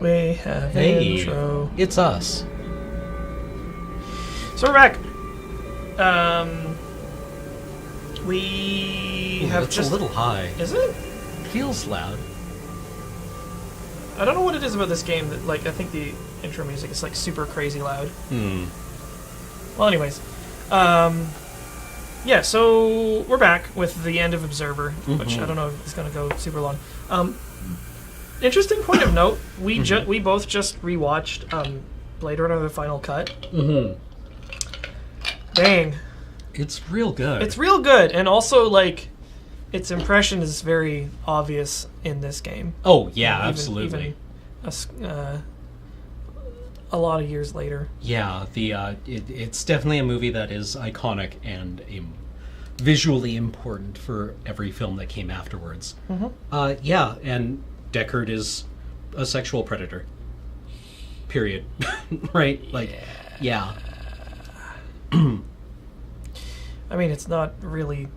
We have intro. It's us. So we're back. We have it's just a little high. Is it? Feels loud. I don't know what it is about this game that, like, I think the intro music is like super crazy loud. Well, anyways, yeah. So we're back with the end of Observer, which I don't know if it's gonna go super long. Interesting point of note: we both just rewatched Blade Runner: The Final Cut. Dang, it's real good. It's real good, and also like its impression is very obvious in this game. Oh yeah, absolutely. Even a lot of years later. Yeah, it's definitely a movie that is iconic and visually important for every film that came afterwards. Yeah, and Deckard is a sexual predator. Period. Right? Like, yeah. I mean, it's not really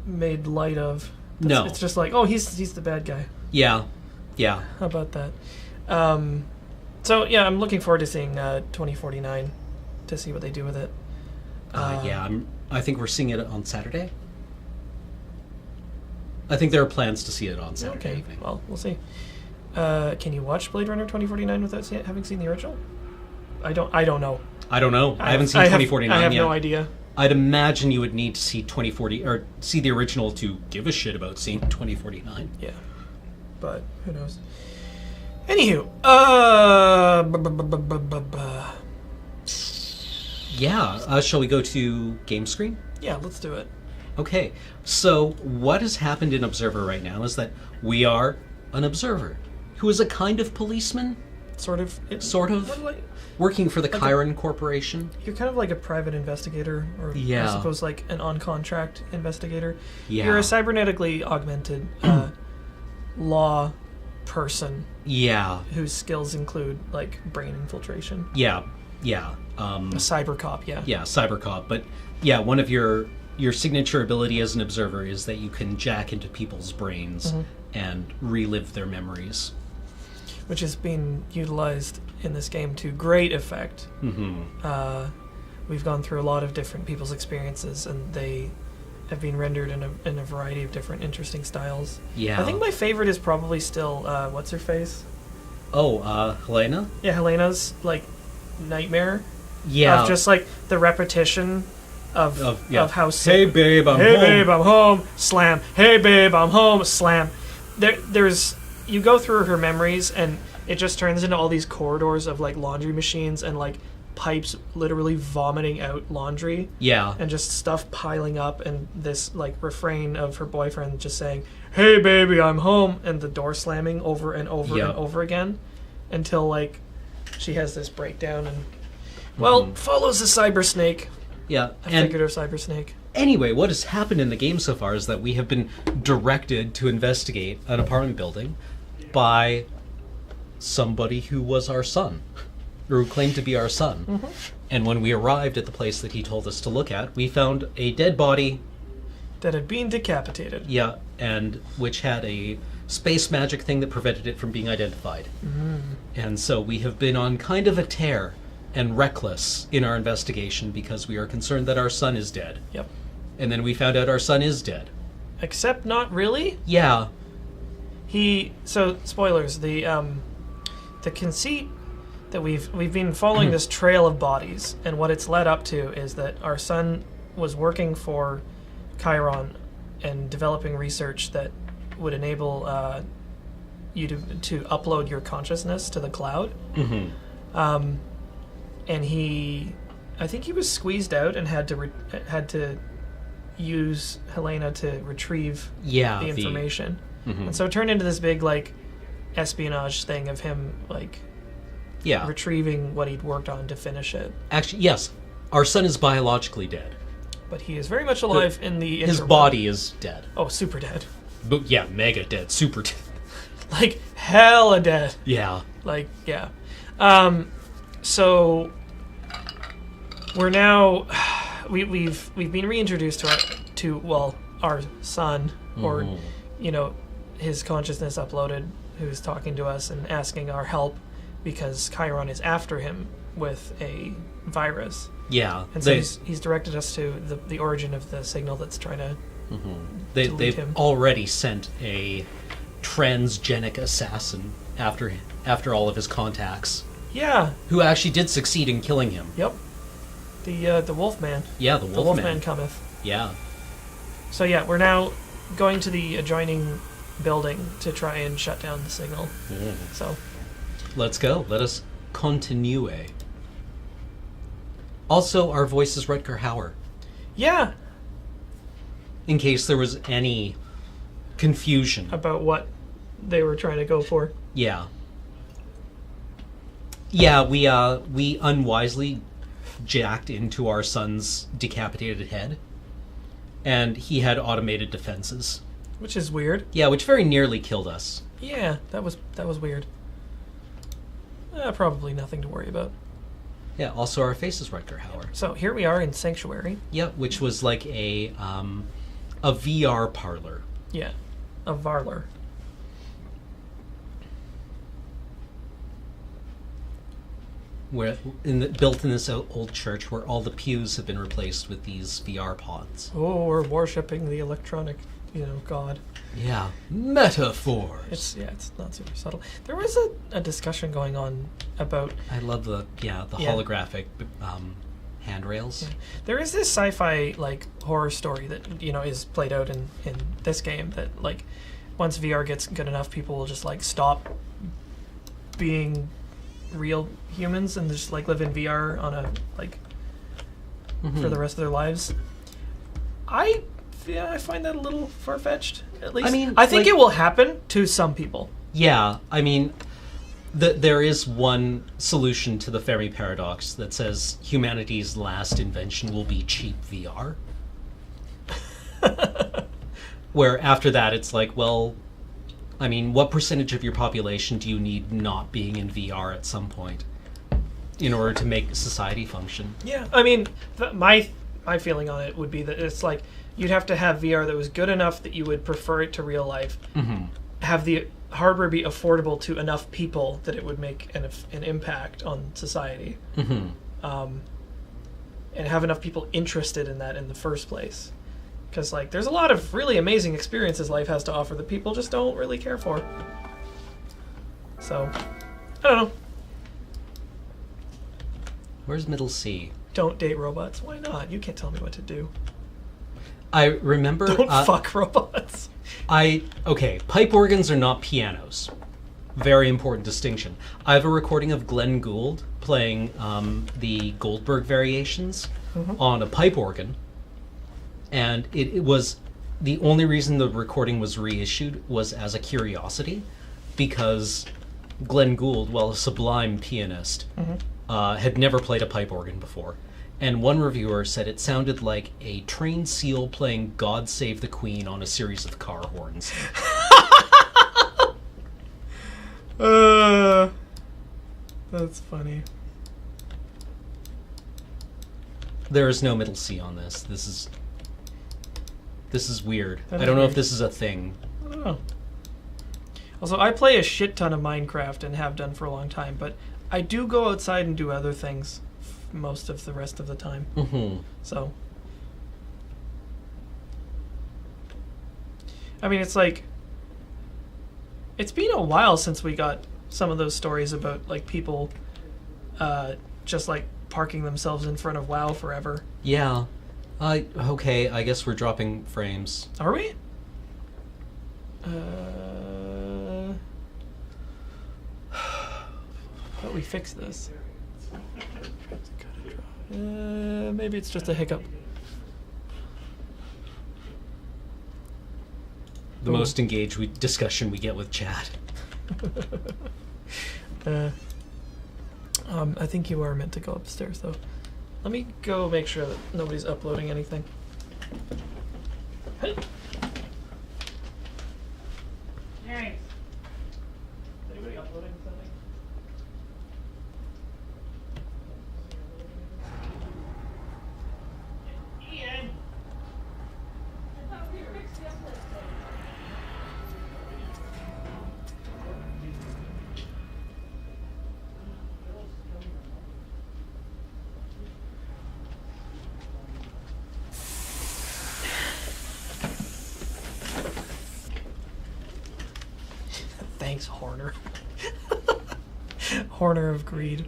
made light of. No. It's just like, oh, he's the bad guy. Yeah. Yeah. How about that? So, yeah, I'm looking forward to seeing 2049 to see what they do with it. Yeah, I think we're seeing it on Saturday. I think there are plans to see it on Saturday. Okay, well, we'll see. Can you watch Blade Runner 2049 without having seen the original? I don't know. I don't know. I haven't seen 2049 yet. I have no idea. I'd imagine you would need to see 2040 or see the original to give a shit about seeing 2049. Yeah, but who knows? Anywho, yeah. Shall we go to game screen? Yeah, let's do it. Okay. So what has happened in Observer right now is that we are an observer who is a kind of policeman. Sort of. Working for the Chiron Corporation. You're kind of like a private investigator, or I suppose like an on-contract investigator. Yeah. You're a cybernetically augmented law person. Yeah. Whose skills include like brain infiltration. Yeah. A cyber cop, yeah. Yeah, cyber cop. But yeah, one of your signature ability as an observer is that you can jack into people's brains and relive their memories. Which is being utilized in this game to great effect. We've gone through a lot of different people's experiences, and they have been rendered in a variety of different interesting styles. Yeah. I think my favorite is probably still what's her face? Oh, Helena? Yeah, Helena's like nightmare. Yeah. Of just like the repetition of how hey babe, I'm home. Hey babe, I'm home. Slam. Hey babe, I'm home. Slam. There's you go through her memories, and it just turns into all these corridors of like laundry machines and like pipes literally vomiting out laundry. Yeah. And just stuff piling up, and this like refrain of her boyfriend just saying, "Hey baby, I'm home," and the door slamming over and over and over again until like she has this breakdown and follows the cyber snake. Yeah. A figurative cyber snake. Anyway, what has happened in the game so far is that we have been directed to investigate an apartment building by somebody who was our son, or who claimed to be our son. And when we arrived at the place that he told us to look at, we found a dead body that had been decapitated. Yeah, and which had a space magic thing that prevented it from being identified. And so we have been on kind of a tear and reckless in our investigation because we are concerned that our son is dead. Yep. And then we found out our son is dead. Except not really. Yeah. So spoilers, the conceit that we've been following this trail of bodies, and what it's led up to is that our son was working for Chiron and developing research that would enable you to upload your consciousness to the cloud. And I think he was squeezed out and had to use Helena to retrieve the information. And so it turned into this big like espionage thing of him like retrieving what he'd worked on to finish it. Actually, yes, our son is biologically dead, but he is very much alive in the his body is dead. Oh, super dead. But yeah, mega dead, super dead. Like hella dead. Yeah. Like yeah. So we're now we've been reintroduced to our son, or his consciousness uploaded who's talking to us and asking our help because Chiron is after him with a virus. Yeah. And so he's directed us to the origin of the signal that's trying to delete They've him. already sent a transgenic assassin after all of his contacts, Yeah. who actually did succeed in killing him. Yep. The Wolfman. Yeah, the The Wolfman. Wolfman cometh. Yeah. So yeah, we're now going to the adjoining building to try and shut down the signal. So Let's go. Let us continue. Also, our voice is Rutger Hauer, yeah, in case there was any confusion. about what they were trying to go for. Yeah. Yeah, we unwisely jacked into our son's decapitated head, and he had automated defenses. Which is weird. Yeah, which very nearly killed us. Yeah, that was weird. Probably nothing to worry about. Yeah, also our face is Rutger Hauer. So here we are in Sanctuary. Yeah, which was like a VR parlor. Yeah, a Varler. Where built in this old church, where all the pews have been replaced with these VR pods. Oh, we're worshipping the electronic, god. Yeah, metaphors. It's not super subtle. There was a discussion going on about. I love the holographic handrails. Yeah. There is this sci-fi horror story that is played out in this game that once VR gets good enough, people will just stop being real humans and just live in VR on a for the rest of their lives. I find that a little far-fetched. At least I think it will happen to some people. Yeah, I mean, there is one solution to the Fermi paradox that says humanity's last invention will be cheap VR. Where after that, it's what percentage of your population do you need not being in VR at some point in order to make society function? Yeah, I mean, my feeling on it would be that it's you'd have to have VR that was good enough that you would prefer it to real life. Mm-hmm. Have the hardware be affordable to enough people that it would make an impact on society. Mm-hmm. And have enough people interested in that in the first place. Because there's a lot of really amazing experiences life has to offer that people just don't really care for. So, I don't know. Where's middle C? Don't date robots. Why not? You can't tell me what to do. I remember... Don't fuck robots. Pipe organs are not pianos. Very important distinction. I have a recording of Glenn Gould playing the Goldberg variations on a pipe organ. And it was... The only reason the recording was reissued was as a curiosity, because Glenn Gould, while a sublime pianist, had never played a pipe organ before. And one reviewer said it sounded like a trained seal playing God Save the Queen on a series of car horns. That's funny. There is no middle C on this. This is weird. That I is don't know weird. if this is a thing. I don't know. Also, I play a shit ton of Minecraft and have done for a long time, but I do go outside and do other things most of the rest of the time. Mm-hmm. So, I mean, it's been a while since we got some of those stories about people just parking themselves in front of WoW forever. Yeah. Okay, I guess we're dropping frames. Are we? But we fixed this. Maybe it's just a hiccup. The most engaged discussion we get with chat. I think you are meant to go upstairs, though. Let me go make sure that nobody's uploading anything. Hey. Nice. Is anybody uploading something? Ian! I thought we fixed the upload thing. Nice Horner. Horner of greed.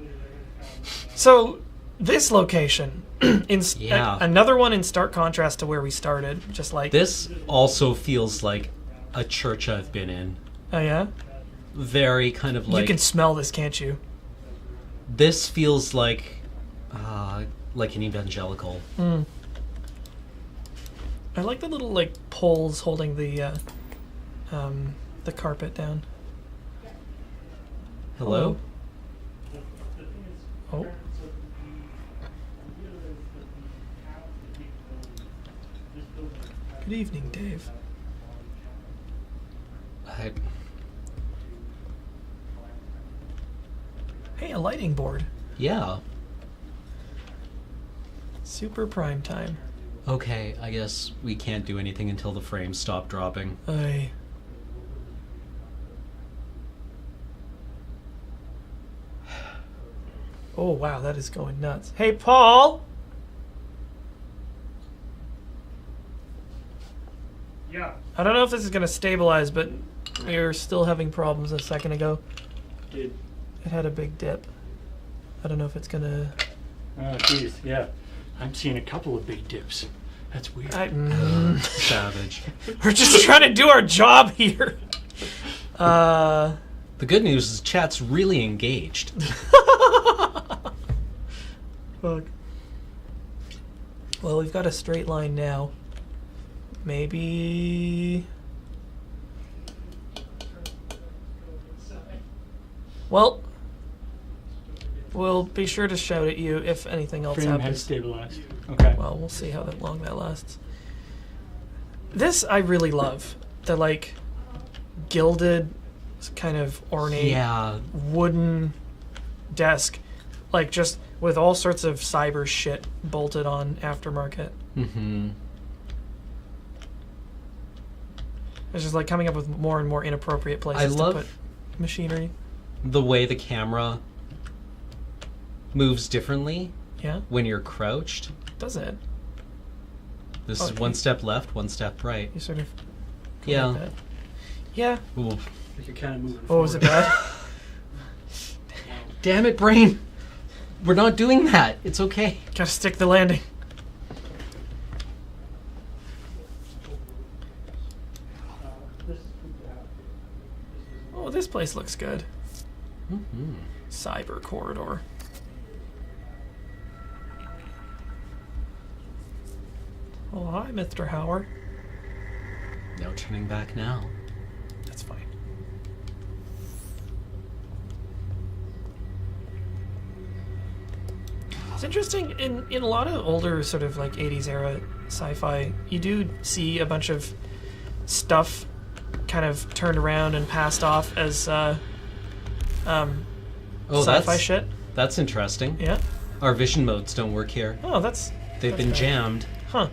So, this location, another one in stark contrast to where we started, just like... This also feels like a church I've been in. Oh, yeah? Very kind of like... You can smell this, can't you? This feels like an evangelical. Mm. I like the little, like, poles holding the carpet down. Hello? Oh. Good evening, Dave. Hey, a lighting board. Yeah. Super prime time. Okay, I guess we can't do anything until the frames stop dropping. Aye. Oh, wow, that is going nuts. Hey, Paul! Yeah. I don't know if this is going to stabilize, but we were still having problems a second ago. It had a big dip. I don't know if it's going to... Oh, geez, yeah. I'm seeing a couple of big dips. That's weird. Savage. We're just trying to do our job here. The good news is chat's really engaged. Fuck. Well, we've got a straight line now. Maybe... Well, we'll be sure to shout at you if anything else Frame has happens. stabilized. Okay. Well, we'll see how long that lasts. This I really love. The, like, gilded, kind of ornate wooden desk. Like, just with all sorts of cyber shit bolted on aftermarket. Mm-hmm. It's just like coming up with more and more inappropriate places to put machinery. The way the camera moves differently Yeah? when you're crouched. Does it? This is one step left, one step right. You sort of go Yeah. like that. Yeah. Ooh. Like you're kind of moving Oh, was it bad? Damn it, brain! We're not doing that. It's okay. Gotta stick the landing. Oh, this place looks good. Mm-hmm. Cyber corridor. Oh, hi, Mr. Howard. No turning back now. That's fine. It's interesting, in a lot of older sort of like 80s era sci-fi, you do see a bunch of stuff kind of turned around and passed off as sci-fi shit. That's interesting. Yeah. Our vision modes don't work here. Oh, They've been jammed. Huh.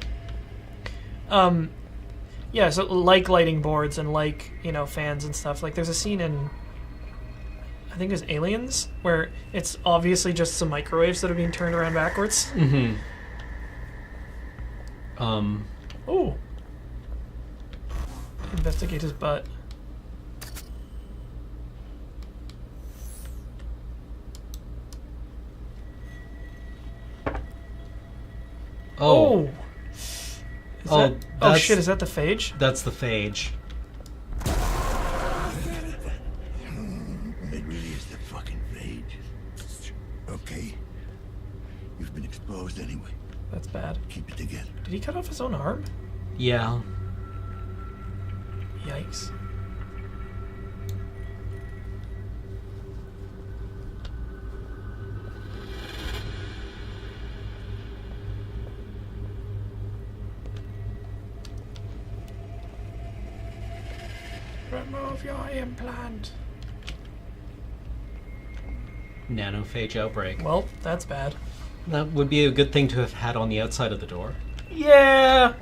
Yeah, so like lighting boards and like, fans and stuff. Like there's a scene in, I think it was Aliens, where it's obviously just some microwaves that are being turned around backwards. Mm-hmm. Oh. Investigate his butt. Oh. Oh shit, is that the phage? That's the phage. It really is the fucking phage. Okay. You've been exposed anyway. That's bad. Keep it together. Did he cut off his own arm? Yeah. Yikes. Remove your implant. Nanophage outbreak. Well, that's bad. That would be a good thing to have had on the outside of the door. Yeah.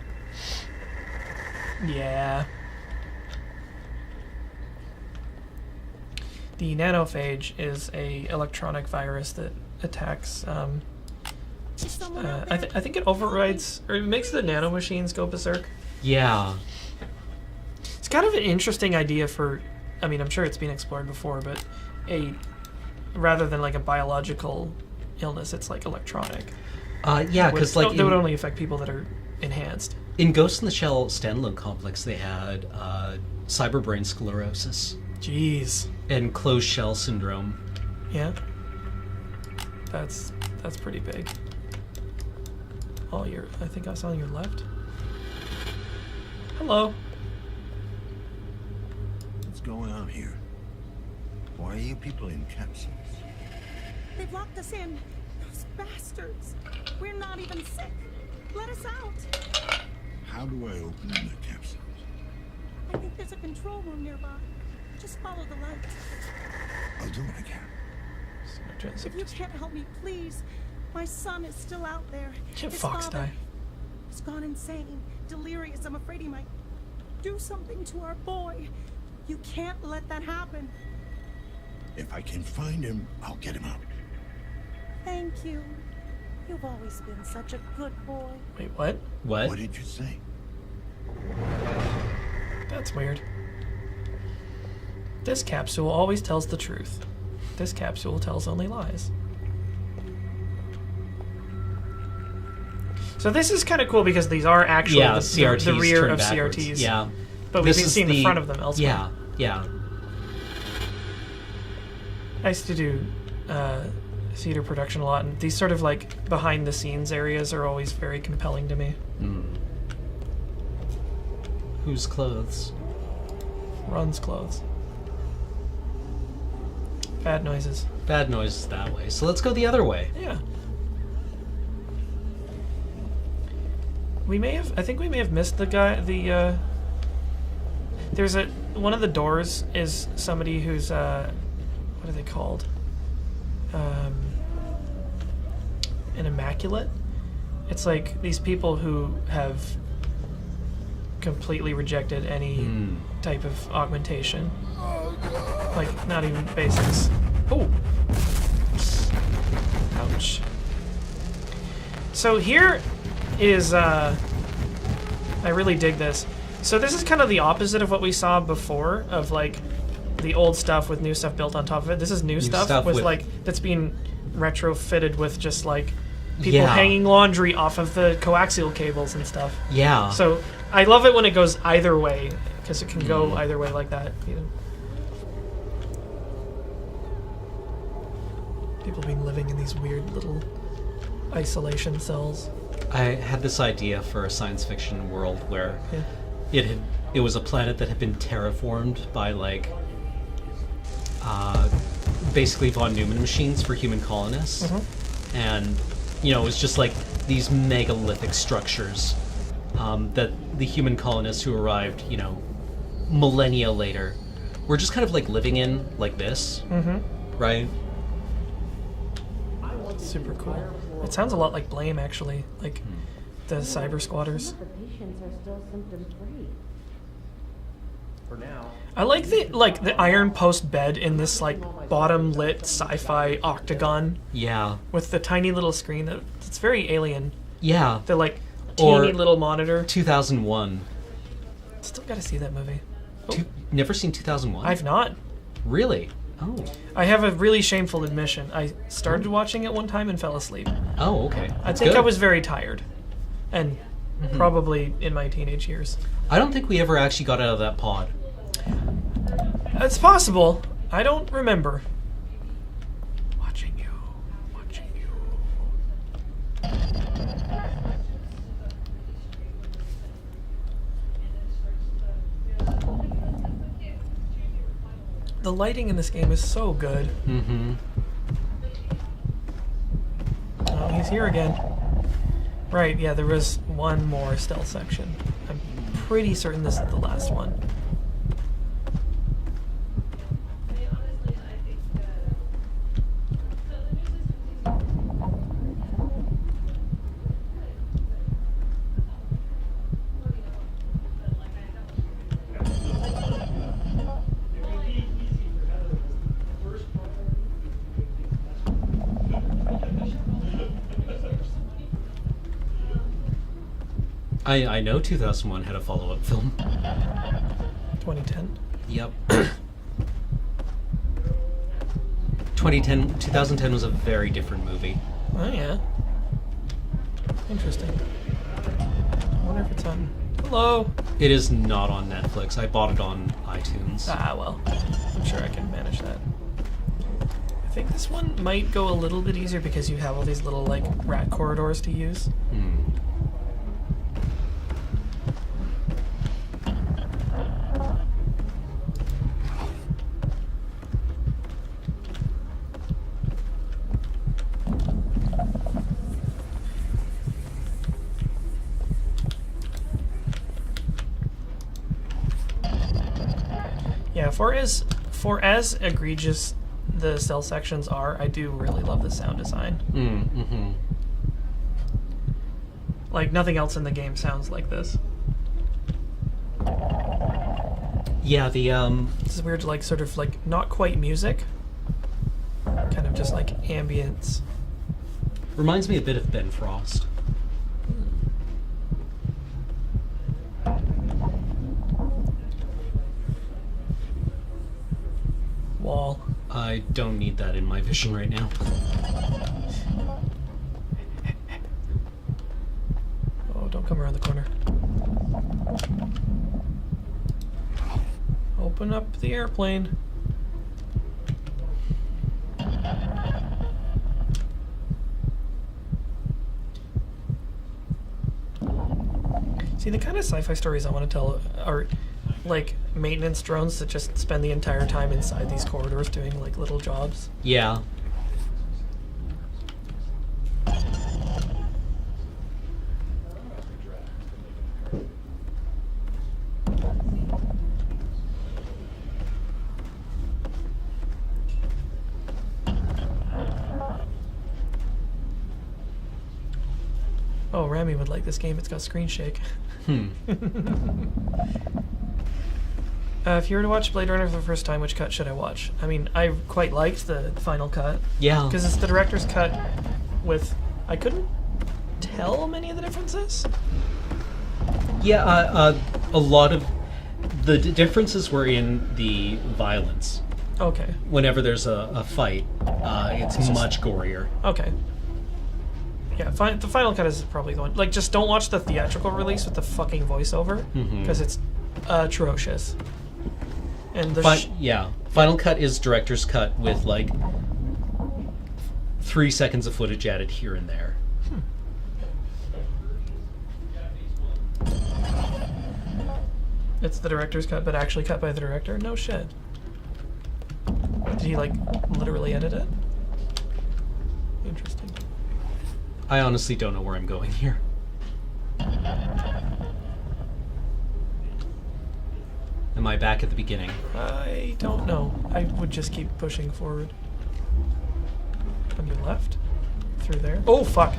Yeah. The nanophage is a electronic virus that attacks. I think it overrides or it makes the nanomachines go berserk. Yeah. It's kind of an interesting idea for I mean, I'm sure it's been explored before, but rather than like a biological illness, it's like electronic. Yeah, because like that would only affect people that are enhanced. in Ghost in the Shell standalone complex, they had cyberbrain sclerosis Jeez. and closed shell syndrome. Yeah. That's pretty big. I think I was on your left. Hello. What's going on here? Why are you people in capsules? They've locked us in. Those bastards. We're not even sick. Let us out. How do I open the capsules? I think there's a control room nearby. Just follow the light. I'll do what I can. If you can't help me, please. My son is still out there. Chip His Fox father die. has gone insane, delirious. I'm afraid he might do something to our boy. You can't let that happen. If I can find him, I'll get him out. Thank you. You've always been such a good boy. Wait, what? What? What did you say? That's weird. This capsule always tells the truth. This capsule tells only lies. So this is kind of cool because these are actually the CRTs rear turned of backwards. CRTs. Yeah. But we've This been is seeing the front of them elsewhere. Yeah. I used to do theater production a lot, and these sort of like behind the scenes areas are always very compelling to me. Whose clothes? Ron's clothes. Bad noises. Bad noises that way. So let's go the other way. Yeah. I think we may have missed the guy, there's one of the doors is somebody who's, what are they called? An immaculate? It's like these people who have completely rejected any type of augmentation. Like, not even basics. Oh! Ouch. So here is, I really dig this. So this is kind of the opposite of what we saw before, of like the old stuff with new stuff built on top of it. This is new stuff with like, that's being retrofitted with just like people hanging laundry off of the coaxial cables and stuff. Yeah. So I love it when it goes either way, because it can go either way like that. You know? People being living in these weird little isolation cells. I had this idea for a science fiction world where it was a planet that had been terraformed by like basically von Neumann machines for human colonists, and it was just like these megalithic structures that the human colonists who arrived millennia later were just kind of like living in like this, right? Super cool. It sounds a lot like Blame, actually, like the cyber squatters. The patients are still symptom-free. For now. I like the iron post bed in this like bottom lit sci-fi octagon. Yeah. With the tiny little screen. It's very alien. Yeah. The like teeny little monitor. 2001. Still got to see that movie. Never seen 2001? I've not. Really? Oh. I have a really shameful admission. I started watching it one time and fell asleep. Oh, okay. I think I was very tired. And probably in my teenage years. I don't think we ever actually got out of that pod. It's possible. I don't remember. Watching you. The lighting in this game is so good. Oh, he's here again. Right, yeah, there was one more stealth section. I'm pretty certain this is the last one. I know 2001 had a follow-up film. 2010. Yep. 2010 was a very different movie. Oh yeah. Interesting. I wonder if it's on. Hello. It is not on Netflix. I bought it on iTunes. Ah well, I'm sure I can manage that. I think this one might go a little bit easier because you have all these little like rat corridors to use. Yeah, for as egregious the cell sections are, I do really love the sound design. Like nothing else in the game sounds like this. Yeah, the This is weird, like sort of like not quite music, kind of just like ambience. reminds me a bit of Ben Frost. Wall. I don't need that in my vision right now. Oh, don't come around the corner. Open up the airplane. See, the kind of sci-fi stories I want to tell are like maintenance drones that just spend the entire time inside these corridors doing like little jobs. Yeah. Oh, Rami would like this game. It's got screen shake. If you were to watch Blade Runner for the first time, which cut should I watch? I mean, I quite liked the final cut. Yeah. Because it's the director's cut with... I couldn't tell many of the differences. Yeah, a lot of the differences were in the violence. Okay. Whenever there's a fight, it's much gorier. Okay. Yeah, the final cut is probably the one. Like, just don't watch the theatrical release with the fucking voiceover, because it's atrocious. And the yeah, final cut is director's cut with like 3 seconds of footage added here and there. It's the director's cut, but actually cut by the director? No shit. Did he, like, literally edit it? Interesting. I honestly don't know where I'm going here. Am I back at the beginning? I don't know. I would just keep pushing forward. On your left? Through there? Oh, fuck!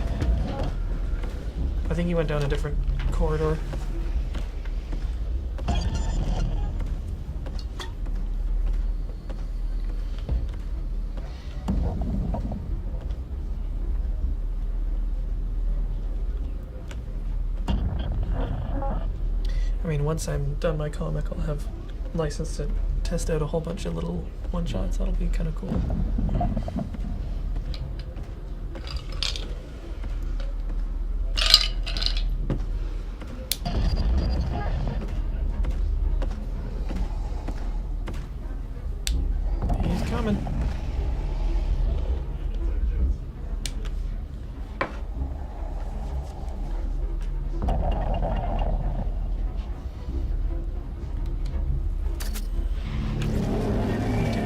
I think he went down a different corridor. I mean, once I'm done my comic, I'll have license to test out a whole bunch of little one-shots. That'll be kind of cool. He's coming.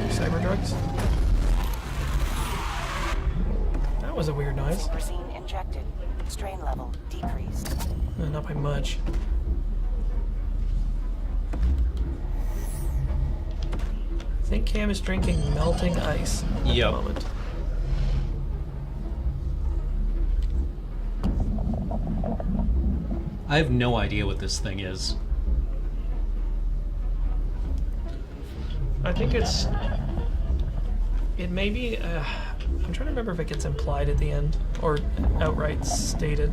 Cyber drugs. That was a weird noise. Supersene injected. Strain level decreased. Not by much. I think Cam is drinking melting ice at the Yep. moment. I have no idea what this thing is. I think it's... It may be... I'm trying to remember if it gets implied at the end or outright stated.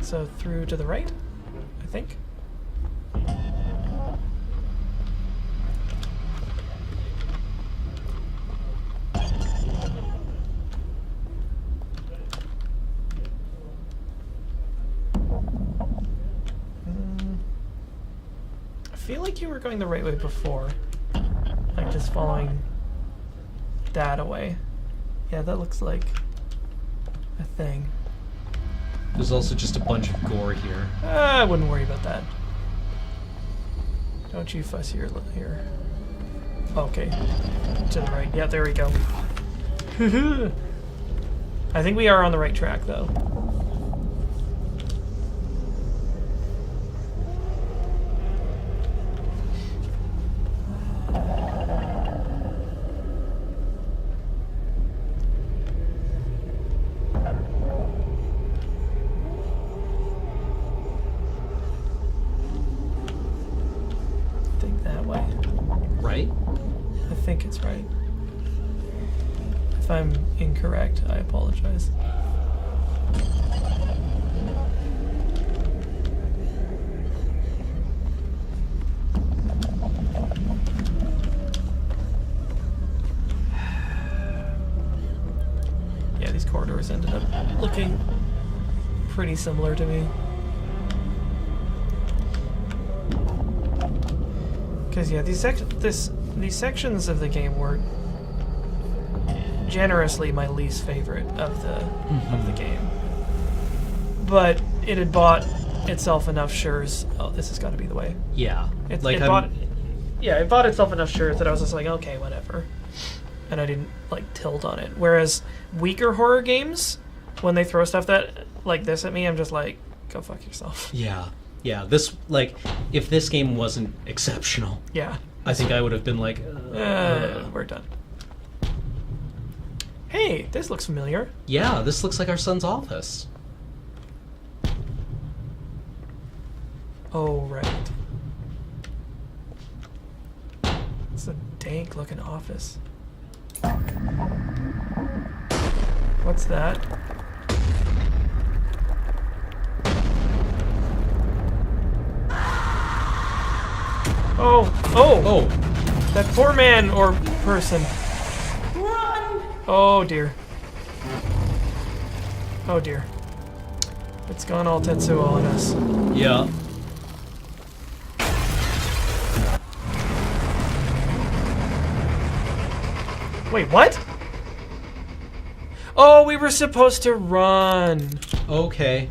So through to the right, I think. feel like you were going the right way before. Like just following that away. Yeah, that looks like a thing. There's also just a bunch of gore here. I wouldn't worry about that. Don't you fuss here. Okay. To the right. Yeah, there we go. I think we are on the right track, though. I think that way. Right? I think it's right. If I'm incorrect, I apologize. Yeah, these corridors ended up looking pretty similar to me. Because yeah, these sections of the game were generously my least favorite of the game. But it had bought itself enough shures. Oh, this has got to be the way. Yeah. It I'm- bought itself enough shures that I was just like, okay, whatever. And I didn't like tilt on it. Whereas weaker horror games, when they throw stuff that like this at me, I'm just like, go fuck yourself. Yeah. Yeah. This, like, if this game wasn't exceptional, Yeah. I think I would have been like, We're done. Hey, this looks familiar. yeah, this looks like our son's office. Oh, right. It's a dank looking office. What's that? Oh, Oh, that poor man or person. Run! Oh dear. Oh dear. It's gone all Tetsuo on us. yeah. Wait, what? Oh, we were supposed to run. Okay.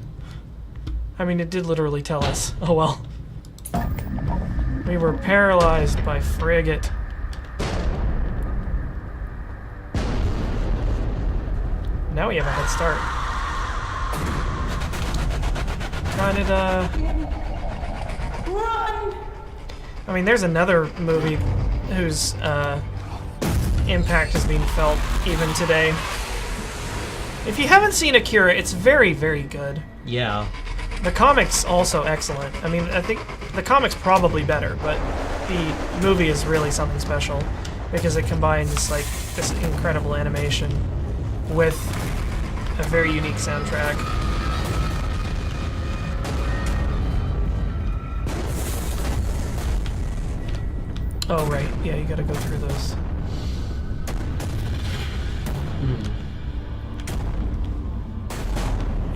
I mean, it did literally tell us. Oh well. We were paralyzed by frigate. Now we have a head start. Canada. Run! I mean, there's another movie whose impact has been felt even today. If you haven't seen Akira, it's very, very good. Yeah. The comics also excellent. I mean, I think the comics probably better, but the movie is really something special because it combines like this incredible animation with a very unique soundtrack. Oh right, yeah, you gotta go through those.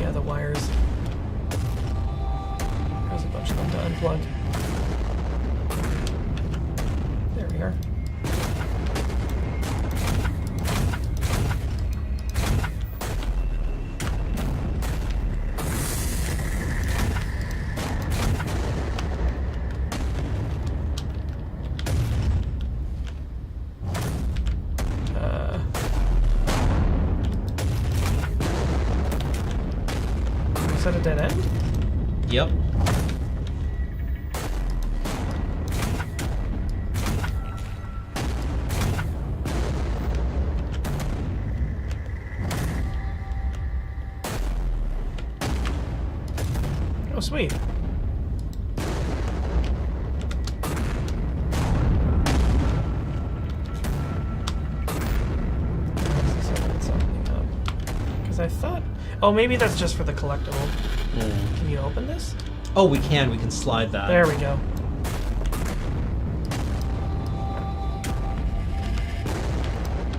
Yeah, the wires. There's a bunch of them to unplug. There we are. Is that a dead end? Yep. Oh, sweet. Because I thought... Oh, maybe that's just for the collectible. Can you open this? Oh, we can slide that. There we go.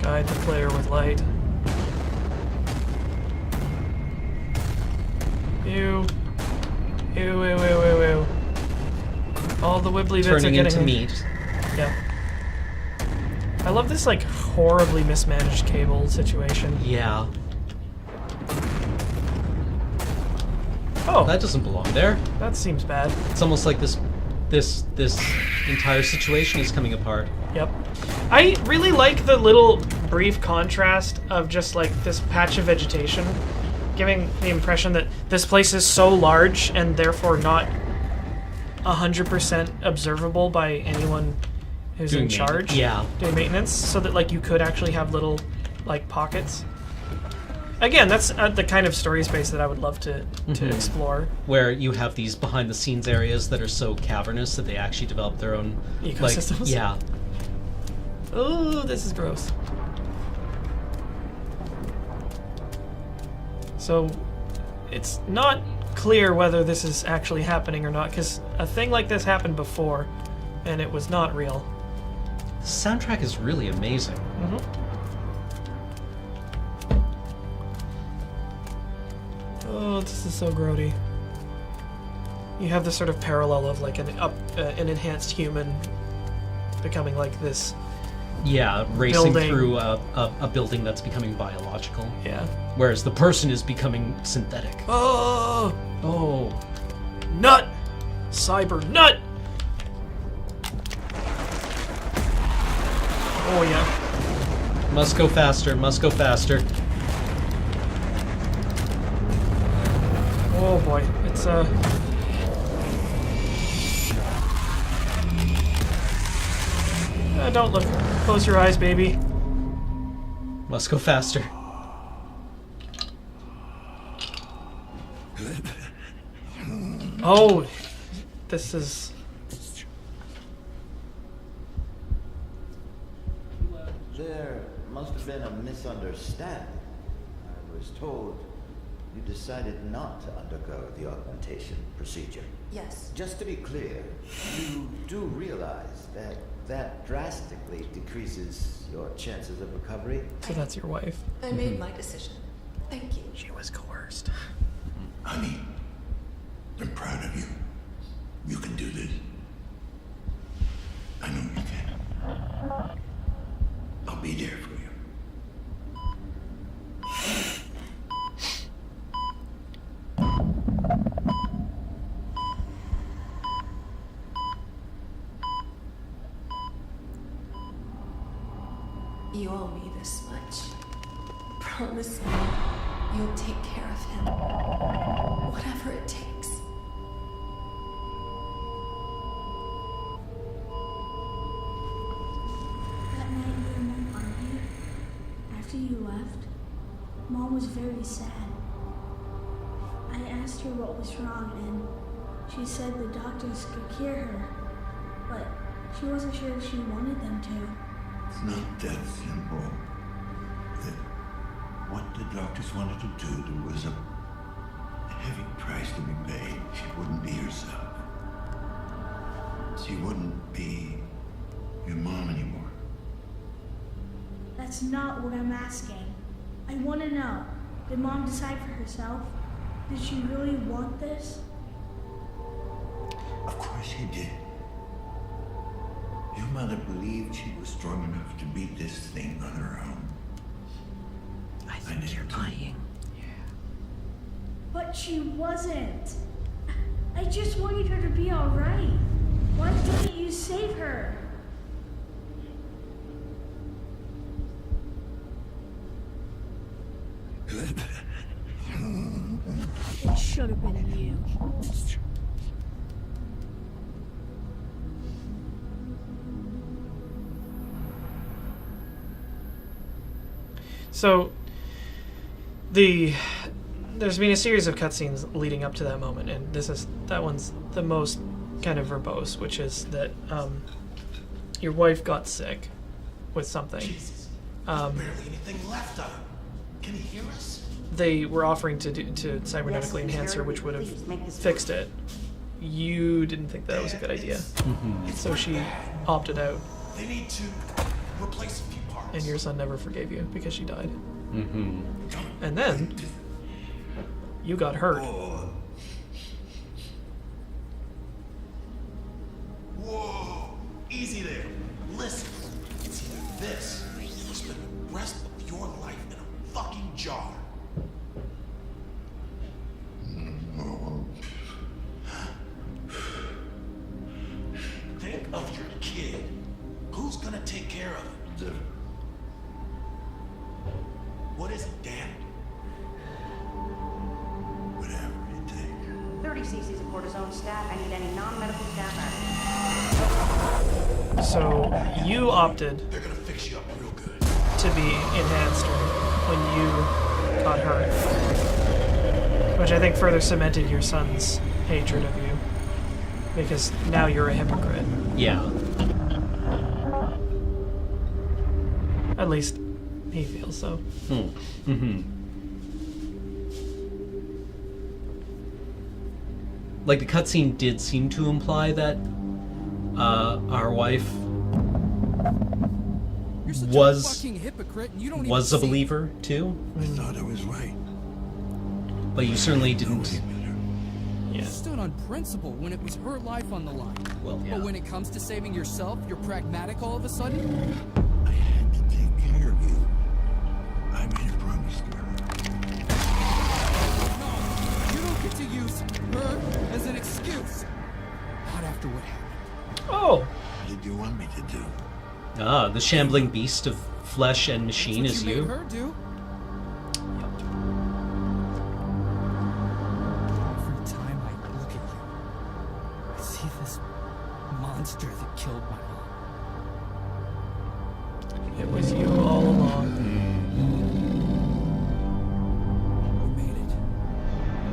Guide the player with light. Ew. Ew, ew, ew, ew, ew. All the wibbly bits turning are into getting meat. Yeah. I love this like horribly mismanaged cable situation. Yeah. Oh, That doesn't belong there. that seems bad. It's almost like this entire situation is coming apart. Yep. I really like the little brief contrast of just like this patch of vegetation, giving the impression that this place is so large and therefore not 100% observable by anyone who's Doing in charge. Yeah. Doing maintenance, so that like you could actually have little like pockets. Again, that's the kind of story space that I would love to explore. Where you have these behind the scenes areas that are so cavernous that they actually develop their own Ecosystems? Like, yeah. Oh, this is gross. So, it's not clear whether this is actually happening or not, because a thing like this happened before, and it was not real. The soundtrack is really amazing. Oh, this is so grody. You have this sort of parallel of like an enhanced human becoming like this. Yeah, racing Building. through a building that's becoming biological. Yeah. Whereas the person is becoming synthetic. Oh, Oh. nut! Cyber nut! Oh yeah. Must go faster, must go faster. Oh boy, it's don't look. Close your eyes, baby. Must go faster. Oh, this is. There must have been a misunderstanding. I was told you decided not to undergo the augmentation procedure. Yes. Just to be clear, you do realize that that drastically decreases your chances of recovery? So that's your wife. I made my decision. Thank you. She was coerced. Honey, I'm proud of you. You can do this. I know you can. I'll be there for you. You owe me this much. Promise me you'll take care of him. Whatever it takes. That night me and Mom argued, after you left, Mom was very sad. I asked her what was wrong and she said the doctors could cure her, but she wasn't sure if she wanted them to. It's not that simple. What the doctors wanted to do, there was a heavy price to be paid. She wouldn't be herself. She wouldn't be your mom anymore. That's not what I'm asking. I want to know, did Mom decide for herself? Did she really want this? Of course she did. Your mother believed she was strong enough to beat this thing on her own. I think you're lying. But she wasn't. I just wanted her to be alright. Why didn't you save her? It should have been you. So, there's been a series of cutscenes leading up to that moment, and that one's the most kind of verbose, which is that your wife got sick with something. Jesus. Um, Barely anything left of him. Can he hear us? They were offering to cybernetically enhance her, which would have fixed it. You didn't think that was a good idea, so she opted out. They need to replace a few parts. And your son never forgave you because she died. Mm-hmm. And then you got hurt. of your kid. Who's gonna take care of it? What is it, Dad? Whatever it takes. 30 cc's of cortisone stat. I need any non-medical staff out. So you opted They're gonna fix you up real good. to be enhanced when you got hurt, which I think further cemented your son's hatred of you, because now you're a hypocrite. Yeah. At least he feels so. Like, the cutscene did seem to imply that our wife was a believer too. I thought I was right. But you certainly didn't. Yeah. Stood on principle when it was her life on the line. Well, yeah. But when it comes to saving yourself, you're pragmatic all of a sudden? I had to take care of you. I made a promise to her. No, you don't get to use her as an excuse. Not after what happened. Oh! What did you want me to do? Ah, the shambling beast of flesh and machine That's is what you. made her do. Every time I look at you, I see this monster that killed my mom. It was you all along. We made it.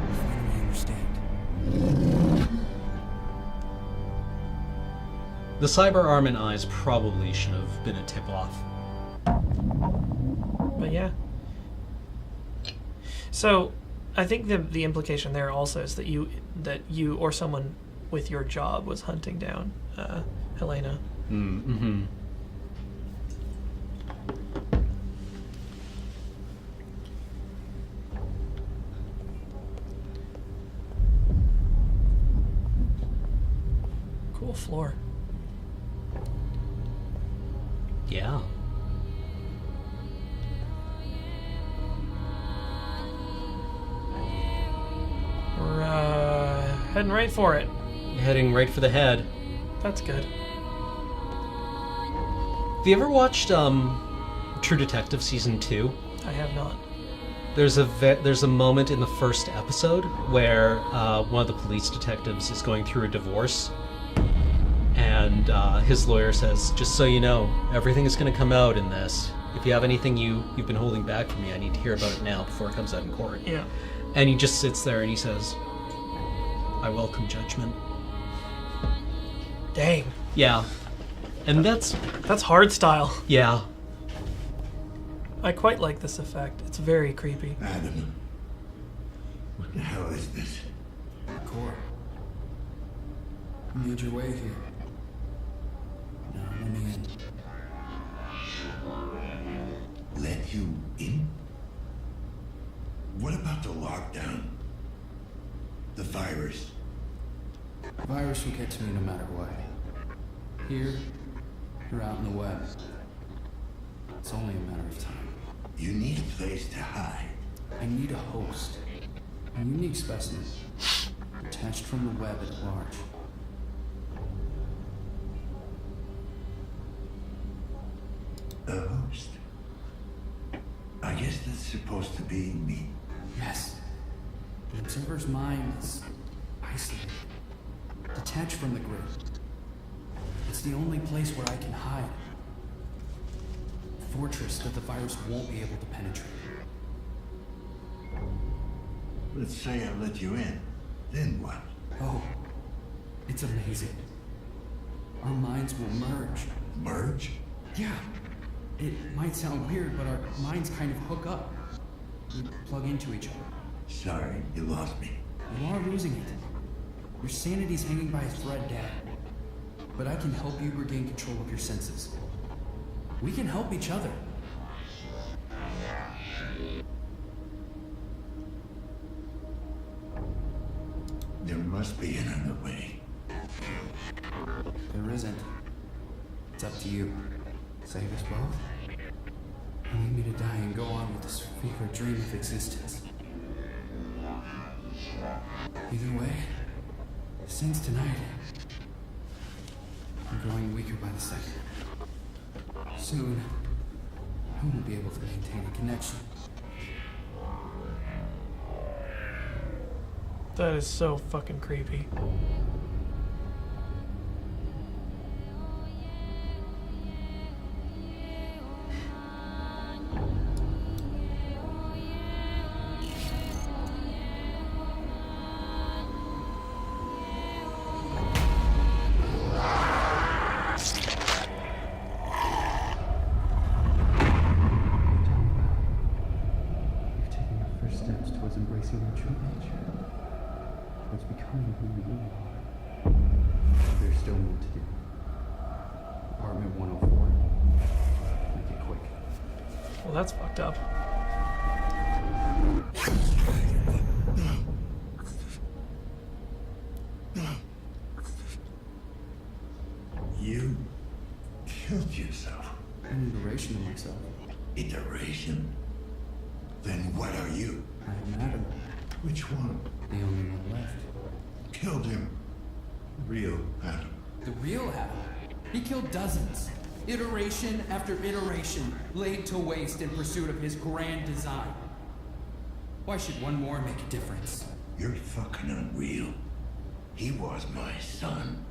I finally understand. The cyber arm and eyes probably should have been a tip-off. But yeah. So, I think the implication there also is that you or someone with your job was hunting down Helena. Mm-hmm. Cool floor. Yeah. We're heading right for it. You're heading right for the head. That's good. Have you ever watched True Detective Season 2? I have not. There's a moment in the first episode where one of the police detectives is going through a divorce, and his lawyer says, "Just so you know, everything is going to come out in this. If you have anything you've been holding back from me, I need to hear about it now before it comes out in court." Yeah. And he just sits there and he says, "I welcome judgment." Dang. Yeah. And that's hard style. Yeah. I quite like this effect. It's very creepy. Adam, what the hell is this? Core. You made your way here. Now let me in. Let you in? What about the lockdown? The virus? The virus will get to me no matter what. Here, or out in the web. It's only a matter of time. You need a place to hide. I need a host. A unique specimen. Detached from the web at large. A host? I guess that's supposed to be me. Yes. The observer's mind is isolated. Detached from the grid. It's the only place where I can hide. A fortress that the virus won't be able to penetrate. Let's say I let you in. Then what? Oh, it's amazing. Our minds will merge. Merge? Yeah. It might sound weird, but our minds kind of hook up. We plug into each other. Sorry, you lost me. You are losing it. Your sanity's hanging by a thread, Dad. But I can help you regain control of your senses. We can help each other. There must be another way. There isn't. It's up to you. Save us both? Or leave me to die and go on with this fever dream of existence. Either way, since tonight, I'm going weaker by the second. Soon, I won't be able to maintain a connection. That is so fucking creepy. You've taken your first steps towards embracing your true nature. Towards becoming who you are. There's still more to do. Apartment 104. Make it quick. Well, that's fucked up. You killed yourself. An iteration of myself. Iteration? Then what are you? I am Adam. Which one? The only one left. Killed him. Real Adam. The real Adam. He killed dozens. Iteration after iteration, laid to waste in pursuit of his grand design. Why should one more make a difference? You're fucking unreal. He was my son.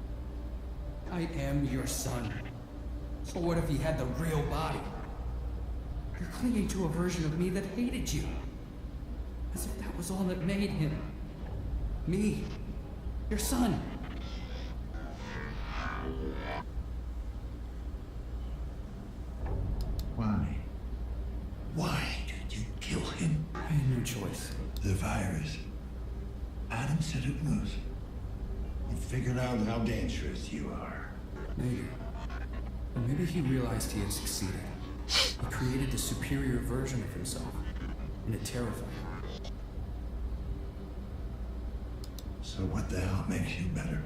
I am your son. So what if he had the real body? You're clinging to a version of me that hated you. As if that was all that made him. Me. Your son. Why? Why did you kill him? I had no choice. The virus. Adam said it was. He figured out how dangerous you are. Maybe. Or maybe he realized he had succeeded. He created the superior version of himself. And it terrified him. So what the hell makes you better?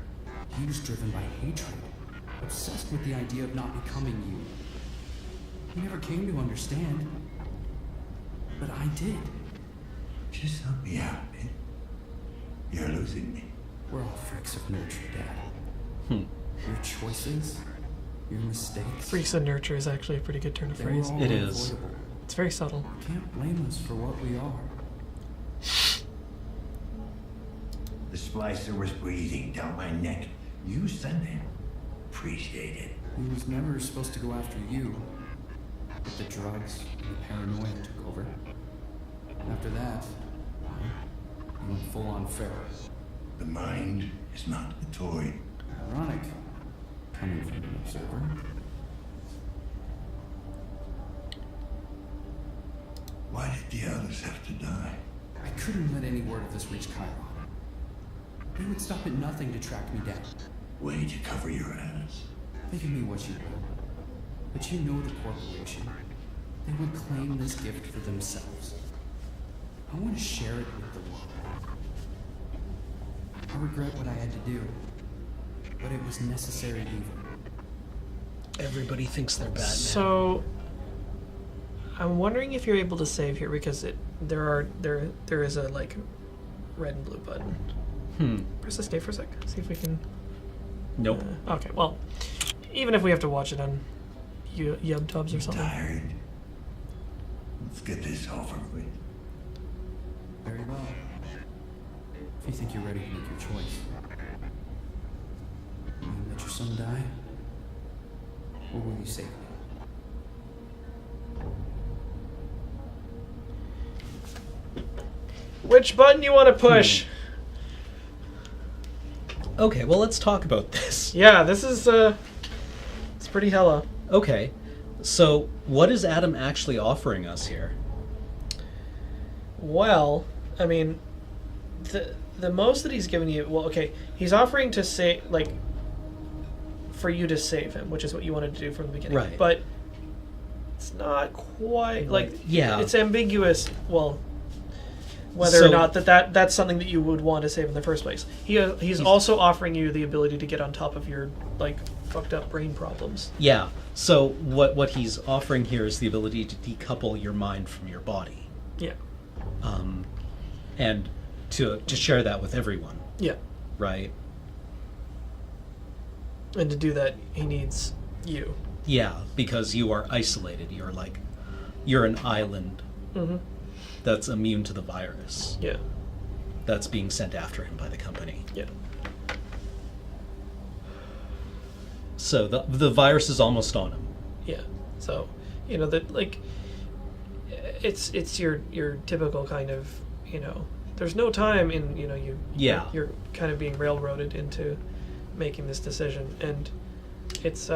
He was driven by hatred. Obsessed with the idea of not becoming you. He never came to understand. But I did. Just help me out, man. You're losing me. We're all freaks of nurture, Dad. Your choices, your mistakes. Freaks of nurture is actually a pretty good turn of they were phrase. all It is. unavoidable. It's very subtle. You can't blame us for what we are. The splicer was breathing down my neck. You sent him. Appreciate it. He was never supposed to go after you. But the drugs and the paranoia took over. After that, he went full on feral. The mind is not a toy. Ironic, coming from an observer. Why did the others have to die? I couldn't let any word of this reach Chiron. They would stop at nothing to track me down. Way to cover your ass. Think of me what you will. But you know the corporation. They would claim this gift for themselves. I want to share it with the world. I regret what I had to do. But it was necessary evil. Everybody thinks they're Batman. So, I'm wondering if you're able to save here because there is a like red and blue button. Press the stay for a sec. See if we can. Nope. Okay. Well, even if we have to watch it on YubTubs or something. Tired. Let's get this over with. Very well. If you think you're ready to make your choice. Will you let your son die? Or will you save me? Which button you want to push? Okay, well, let's talk about this. Yeah, this is it's pretty hella. Okay, so what is Adam actually offering us here? Well, I mean, the most that he's giving you. Well, okay, he's offering to say like for you to save him, which is what you wanted to do from the beginning. Right. But it's not quite like yeah. It's ambiguous. Well, whether or not that's something that you would want to save in the first place. He's also offering you the ability to get on top of your like fucked up brain problems. Yeah. So what he's offering here is the ability to decouple your mind from your body. Yeah. And to share that with everyone. Yeah. Right. And to do that, he needs You. Yeah, because you are isolated. You're an island that's immune to the virus. Yeah. That's being sent after him by the company. Yeah. So the virus is almost on him. Yeah. So, that it's your typical kind of, there's no time in, you're kind of being railroaded into making this decision, and it's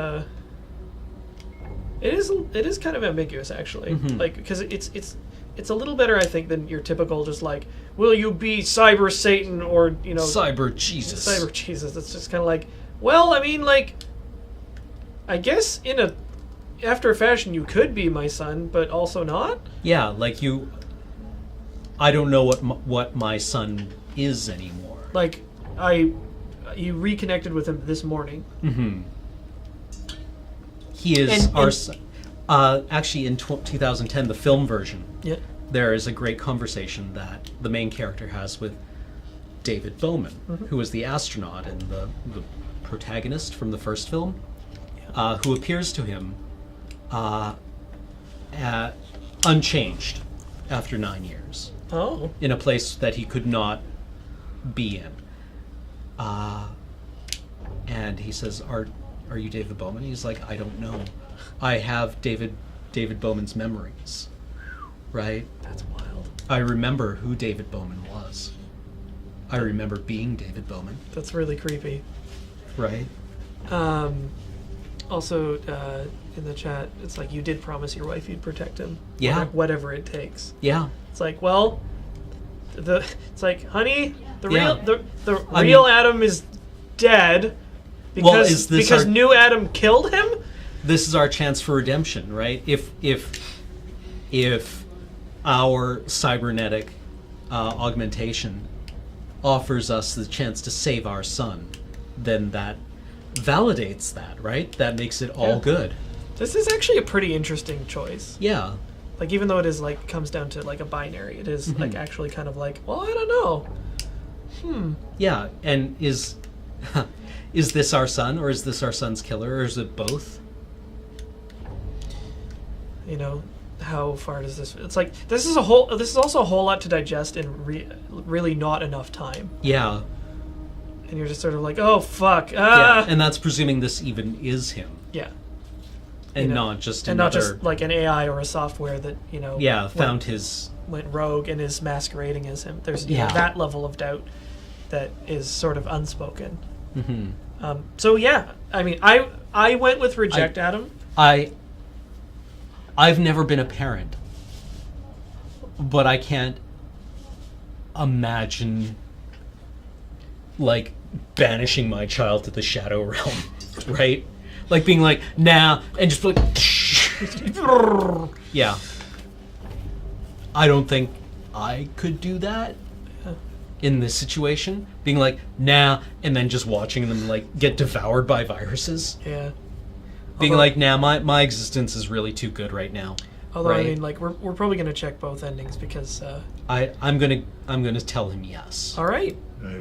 it is kind of ambiguous, actually. Because it's a little better, I think, than your typical just will you be Cyber Satan or Cyber Jesus. Cyber Jesus. It's just kind of well, I mean, I guess after a fashion you could be my son, but also not. Yeah, I don't know what my son is anymore. You reconnected with him this morning. Mm-hmm. He is our son. Actually, in 2010, the film version, there is a great conversation that the main character has with David Bowman, who was the astronaut and the protagonist from the first film, who appears to him unchanged after 9 years. Oh. In a place that he could not be in. And he says, Are you David Bowman? He's like, I don't know. I have David Bowman's memories. Right? That's wild. I remember who David Bowman was. I remember being David Bowman. That's really creepy. Right? Also, in the chat, it's you did promise your wife you'd protect him. Yeah. Whatever it takes. Yeah. It's honey, the real I mean, Adam is dead because new Adam killed him. This is our chance for redemption, right? If our cybernetic augmentation offers us the chance to save our son, then that validates that, right? That makes it all good. This is actually a pretty interesting choice. Yeah. Even though it is comes down to a binary, it is actually kind of well, I don't know. Yeah, and is this our son, or is this our son's killer, or is it both? How far does this? It's this is also a whole lot to digest in really not enough time. Yeah. And you're just sort of oh fuck. Yeah, and that's presuming this even is him. Yeah. And not just not just an AI or a software that went rogue and is masquerading as him. There's that level of doubt that is sort of unspoken. Mm-hmm. So yeah, I mean, I went with reject Adam. I've never been a parent, but I can't imagine banishing my child to the shadow realm, right? Being nah, and just yeah. I don't think I could do that in this situation. Being nah, and then just watching them get devoured by viruses. Yeah. Being nah, my existence is really too good right now. Although right? I mean, we're probably gonna check both endings because I'm gonna tell him yes. All right. I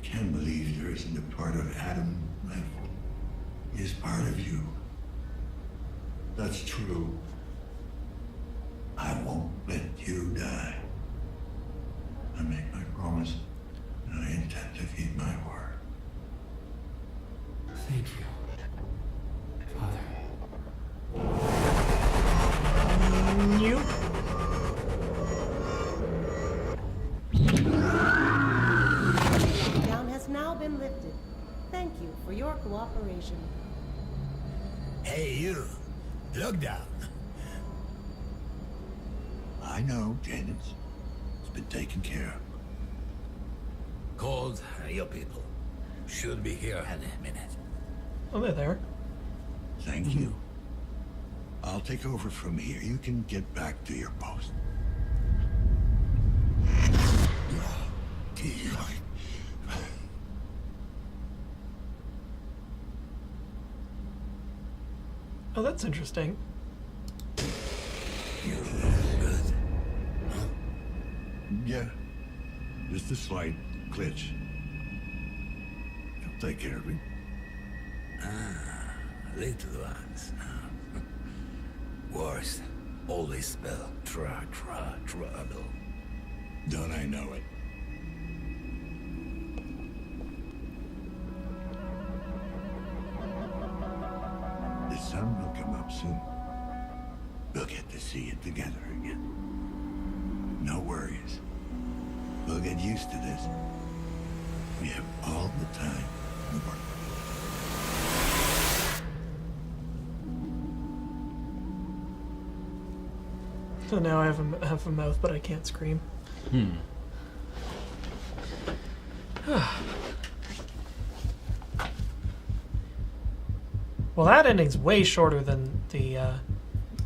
can't believe there isn't a part of Adam left. He is part of you. That's true. I won't let you die. I make my promise, and I intend to keep my word. Thank you, Father. You. Down has now been lifted. Thank you for your cooperation. Hey, you. Look down. I know, Janet. It's been taken care of. Called your people. Should be here any minute. Oh, they're there. Thank you. I'll take over from here. You can get back to your post. Oh, that's interesting. Good. Yeah. Just a slight glitch. You'll take care of me. Little ones. Worse. Always spell trouble. Don't I know it? The sun will come up soon. We'll get to see it together again. No worries. We'll get used to this. We have all the time in the world. So now I have a mouth, but I can't scream. Well, that ending's way shorter than the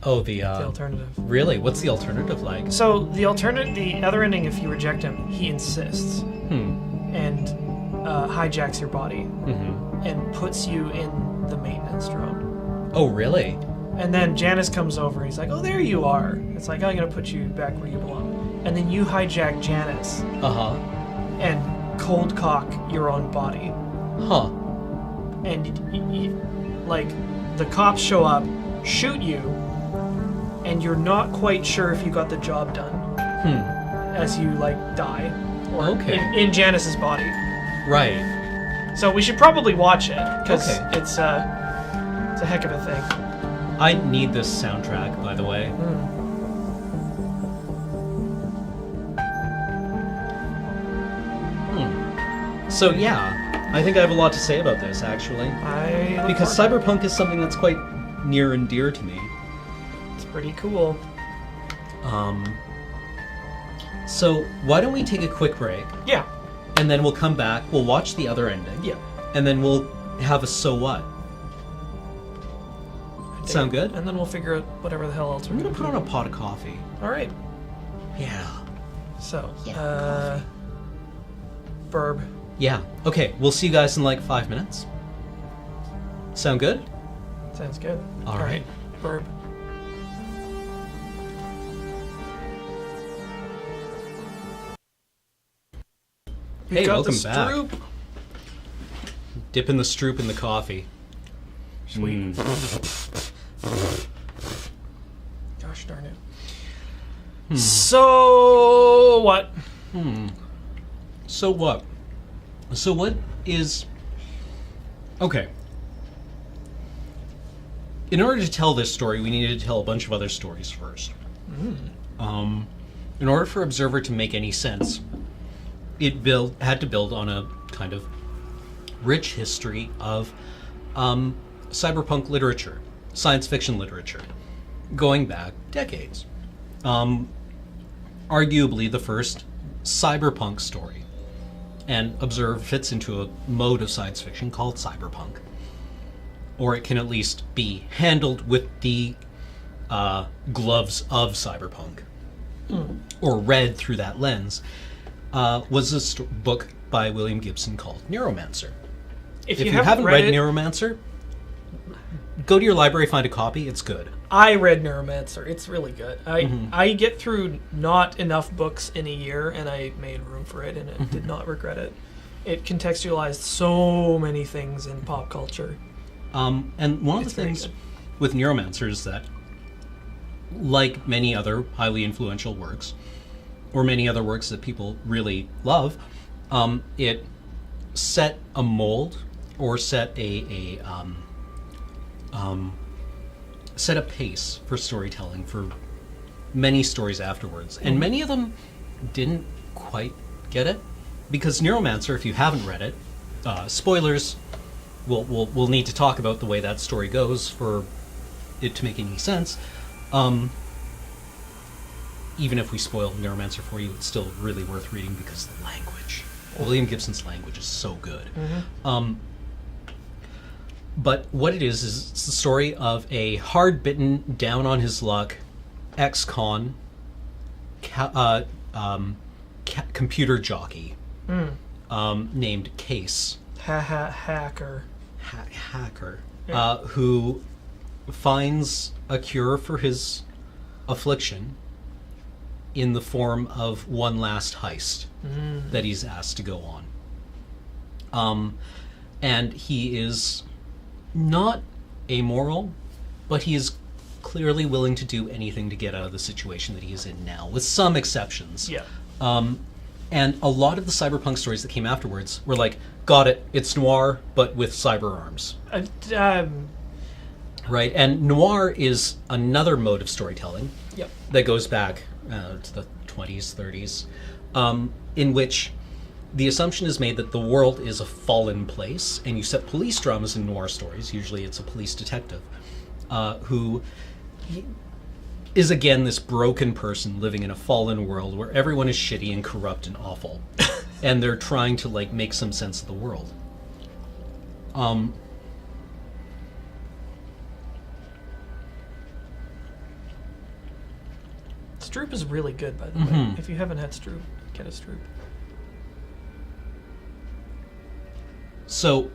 alternative. Really? What's the alternative like? So the other ending, if you reject him, he insists and hijacks your body and puts you in the maintenance drone. Oh, really? And then Janice comes over. He's like, "Oh, there you are." It's like, "I'm gonna put you back where you belong." And then you hijack Janice. And cold cock your own body. And like the cops show up, shoot you, and you're not quite sure if you got the job done. As you like die. Or in Janice's body. Right. So we should probably watch it because it's a heck of a thing. I need this soundtrack, by the way. So yeah, I think I have a lot to say about this, actually. Because cyberpunk is something that's quite near and dear to me. It's pretty cool. So why don't we take a quick break? Yeah. And then we'll come back, we'll watch the other ending. Yeah. And then we'll have a so what. Sound good? And then we'll figure out whatever the hell else we're I'm gonna put on a pot of coffee. Alright. Yeah. So, Burb. Yeah. Okay, we'll see you guys in like 5 minutes. Sound good? Sounds good. All right. Burb. Hey, welcome back. Dipping the stroop in the coffee. Sweet. Gosh darn it. So what? So what? So what is... Okay. In order to tell this story, we needed to tell a bunch of other stories first. In order for Observer to make any sense, it had to build on a kind of rich history of cyberpunk literature, science fiction literature, going back decades. Arguably the first cyberpunk story. And Observe fits into a mode of science fiction called cyberpunk. Or it can at least be handled with the gloves of cyberpunk. Or read through that lens. Was a book by William Gibson called Neuromancer. If you haven't read Neuromancer, go to your library, find a copy. It's good. I read Neuromancer. It's really good. I get through not enough books in a year, and I made room for it, and I did not regret it. It contextualized so many things in pop culture. And one of the things with Neuromancer is that, like many other highly influential works, or many other works that people really love, it set a mold or set set a pace for storytelling for many stories afterwards, and many of them didn't quite get it because Neuromancer, if you haven't read it, spoilers. We'll need to talk about the way that story goes for it to make any sense. Even if we spoil Neuromancer for you, it's still really worth reading because the language. William Gibson's language is so good. But what it is it's the story of a hard-bitten, down-on-his-luck ex-con computer jockey named Case. Hacker. Hacker. Who finds a cure for his affliction in the form of one last heist that he's asked to go on. And he is not amoral, but he is clearly willing to do anything to get out of the situation that he is in now, with some exceptions. Yeah. And a lot of the cyberpunk stories that came afterwards were like, got it, it's noir, but with cyber arms. Right, and noir is another mode of storytelling that goes back to the 20s, 30s, in which the assumption is made that the world is a fallen place, and you set police dramas in noir stories. Usually it's a police detective who is, again, this broken person living in a fallen world where everyone is shitty and corrupt and awful. And they're trying to, like, make some sense of the world. Stroop is really good, by the way. If you haven't had Stroop, get a Stroop. So,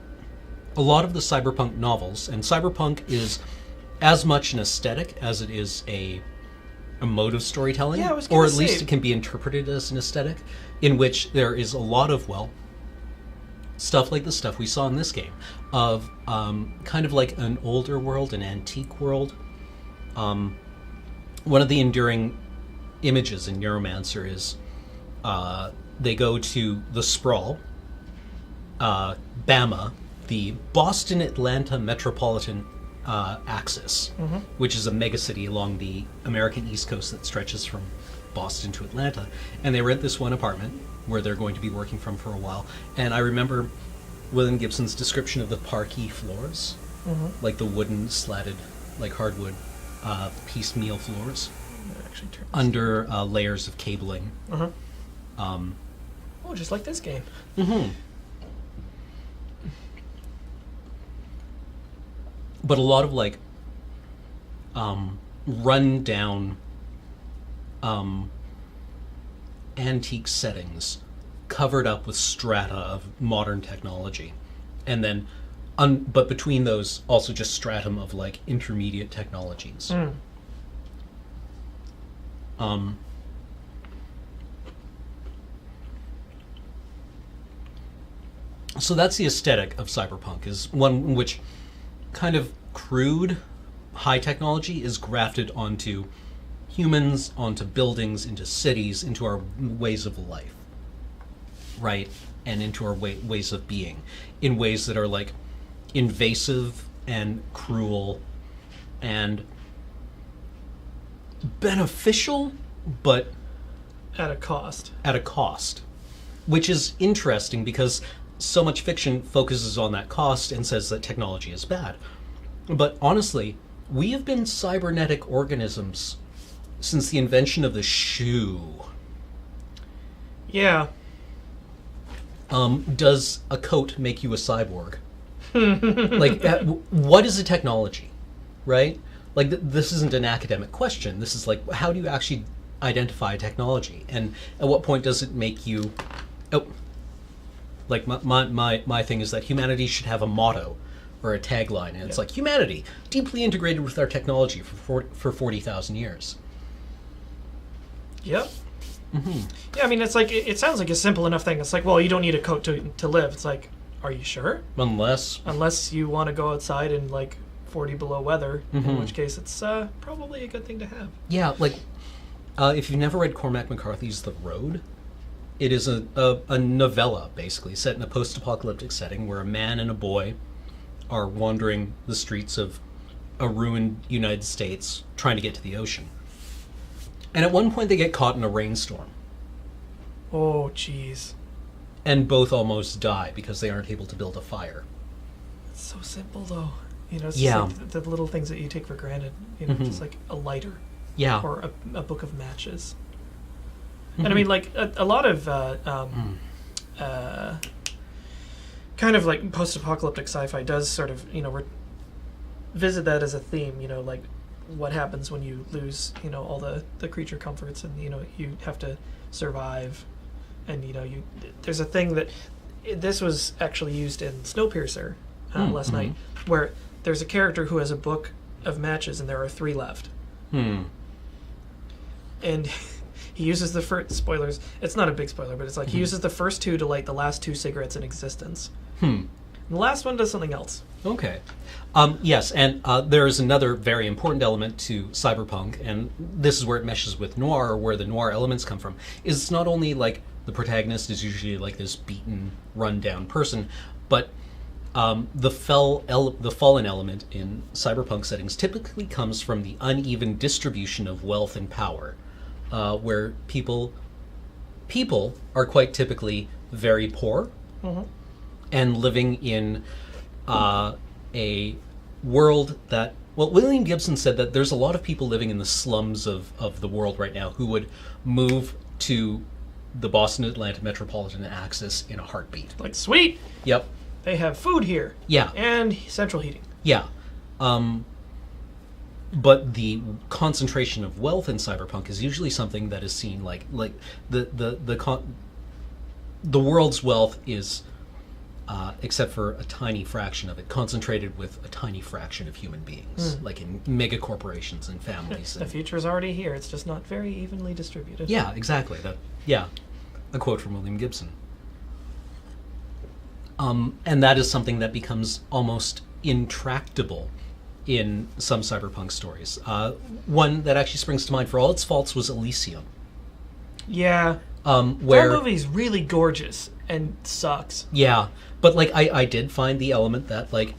a lot of the cyberpunk novels, and cyberpunk is as much an aesthetic as it is a mode of storytelling, Yeah, I was or gonna at least say- it can be interpreted as an aesthetic, in which there is a lot of, well, stuff like the stuff we saw in this game, of kind of like an older world, an antique world. One of the enduring images in Neuromancer is they go to the Sprawl, BAMA, the Boston-Atlanta Metropolitan Axis, which is a megacity along the American East Coast that stretches from Boston to Atlanta. And they rent this one apartment where they're going to be working from for a while. And I remember William Gibson's description of the parquet floors, like the wooden slatted, like hardwood piecemeal floors, under layers of cabling. Oh, just like this game. But a lot of, like, run down antique settings covered up with strata of modern technology, and then but between those also just stratum of, like, intermediate technologies. So that's the aesthetic of cyberpunk, is one in which kind of crude high technology is grafted onto humans, onto buildings, into cities, into our ways of life, right? And into our ways of being, in ways that are, like, invasive and cruel and beneficial, but At a cost. At a cost. Which is interesting because so much fiction focuses on that cost and says that technology is bad. But honestly, we have been cybernetic organisms since the invention of the shoe. Yeah. Does a coat make you a cyborg? Like, what is a technology, right? Like, this isn't an academic question. This is like, how do you actually identify technology? And at what point does it make you... Oh, like, my thing is that humanity should have a motto or a tagline, and it's like, humanity, deeply integrated with our technology for 40,000 years. Yep. Yeah, I mean, it's like, it sounds like a simple enough thing. It's like, well, you don't need a coat to live. It's like, are you sure? Unless you want to go outside in, like, 40 below weather, in which case it's probably a good thing to have. Yeah, like, if you've never read Cormac McCarthy's The Road, it is a novella, basically, set in a post-apocalyptic setting where a man and a boy are wandering the streets of a ruined United States trying to get to the ocean. And at one point they get caught in a rainstorm. Oh, jeez. And both almost die because they aren't able to build a fire. It's so simple, though. You know, it's Yeah. just like the little things that you take for granted. You know, just like a lighter. Yeah. Or a book of matches. And I mean, like, a lot of kind of like post-apocalyptic sci-fi does sort of, you know, visit that as a theme, you know, like what happens when you lose, you know, all the creature comforts and, you know, you have to survive. And, you know, there's a thing that, this was actually used in Snowpiercer last night, where there's a character who has a book of matches and there are 3 left. And he uses the first, spoilers, it's not a big spoiler, but it's like he uses the first 2 to light the last 2 cigarettes in existence. The last one does something else. Okay. Yes, and there is another very important element to cyberpunk, and this is where it meshes with noir, or where the noir elements come from. Is it's not only like the protagonist is usually like this beaten, run-down person, but the fallen element in cyberpunk settings typically comes from the uneven distribution of wealth and power, where people are quite typically very poor and living in a world that, well, William Gibson said that there's a lot of people living in the slums of the world right now who would move to the Boston Atlanta metropolitan axis in a heartbeat. Like, sweet! Yep. They have food here. Yeah. And central heating. Yeah. But the concentration of wealth in cyberpunk is usually something that is seen like the world's wealth is, except for a tiny fraction of it, concentrated with a tiny fraction of human beings, like in mega corporations and families. The future is already here. It's just not very evenly distributed. Yeah, exactly. A quote from William Gibson. And that is something that becomes almost intractable in some cyberpunk stories. One that actually springs to mind for all its faults was Elysium. Yeah. Where that movie's really gorgeous and sucks. Yeah, but like I did find the element that, like,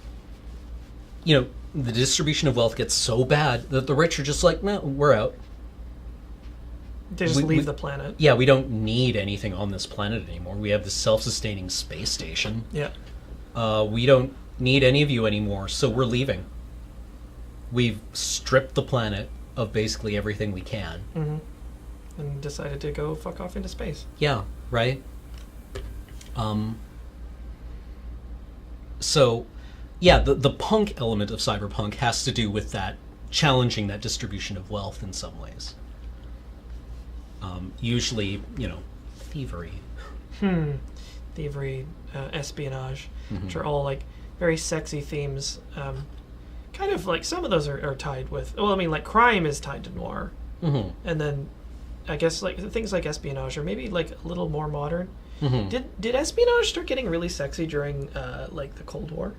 you know, the distribution of wealth gets so bad that the rich are just like, no, we're out. They just leave the planet. Yeah, we don't need anything on this planet anymore. We have this self-sustaining space station. Yeah. We don't need any of you anymore, so we're leaving. We've stripped the planet of basically everything we can. And decided to go fuck off into space. Yeah, right? So, yeah, the punk element of cyberpunk has to do with that, challenging that distribution of wealth in some ways. Usually, you know, thievery. Thievery, espionage, which are all, like, very sexy themes. Kind of, like, some of those are tied with... Well, I mean, like, crime is tied to noir. And then, I guess, like, things like espionage are maybe, like, a little more modern. Did espionage start getting really sexy during, like, the Cold War?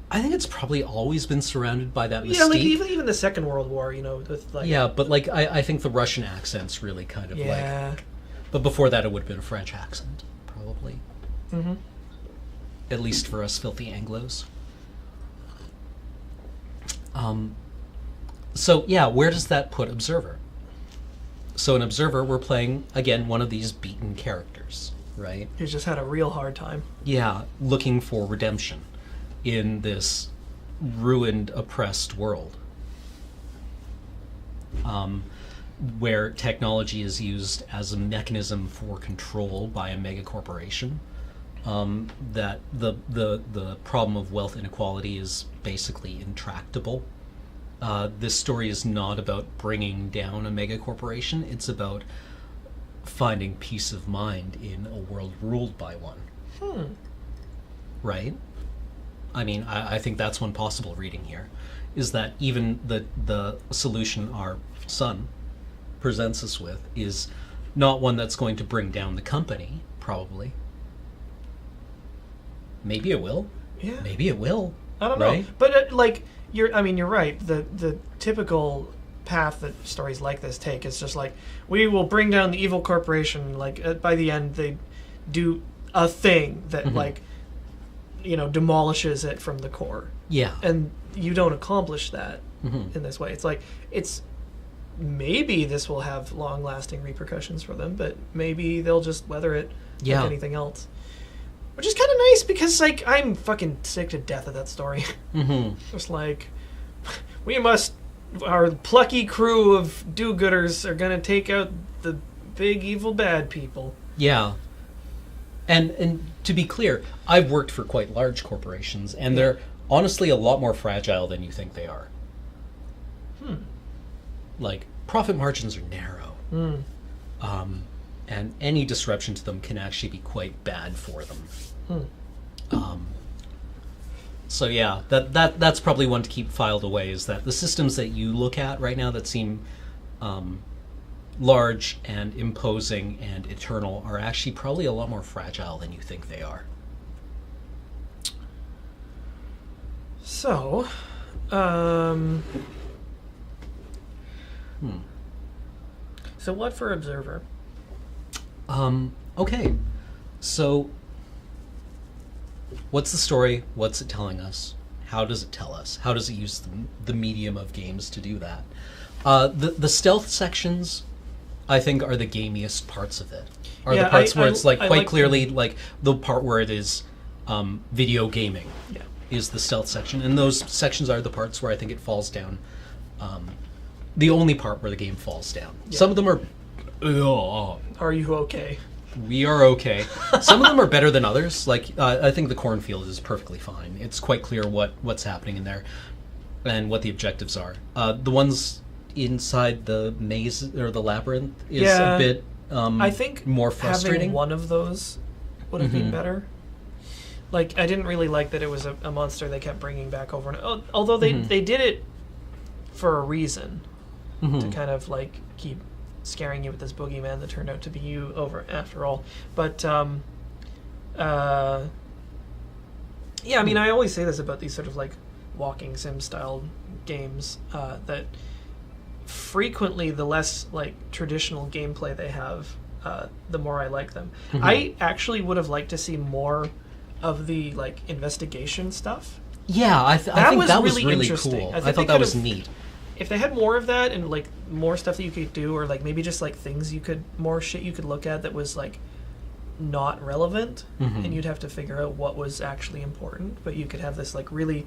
I think it's probably always been surrounded by that mystique. Yeah, like, even the Second World War, you know, with, like... Yeah, but, like, I think the Russian accent's really kind of, like... But before that, it would have been a French accent, probably. At least for us filthy Anglos. So, yeah, where does that put Observer? So in Observer, we're playing, again, one of these beaten characters, right? Who's just had a real hard time. Yeah, looking for redemption in this ruined, oppressed world. Where technology is used as a mechanism for control by a mega corporation. That the problem of wealth inequality is basically intractable. This story is not about bringing down a mega corporation. It's about finding peace of mind in a world ruled by one. Right? I mean, I think that's one possible reading here, is that even the solution our son presents us with is not one that's going to bring down the company, probably. Maybe it will. Yeah. Maybe it will. I don't know. But, like, you're right. The typical path that stories like this take is just like, we will bring down the evil corporation. Like, by the end, they do a thing that, like, you know, demolishes it from the core. Yeah. And you don't accomplish that in this way. It's like, maybe this will have long-lasting repercussions for them, but maybe they'll just weather it like anything else. Which is kind of nice because, like, I'm fucking sick to death of that story. Just like, our plucky crew of do-gooders are gonna take out the big evil bad people. Yeah. And to be clear, I've worked for quite large corporations, and they're honestly a lot more fragile than you think they are. Like, profit margins are narrow. And any disruption to them can actually be quite bad for them. So yeah, that's probably one to keep filed away, is that the systems that you look at right now that seem large and imposing and eternal are actually probably a lot more fragile than you think they are. So, so what for Observer? Okay. So, what's the story? What's it telling us? How does it tell us? How does it use the medium of games to do that? The stealth sections, I think, are the gamiest parts of it. Are the parts where it's like quite clearly like the part where it is video gaming. Yeah. Is the stealth section, and those sections are the parts where I think it falls down. The only part where the game falls down. Yeah. Some of them are. Are you okay? We are okay. Some of them are better than others. Like I think the cornfield is perfectly fine. It's quite clear what's happening in there, and what the objectives are. The ones inside the maze or the labyrinth is a bit. I think more frustrating. Having one of those would have been better. Like, I didn't really like that it was a monster they kept bringing back over and although they did it for a reason, to kind of like keep scaring you with this boogeyman that turned out to be you after all. But yeah, I mean, I always say this about these sort of like walking sim style games, that frequently the less like traditional gameplay they have, the more I like them. I actually would have liked to see more of the like investigation stuff. Yeah, I think that was really interesting. cool. I thought that was neat. If they had more of that and like more stuff that you could do, or like maybe just like more shit you could look at that was like not relevant, and you'd have to figure out what was actually important, but you could have this like really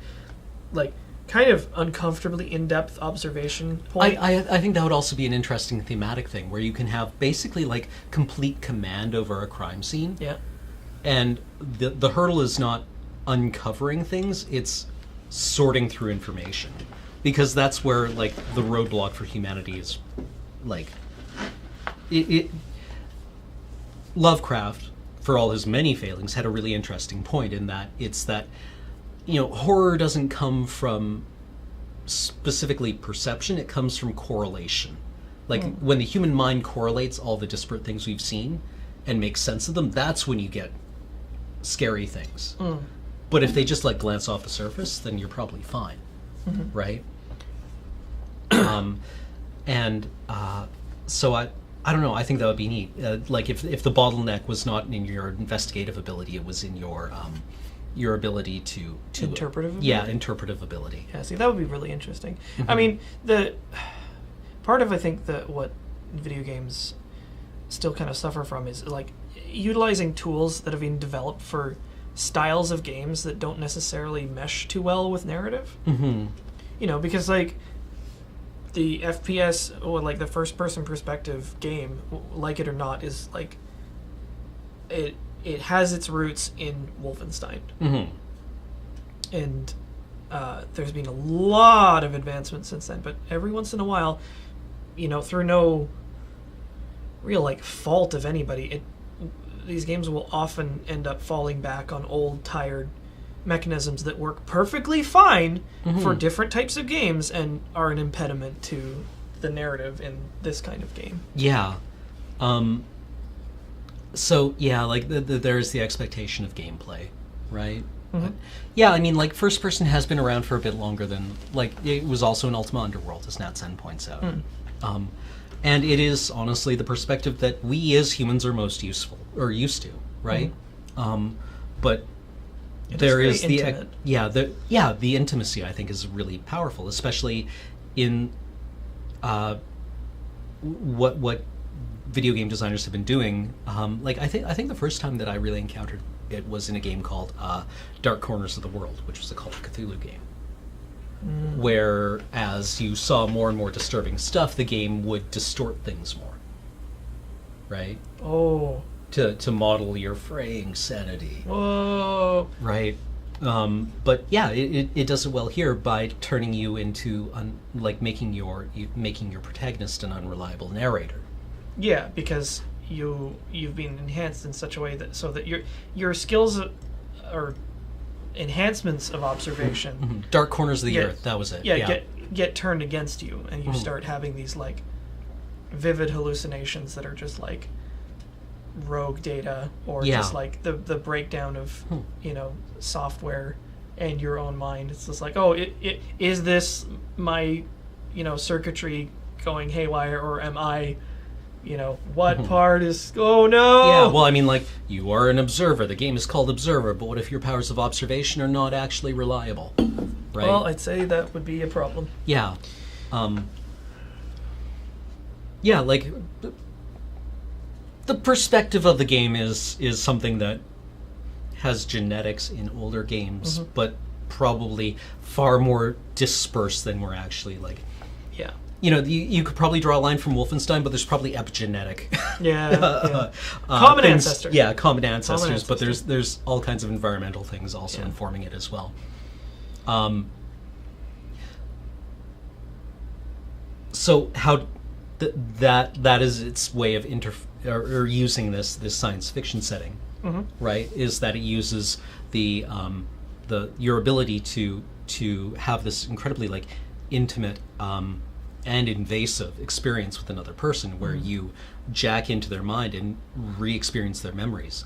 like kind of uncomfortably in-depth observation point. I think that would also be an interesting thematic thing where you can have basically like complete command over a crime scene. Yeah. And the hurdle is not uncovering things, it's sorting through information. Because that's where like the roadblock for humanity is like Lovecraft, for all his many failings, had a really interesting point in that it's that, you know, horror doesn't come from specifically perception, it comes from correlation. Like when the human mind correlates all the disparate things we've seen and makes sense of them, that's when you get scary things. But if they just like glance off the surface, then you're probably fine, right? So I don't know. I think that would be neat. Like if the bottleneck was not in your investigative ability, it was in your ability to interpretive ability? Yeah, interpretive ability. Yeah, see, that would be really interesting. I mean, the part of I think that what video games still kind of suffer from is like utilizing tools that have been developed for styles of games that don't necessarily mesh too well with narrative. You know, because like the FPS or like the first person perspective game, like it or not, is like it has its roots in Wolfenstein. And there's been a lot of advancements since then, but every once in a while, you know, through no real like fault of anybody, these games will often end up falling back on old, tired mechanisms that work perfectly fine for different types of games and are an impediment to the narrative in this kind of game. Yeah. So, yeah, like there's the expectation of gameplay, right? Yeah, I mean, like, first person has been around for a bit longer than, like, it was also in Ultima Underworld, as Nat Sen points out. And it is, honestly, the perspective that we as humans are most used to, right? But there is the the intimacy, I think, is really powerful, especially in what video game designers have been doing. Like I think the first time that I really encountered it was in a game called Dark Corners of the World, which was a Call of Cthulhu game. Where as you saw more and more disturbing stuff, the game would distort things more. Right? Oh. To model your fraying sanity. Whoa. Right. But yeah, it does it well here by turning you into like making your protagonist an unreliable narrator. Yeah, because you've been enhanced in such a way that so that your skills are enhancements of observation. Dark Corners of the Earth, that was it. Yeah, get turned against you, and you start having these like vivid hallucinations that are just like rogue data or just like the breakdown of you know software and your own mind. It's just like, oh, is this my, circuitry going haywire, or am I, what part is, oh no! Yeah, well, I mean, like, you are an observer. The game is called Observer, but what if your powers of observation are not actually reliable? Right? Well, I'd say that would be a problem. Yeah. Yeah, like, the perspective of the game is something that has genetics in older games, but probably far more dispersed than we're actually, like... Yeah. You could probably draw a line from Wolfenstein, but there's probably epigenetic. Yeah. Common ancestors. Yeah, common ancestors, but there's all kinds of environmental things also informing it as well. So how that is its way of or using this science fiction setting, right? Is that it uses your ability to have this incredibly like intimate and invasive experience with another person, where you jack into their mind and re-experience their memories,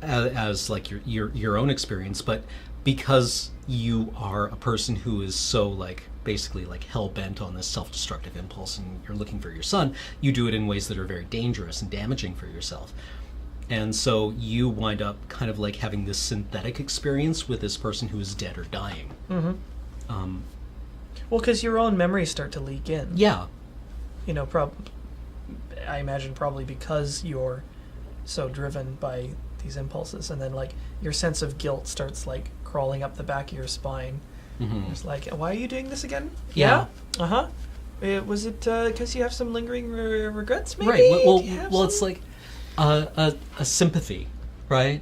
as like your own experience, but because you are a person who is so like basically like hell-bent on this self-destructive impulse and you're looking for your son, you do it in ways that are very dangerous and damaging for yourself. And so you wind up kind of like having this synthetic experience with this person who is dead or dying. Well, because your own memories start to leak in. Yeah. I imagine probably because you're so driven by these impulses, and then like your sense of guilt starts like crawling up the back of your spine. It's like, why are you doing this again? Yeah. Was it because you have some lingering regrets, maybe? Right. Well, it's like a sympathy, right?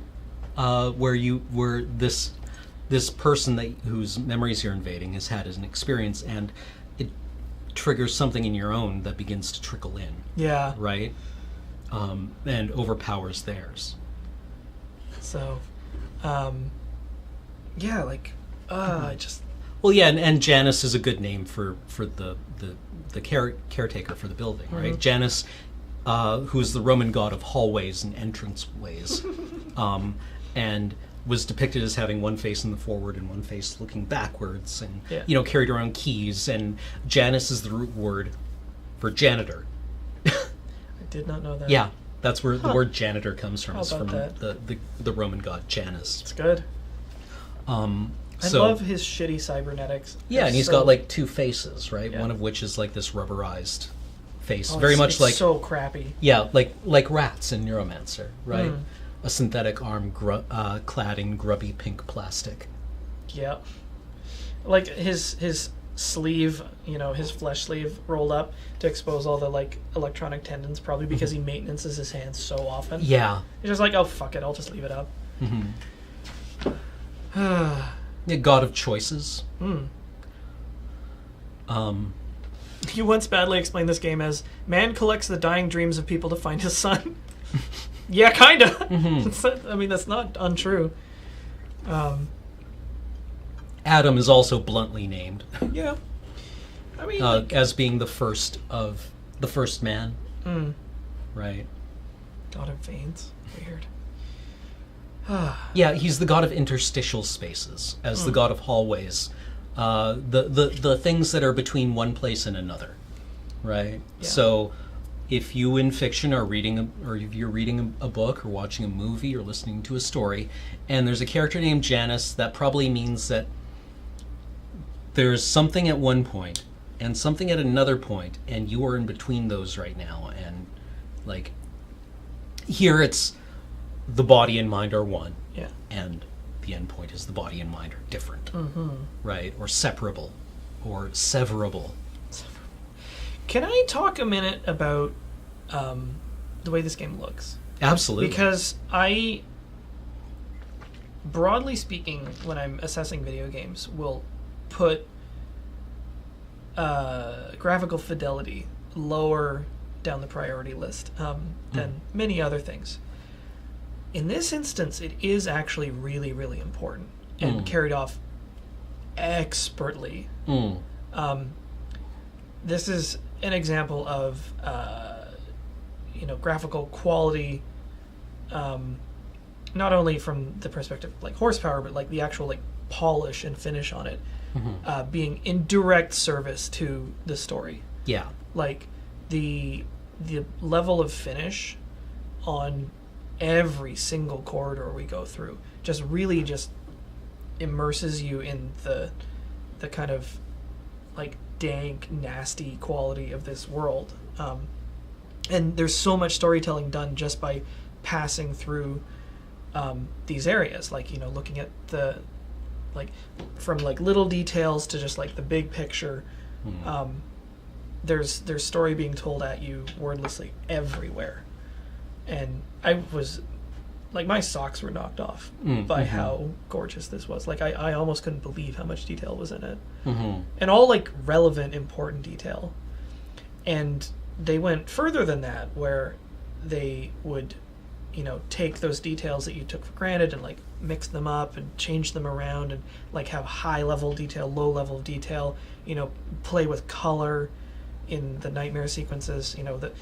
Where this person whose memories you're invading has had as an experience, and it triggers something in your own that begins to trickle in. Yeah. Right? And overpowers theirs. So, yeah, like, I just... Well, yeah, and Janice is a good name for the caretaker for the building, right? Janice, who is the Roman god of hallways and entranceways, and was depicted as having one face in the forward and one face looking backwards, and carried around keys. And Janus is the root word for janitor. I did not know that. Yeah, that's where the word janitor comes from. It's from that? the Roman god Janus. It's good. I love his shitty cybernetics. Yeah, and he's got like two faces, right? Yeah. One of which is like this rubberized face, very much it's like so crappy. Yeah, like rats in Neuromancer, right? A synthetic arm clad in grubby pink plastic. Yeah, like his sleeve, his flesh sleeve rolled up to expose all the like electronic tendons, probably because he maintenances his hands so often. Yeah, he's just like, oh fuck it, I'll just leave it up. Yeah, god of choices. You once badly explained this game as man collects the dying dreams of people to find his son. Yeah, kinda. I mean, that's not untrue. Adam is also bluntly named. Yeah, I mean, as being the first man. Right. God of veins. Weird. Yeah, he's the god of interstitial spaces, as the god of hallways. The things that are between one place and another, right? Yeah. So, if you in fiction are reading, or if you're reading a book or watching a movie or listening to a story, and there's a character named Janice, that probably means that there's something at one point and something at another point, and you are in between those right now. And like here, it's the body and mind are one, and the end point is the body and mind are different, right? Or separable, or severable. Can I talk a minute about the way this game looks? Absolutely. Because broadly speaking, when I'm assessing video games, will put graphical fidelity lower down the priority list than many other things. In this instance, it is actually really, really important and carried off expertly. This is an example of graphical quality not only from the perspective of, like, horsepower, but like the actual like polish and finish on it, being in direct service to the story. Yeah. Like the level of finish on every single corridor we go through just really just immerses you in the kind of like dank, nasty quality of this world. And there's so much storytelling done just by passing through these areas, like, you know, looking at the, like, from like little details to just like the big picture. There's story being told at you wordlessly everywhere, and I was like, my socks were knocked off by how gorgeous this was. Like, I almost couldn't believe how much detail was in it, and all like relevant, important detail. And they went further than that, where they would, you know, take those details that you took for granted and like mix them up and change them around, and like have high level detail, low level detail, you know, play with color in the nightmare sequences. You know, that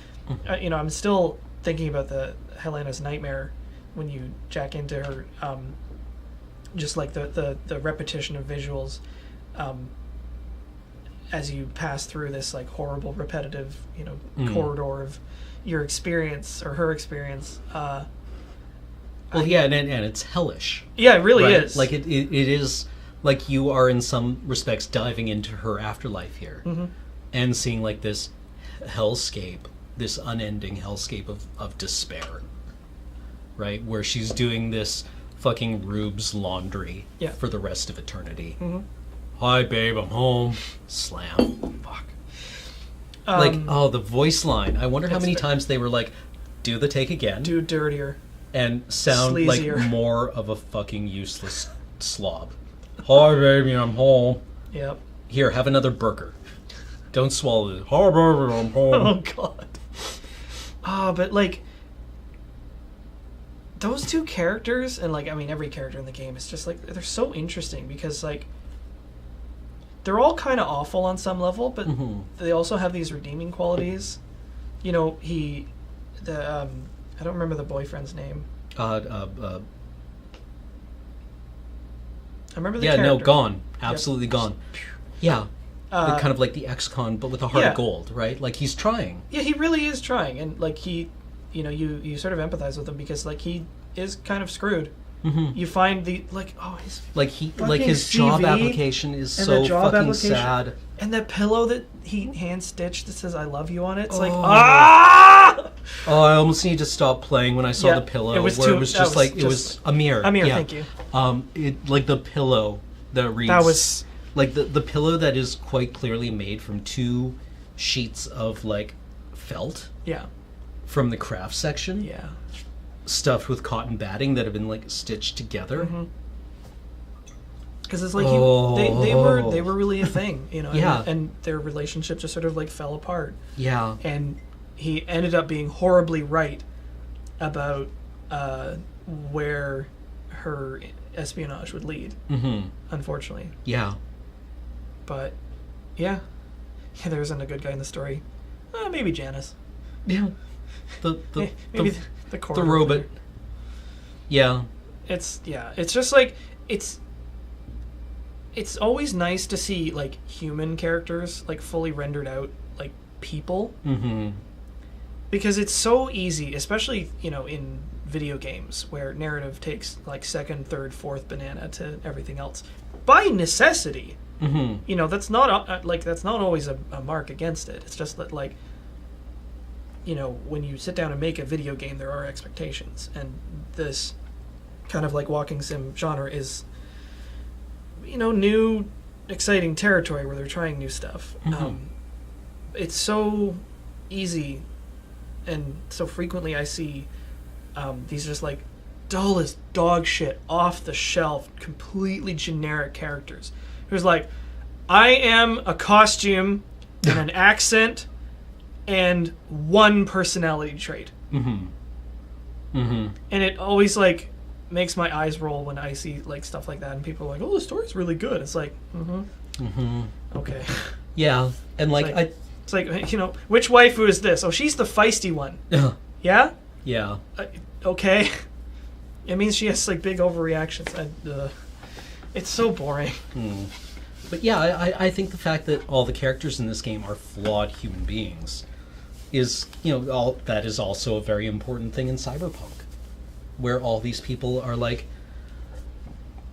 you know, I'm still thinking about the Helena's nightmare when you jack into her, just like the repetition of visuals as you pass through this like horrible repetitive, you know, corridor of your experience or her experience. Well, yeah, and it's hellish. Yeah, it really is. Like it is like you are in some respects diving into her afterlife here, and seeing like this hellscape, this unending hellscape of despair, right? Where she's doing this fucking Rube's laundry for the rest of eternity. Hi, babe, I'm home. Slam. Fuck. Like, oh, the voice line. I wonder how many times they were like, do the take again. Do dirtier. And sound sleazier. like more of a fucking useless slob. Hi, baby, I'm home. Yep. Here, have another burger. Don't swallow it. Hi, baby, I'm home. Oh, God. But, like, those two characters, and, like, I mean, every character in the game is just, like, they're so interesting because, like, they're all kind of awful on some level, but they also have these redeeming qualities. You know, I don't remember the boyfriend's name. I remember the character. No, gone. Absolutely gone. Yeah. Kind of like the ex-con, but with a heart of gold, right? Like, he's trying. Yeah, he really is trying. And, like, he, you know, you sort of empathize with him because, like, he is kind of screwed. You find the, like, oh, he's like his job application is so fucking sad. And that pillow that he hand-stitched that says "I love you" on it, it's like, Oh, I almost need to stop playing when I saw the pillow. It was Amir. Amir, thank you. It, like, the pillow that reads... That was... Like, the pillow that is quite clearly made from 2 sheets of, like, felt. Yeah. From the craft section. Yeah. Stuffed with cotton batting that have been, like, stitched together. Because it's like they were really a thing, you know. Yeah. And their relationship just sort of like fell apart. Yeah. And he ended up being horribly right about where her espionage would lead. Unfortunately. Yeah. But yeah, there isn't a good guy in the story. Maybe Janice. Yeah. Maybe the robot. Yeah. It's just like it's always nice to see like human characters like fully rendered out like people. Because it's so easy, especially, you know, in video games where narrative takes like second, third, fourth banana to everything else by necessity. You know, that's not that's not always a mark against it. It's just that, like, you know, when you sit down and make a video game, there are expectations, and this kind of like walking sim genre is, you know, new, exciting territory where they're trying new stuff. It's so easy, and so frequently I see these just like dull as dog shit, off the shelf, completely generic characters who's like, I am a costume and an accent and one personality trait. And it always like makes my eyes roll when I see like stuff like that, and people are like, oh, the story's really good. It's like, okay. Yeah. And like, it's like, you know, which waifu is this? Oh, she's the feisty one. Yeah? Yeah. Okay. It means she has like big overreactions. It's so boring. But yeah, I think the fact that all the characters in this game are flawed human beings is, that is also a very important thing in Cyberpunk, where all these people are like,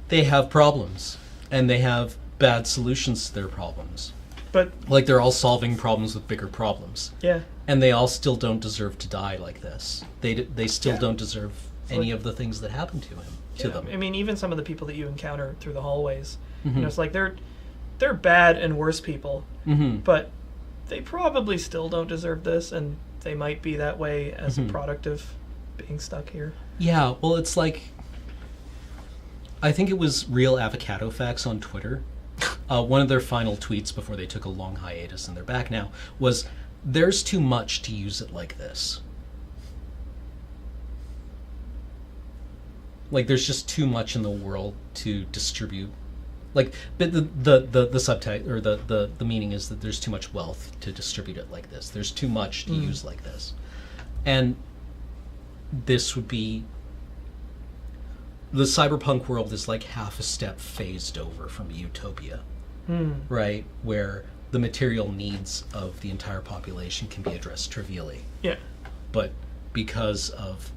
they have problems, and they have bad solutions to their problems. But like, they're all solving problems with bigger problems. Yeah. And they all still don't deserve to die like this. They still don't deserve any of the things that happen to them. I mean, even some of the people that you encounter through the hallways, Mhm. it's like they're bad and worse people, but they probably still don't deserve this, and they might be that way as a product of being stuck here. Yeah, well, it's like, I think it was Real Avocado Facts on Twitter. One of their final tweets before they took a long hiatus and they're back now was, "There's too much to use it like this." Like, there's just too much in the world to distribute. Like, but the subtext or the meaning is that there's too much wealth to distribute it like this. There's too much to use like this, and this would be, the cyberpunk world is like half a step phased over from utopia, right? Where the material needs of the entire population can be addressed trivially. Yeah. But because of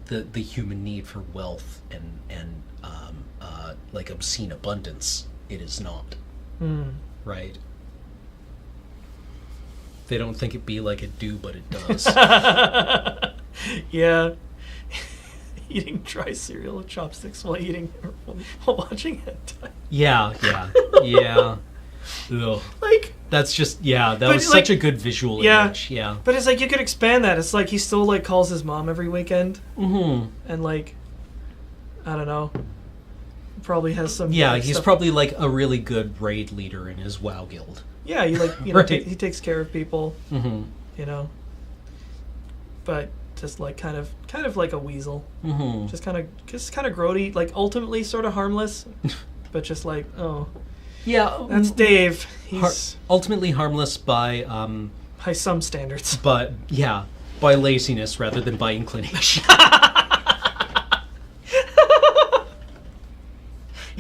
the human need for wealth and like obscene abundance, it is not. Right? They don't think it be like it do, but it does. Yeah. Eating dry cereal with chopsticks while watching it. Yeah. Ugh. Like, that's just, that was such a good visual image. Yeah. But it's like, you could expand that. It's like he still like calls his mom every weekend. And like, I don't know. Probably has some. Yeah, he's probably like a really good raid leader in his WoW guild. Yeah, he like Right. he takes care of people. But just like kind of like a weasel. Just kind of grody, like ultimately sort of harmless, but just like, oh. Yeah, that's Dave. He's ultimately harmless by some standards. But yeah, by laziness rather than by inclination.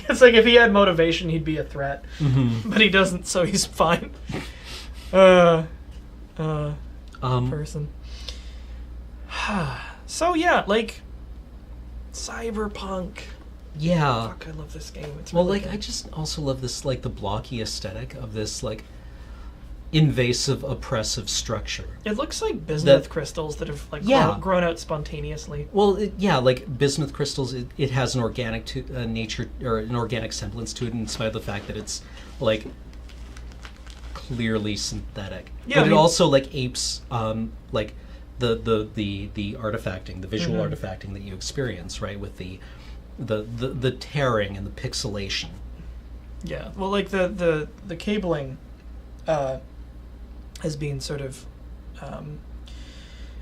It's like if he had motivation, he'd be a threat, but he doesn't, so he's fine. Person. So yeah, like Cyberpunk. Yeah. Fuck, I love this game. It's well, really like, good. I just also love this, like, the blocky aesthetic of this, like, invasive, oppressive structure. It looks like bismuth crystals that have, like, grown out spontaneously. Well, like, bismuth crystals, it has an organic nature, or an organic semblance to it, in spite of the fact that it's, like, clearly synthetic. Yeah, but it also, like, apes, like, the artifacting, the visual artifacting that you experience, right, with the tearing and the pixelation. Yeah, well, like the cabling has been sort of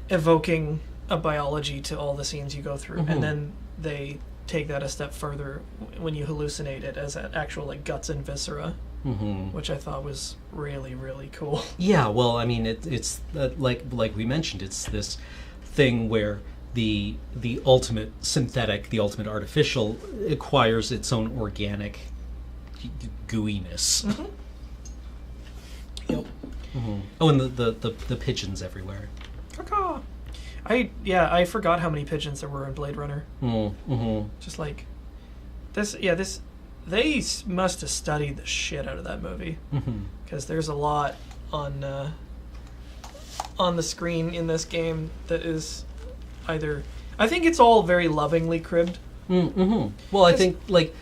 evoking a biology to all the scenes you go through, and then they take that a step further when you hallucinate it as actual like guts and viscera, which I thought was really, really cool. Yeah, well, I mean, it's like we mentioned, it's this thing where the ultimate synthetic, the ultimate artificial, acquires its own organic gooiness. Yep. Oh, and the pigeons everywhere. Caw. I forgot how many pigeons there were in Blade Runner. Just like this. Yeah, this. They must have studied the shit out of that movie, because there's a lot on the screen in this game that is either. I think it's all very lovingly cribbed. Well, I think like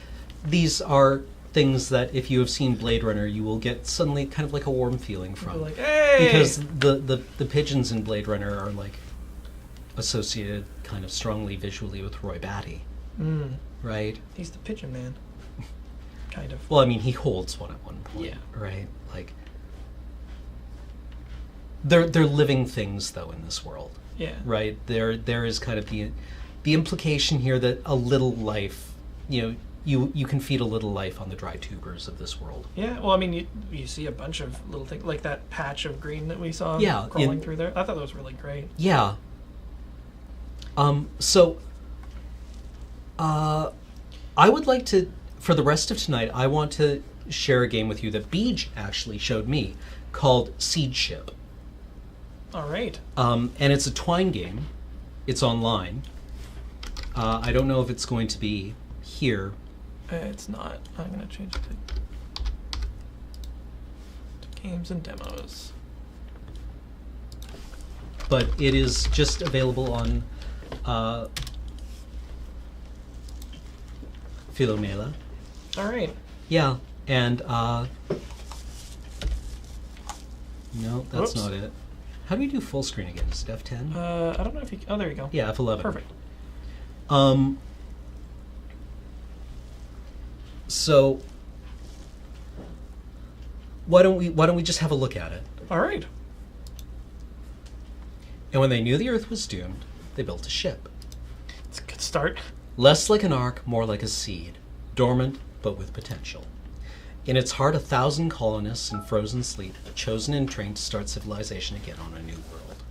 these are things that if you have seen Blade Runner, you will get suddenly kind of like a warm feeling from. Like, hey! Because the pigeons in Blade Runner are like associated kind of strongly visually with Roy Batty. Right? He's the pigeon man. Kind of. Well, I mean, he holds one at one point. Yeah. Right? Like, they're living things, though, in this world. Yeah. Right? There is kind of the implication here that a little life, you can feed a little life on the dry tubers of this world. Yeah, well, I mean, you see a bunch of little things, like that patch of green that we saw crawling through there. I thought that was really great. Yeah. So, I would like to, for the rest of tonight, I want to share a game with you that Beej actually showed me called Seed Ship. All right. And it's a Twine game. It's online. I don't know if it's going to be here. It's not. I'm going to change it to games and demos. But it is just available on Philomela. All right. Yeah, and no, that's not it. How do you do full screen again? Is it F10? I don't know if you. Oh, there you go. Yeah, F11. Perfect. So why don't we just have a look at it? All right. And when they knew the Earth was doomed, they built a ship. It's a good start. Less like an ark, more like a seed, dormant but with potential. In its heart, 1,000 colonists in frozen sleep, chosen and trained to start civilization again on a new world.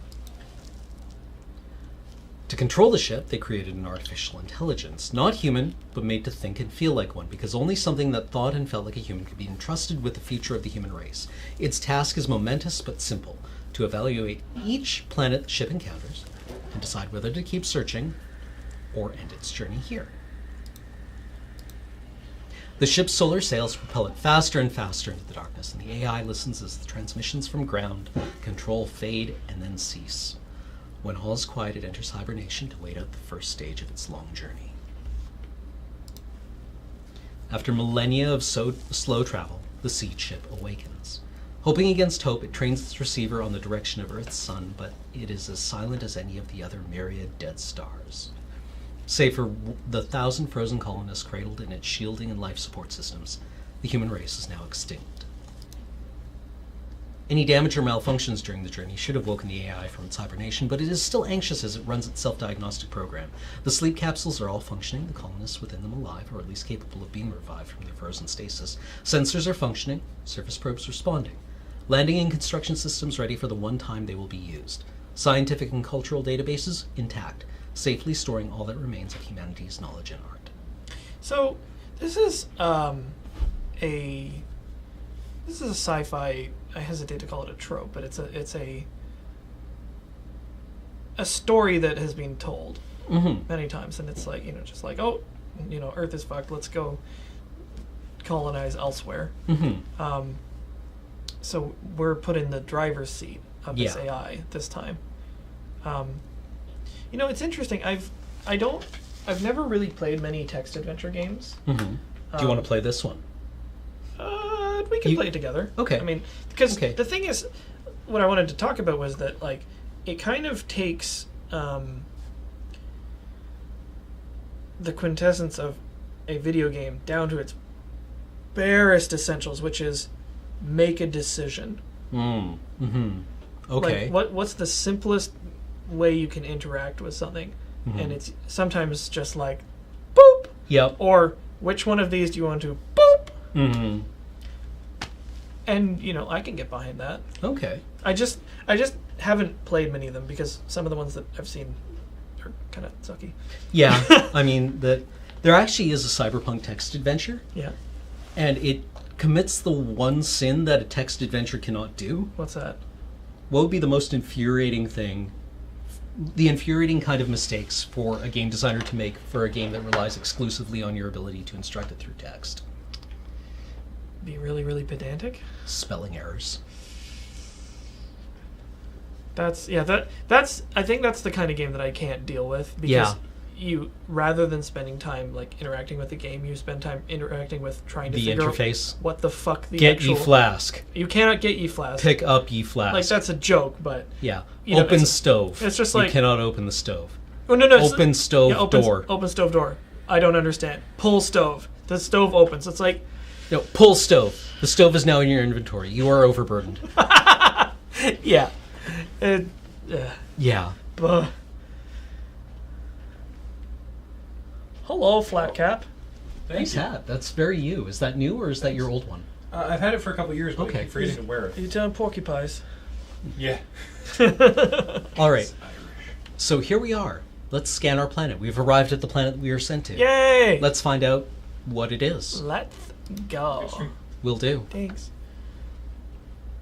To control the ship, they created an artificial intelligence, not human, but made to think and feel like one, because only something that thought and felt like a human could be entrusted with the future of the human race. Its task is momentous but simple, to evaluate each planet the ship encounters and decide whether to keep searching or end its journey here. The ship's solar sails propel it faster and faster into the darkness, and the AI listens as the transmissions from ground control fade and then cease. When all is quiet, it enters hibernation to wait out the first stage of its long journey. After millennia of slow travel, the seed ship awakens. Hoping against hope, it trains its receiver on the direction of Earth's sun, but it is as silent as any of the other myriad dead stars. Save for the 1,000 frozen colonists cradled in its shielding and life support systems, the human race is now extinct. Any damage or malfunctions during the journey should have woken the AI from its hibernation, but it is still anxious as it runs its self-diagnostic program. The sleep capsules are all functioning, the colonists within them alive, or at least capable of being revived from their frozen stasis. Sensors are functioning, surface probes responding. Landing and construction systems ready for the one time they will be used. Scientific and cultural databases intact, safely storing all that remains of humanity's knowledge and art. So, this is a sci-fi. I hesitate to call it a trope, but it's a story that has been told many times, and it's like, just like, oh, Earth is fucked. Let's go colonize elsewhere. So we're put in the driver's seat of this AI this time. It's interesting. I've never really played many text adventure games. Do you want to play this one? We can play it together. Okay. I mean, because the thing is, what I wanted to talk about was that, like, it kind of takes the quintessence of a video game down to its barest essentials, which is make a decision. Okay. Like, what's the simplest way you can interact with something? And it's sometimes just like, boop! Yep. Or, which one of these do you want to boop? And, I can get behind that. Okay. I just haven't played many of them because some of the ones that I've seen are kind of sucky. Yeah. I mean, there actually is a cyberpunk text adventure. Yeah. And it commits the one sin that a text adventure cannot do. What's that? What would be the most infuriating thing, the infuriating kind of mistakes for a game designer to make for a game that relies exclusively on your ability to instruct it through text? Be really, really pedantic? Spelling errors. I think that's the kind of game that I can't deal with, because you, rather than spending time like interacting with the game, you spend time interacting with trying to figure interface. Out what the fuck the Get actual... ye flask. You cannot get ye flask. Pick up ye flask. Like, that's a joke, but... Yeah. Open stove. It's just like... You cannot open the stove. Oh, no. Open stove door. Open stove door. I don't understand. Pull stove. The stove opens. It's like... No, pull stove. The stove is now in your inventory. You are overburdened. Yeah. Yeah. Hello, flat cap. Nice hat. That's very you. Is that new or is that your old one? I've had it for a couple years, but okay. I keep forgetting to wear it. You telling porky pies? Yeah. All right. So here we are. let's scan our planet. We've arrived at the planet we were sent to. Yay! Let's find out what it is. Let's go. Will do. Thanks.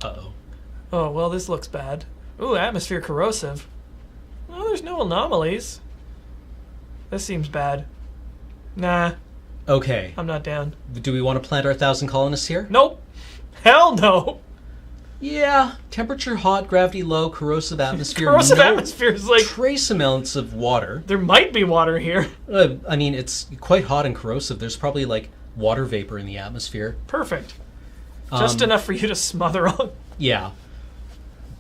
Uh-oh. Oh, well, this looks bad. Ooh, atmosphere corrosive. Oh, there's no anomalies. This seems bad. Nah, Okay. I'm not down. Do we want to plant our 1,000 colonists here? Nope. Hell no. Yeah. Temperature hot, gravity low, corrosive atmosphere. Corrosive no atmosphere is like... trace amounts of water. There might be water here. I mean, it's quite hot and corrosive. There's probably, like, water vapor in the atmosphere. Perfect. Just enough for you to smother on. Yeah.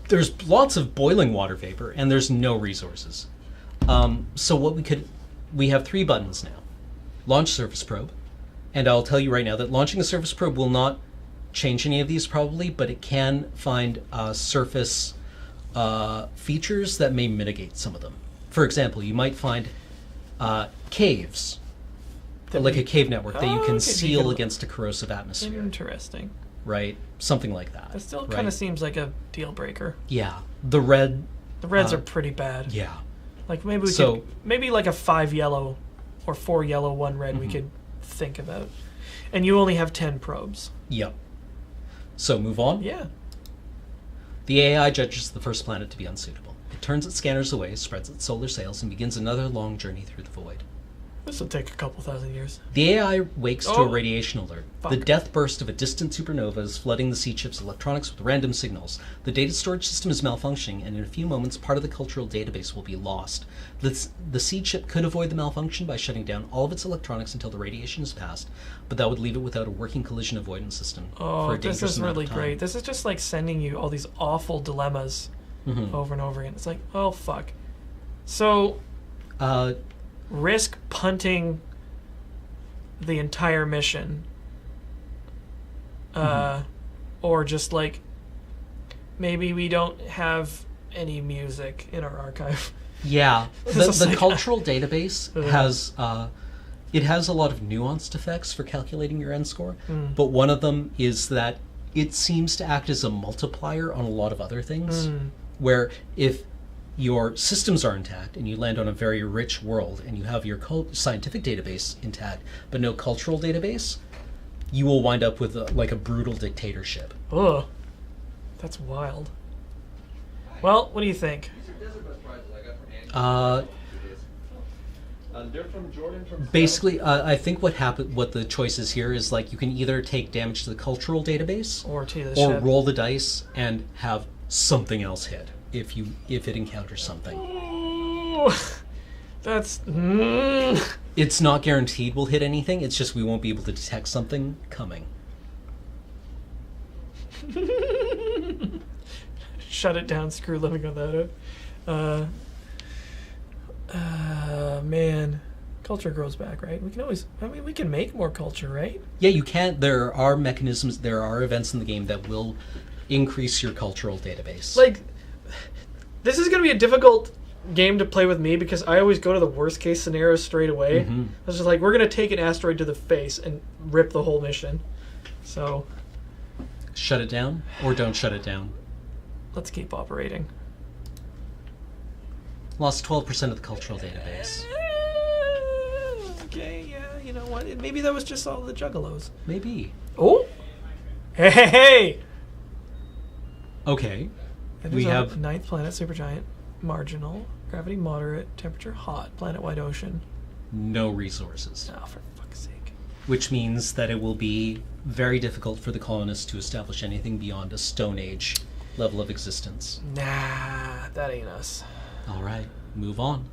There's lots of boiling water vapor, and there's no resources. So what we have 3 buttons now. Launch surface probe. And I'll tell you right now that launching a surface probe will not change any of these probably, but it can find surface features that may mitigate some of them. For example, you might find caves, like a cave network that you can seal against a corrosive atmosphere. Interesting. Right? Something like that. It still kind of seems like a deal breaker. Yeah. The reds are pretty bad. Yeah. Like maybe we could, maybe like a 5 yellow or 4 yellow, 1 red we could think about. And you only have 10 probes. Yep. So move on? Yeah. The AI judges the first planet to be unsuitable. It turns its scanners away, spreads its solar sails, and begins another long journey through the void. This will take a couple thousand years. The AI wakes to a radiation alert. Fuck. The death burst of a distant supernova is flooding the sea chip's electronics with random signals. The data storage system is malfunctioning, and in a few moments, part of the cultural database will be lost. The sea chip could avoid the malfunction by shutting down all of its electronics until the radiation is passed, but that would leave it without a working collision avoidance system for a dangerous this is amount really of time. great. This is just like sending you all these awful dilemmas over and over again. It's like, oh, fuck. So, risk punting the entire mission, or just like maybe we don't have any music in our archive. Yeah, the cultural database has it has a lot of nuanced effects for calculating your N-score, but one of them is that it seems to act as a multiplier on a lot of other things, where if your systems are intact and you land on a very rich world and you have your scientific database intact but no cultural database, you will wind up with like a brutal dictatorship. Ugh. That's wild. Well, what do you think? Basically, I think what the choice is here is like you can either take damage to the cultural database or ship. Roll the dice and have something else hit if it encounters something. Ooh, that's It's not guaranteed we'll hit anything, it's just we won't be able to detect something coming. Shut it down, screw living on that. Man, culture grows back, right? We can always, we can make more culture, right? Yeah, you can. There are mechanisms, there are events in the game that will increase your cultural database. Like, this is going to be a difficult game to play with me because I always go to the worst case scenario straight away. I was just like, we're going to take an asteroid to the face and rip the whole mission. So, shut it down or don't shut it down. Let's keep operating. Lost 12% of the cultural database. Okay, yeah, you know what? Maybe that was just all the juggalos. Maybe. Oh! Hey! Okay. We have 9th planet, supergiant, marginal, gravity moderate, temperature hot, planet-wide ocean. No resources. Oh, for fuck's sake. Which means that it will be very difficult for the colonists to establish anything beyond a Stone Age level of existence. Nah, that ain't us. All right, move on.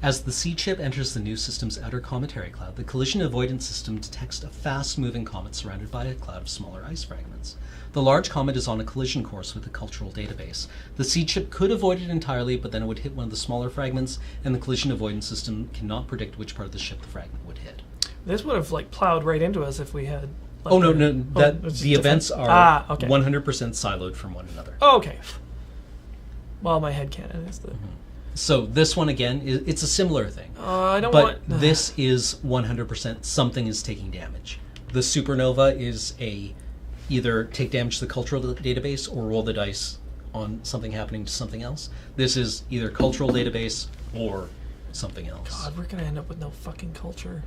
As the sea chip enters the new system's outer cometary cloud, the collision avoidance system detects a fast-moving comet surrounded by a cloud of smaller ice fragments. The large comet is on a collision course with the cultural database. The sea chip could avoid it entirely, but then it would hit one of the smaller fragments, and the collision avoidance system cannot predict which part of the ship the fragment would hit. This would have plowed right into us if we had. The events are 100% siloed from one another. Oh, okay. Well, my headcanon is the. So this one again, it's a similar thing. I don't but want. This is 100% something is taking damage. The supernova is either take damage to the cultural database or roll the dice on something happening to something else. This is either cultural database or something else. God, we're gonna end up with no fucking culture.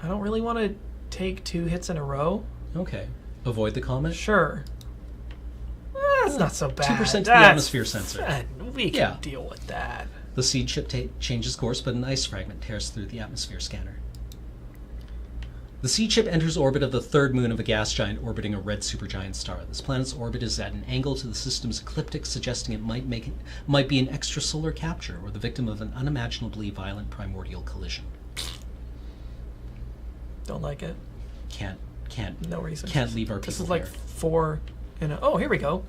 I don't really want to take 2 hits in a row. Okay. Avoid the comment? Sure. That's not so bad. 2% to the That's atmosphere sensor. fine. We can deal with that. The seed ship changes course, but an ice fragment tears through the atmosphere scanner. The seed ship enters orbit of the third moon of a gas giant orbiting a red supergiant star. This planet's orbit is at an angle to the system's ecliptic, suggesting it might be an extrasolar capture or the victim of an unimaginably violent primordial collision. Don't like it. Can't. No reason. Can't leave our people This is like here. 4 in a... Oh, here we go.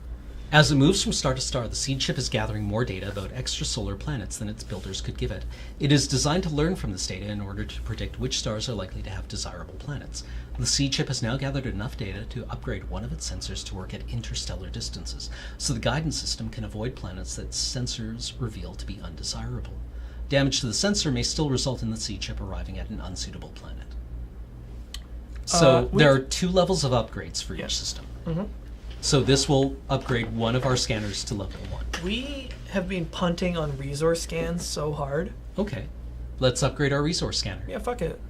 As it moves from star to star, the seed ship is gathering more data about extrasolar planets than its builders could give it. It is designed to learn from this data in order to predict which stars are likely to have desirable planets. The seed ship has now gathered enough data to upgrade one of its sensors to work at interstellar distances, so the guidance system can avoid planets that sensors reveal to be undesirable. Damage to the sensor may still result in the seed ship arriving at an unsuitable planet. So there are 2 levels of upgrades for each system. Mm-hmm. So this will upgrade one of our scanners to level 1. We have been punting on resource scans so hard. Okay. Let's upgrade our resource scanner. Yeah, fuck it.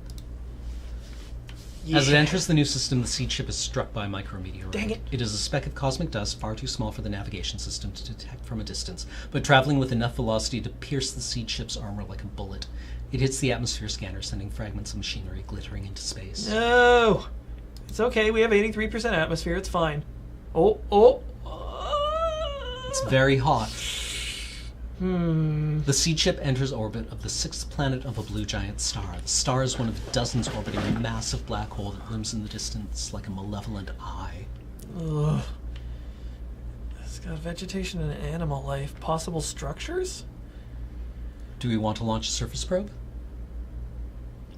As it enters the new system, the seed ship is struck by a micrometeorite. Dang it. It is a speck of cosmic dust far too small for the navigation system to detect from a distance, but traveling with enough velocity to pierce the seed ship's armor like a bullet. It hits the atmosphere scanner, sending fragments of machinery glittering into space. No! It's okay, we have 83% atmosphere, it's fine. It's very hot. The seed ship enters orbit of the 6th planet of a blue giant star. The star is one of dozens orbiting a massive black hole that looms in the distance like a malevolent eye. Ugh. It's got vegetation and animal life. Possible structures? Do we want to launch a surface probe?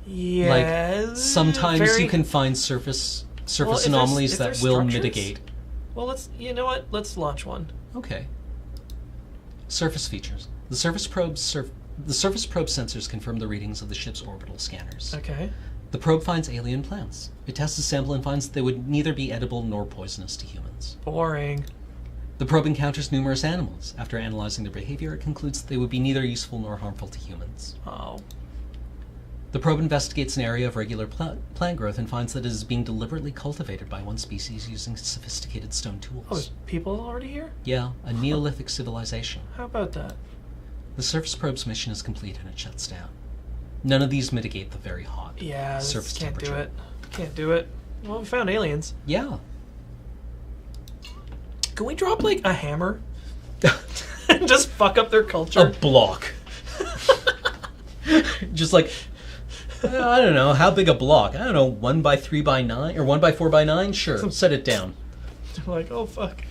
Yes. Like, sometimes you can find surface anomalies that will mitigate. Well, you know what? Let's launch one. Okay. Surface features. The surface probe sensors confirm the readings of the ship's orbital scanners. Okay. The probe finds alien plants. It tests the sample and finds that they would neither be edible nor poisonous to humans. Boring. The probe encounters numerous animals. After analyzing their behavior, it concludes that they would be neither useful nor harmful to humans. Oh. The probe investigates an area of regular plant growth and finds that it is being deliberately cultivated by one species using sophisticated stone tools. Oh, there's people already here? Yeah, a Neolithic civilization. How about that? The surface probe's mission is complete and it shuts down. None of these mitigate the very hot surface can't temperature. Can't do it. Well, we found aliens. Yeah. Can we drop, like, a hammer? And just fuck up their culture? A block. Just like... I don't know, how big a block? I don't know, 1 by 3 by 9 or 1 by 4 by 9? Sure, set it down. Like, oh fuck.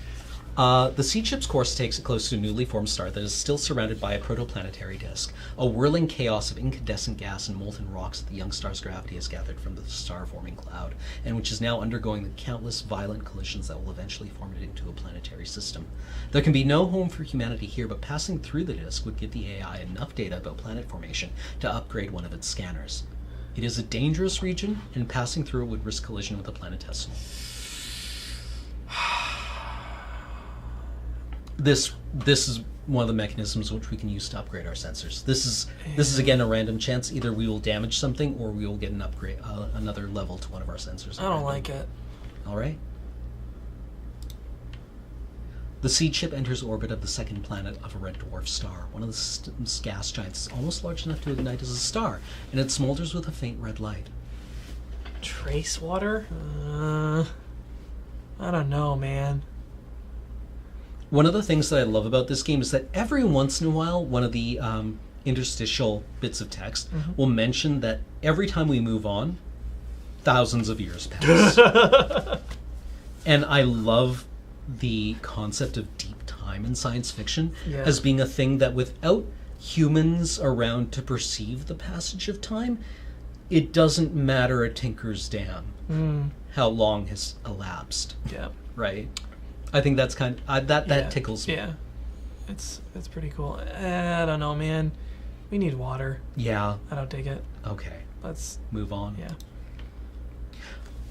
The seed ship's course takes it close to a newly formed star that is still surrounded by a protoplanetary disk, a whirling chaos of incandescent gas and molten rocks that the young star's gravity has gathered from the star-forming cloud, and which is now undergoing the countless violent collisions that will eventually form it into a planetary system. There can be no home for humanity here, but passing through the disk would give the AI enough data about planet formation to upgrade one of its scanners. It is a dangerous region, and passing through it would risk collision with a planetesimal. This is one of the mechanisms which we can use to upgrade our sensors. This is again a random chance. Either we will damage something, or we will get an upgrade, another level to one of our sensors. I don't like it. All right. The seed ship enters orbit of the 2nd planet of a red dwarf star. One of the system's gas giants is almost large enough to ignite as a star, and it smolders with a faint red light. Trace water? I don't know, man. One of the things that I love about this game is that every once in a while, one of the interstitial bits of text will mention that every time we move on, thousands of years pass. And I love the concept of deep time in science fiction as being a thing that without humans around to perceive the passage of time, it doesn't matter a tinker's damn how long has elapsed. Yeah. Right? I think that's kind of, that tickles me. Yeah. It's pretty cool. I don't know, man. We need water. Yeah. I don't dig it. Okay. Let's move on. Yeah.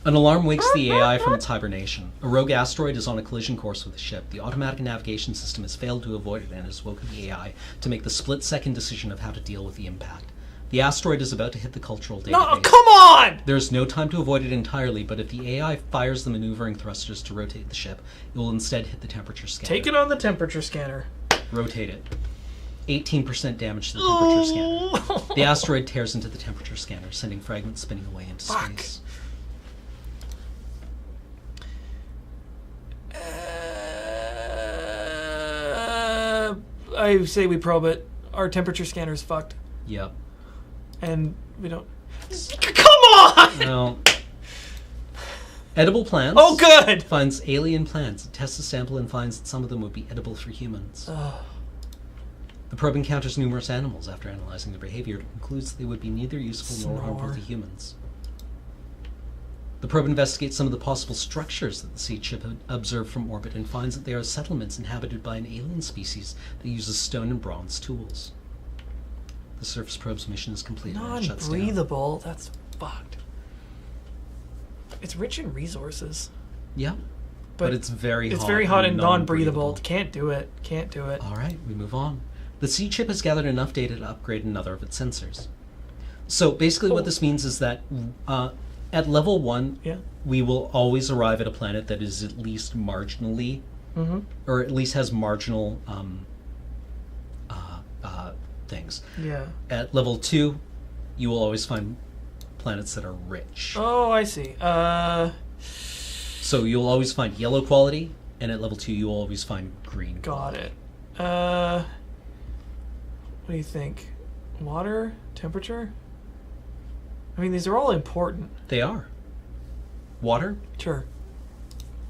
An alarm wakes the AI from its hibernation. A rogue asteroid is on a collision course with the ship. The automatic navigation system has failed to avoid it and has woken the AI to make the split-second decision of how to deal with the impact. The asteroid is about to hit the cultural database. No, come on! There's no time to avoid it entirely, but if the AI fires the maneuvering thrusters to rotate the ship, it will instead hit the temperature scanner. Take it on the temperature scanner. Rotate it. 18% damage to the temperature scanner. The asteroid tears into the temperature scanner, sending fragments spinning away into space. I say we probe it. Our temperature scanner's fucked. Yep. And we don't... Come on! No. Edible plants. Oh, good! Finds alien plants. It tests a sample and finds that some of them would be edible for humans. The probe encounters numerous animals. After analyzing their behavior, it concludes they would be neither useful nor harmful to humans. The probe investigates some of the possible structures that the seed ship observed from orbit and finds that they are settlements inhabited by an alien species that uses stone and bronze tools. The surface probe's mission is completed and it shuts down. Non-breathable? That's fucked. It's rich in resources. Yeah. But it's very hot. It's very hot and non-breathable. Can't do it. Can't do it. Alright, we move on. The seed chip has gathered enough data to upgrade another of its sensors. So basically what this means is that at level 1, we will always arrive at a planet that is at least marginally, or at least has marginal things. Yeah. At level 2, you will always find planets that are rich. Oh, I see. So you'll always find yellow quality, and at level 2, you'll always find green quality. Got it. What do you think? Water? Temperature? I mean, these are all important. They are. Water? Sure.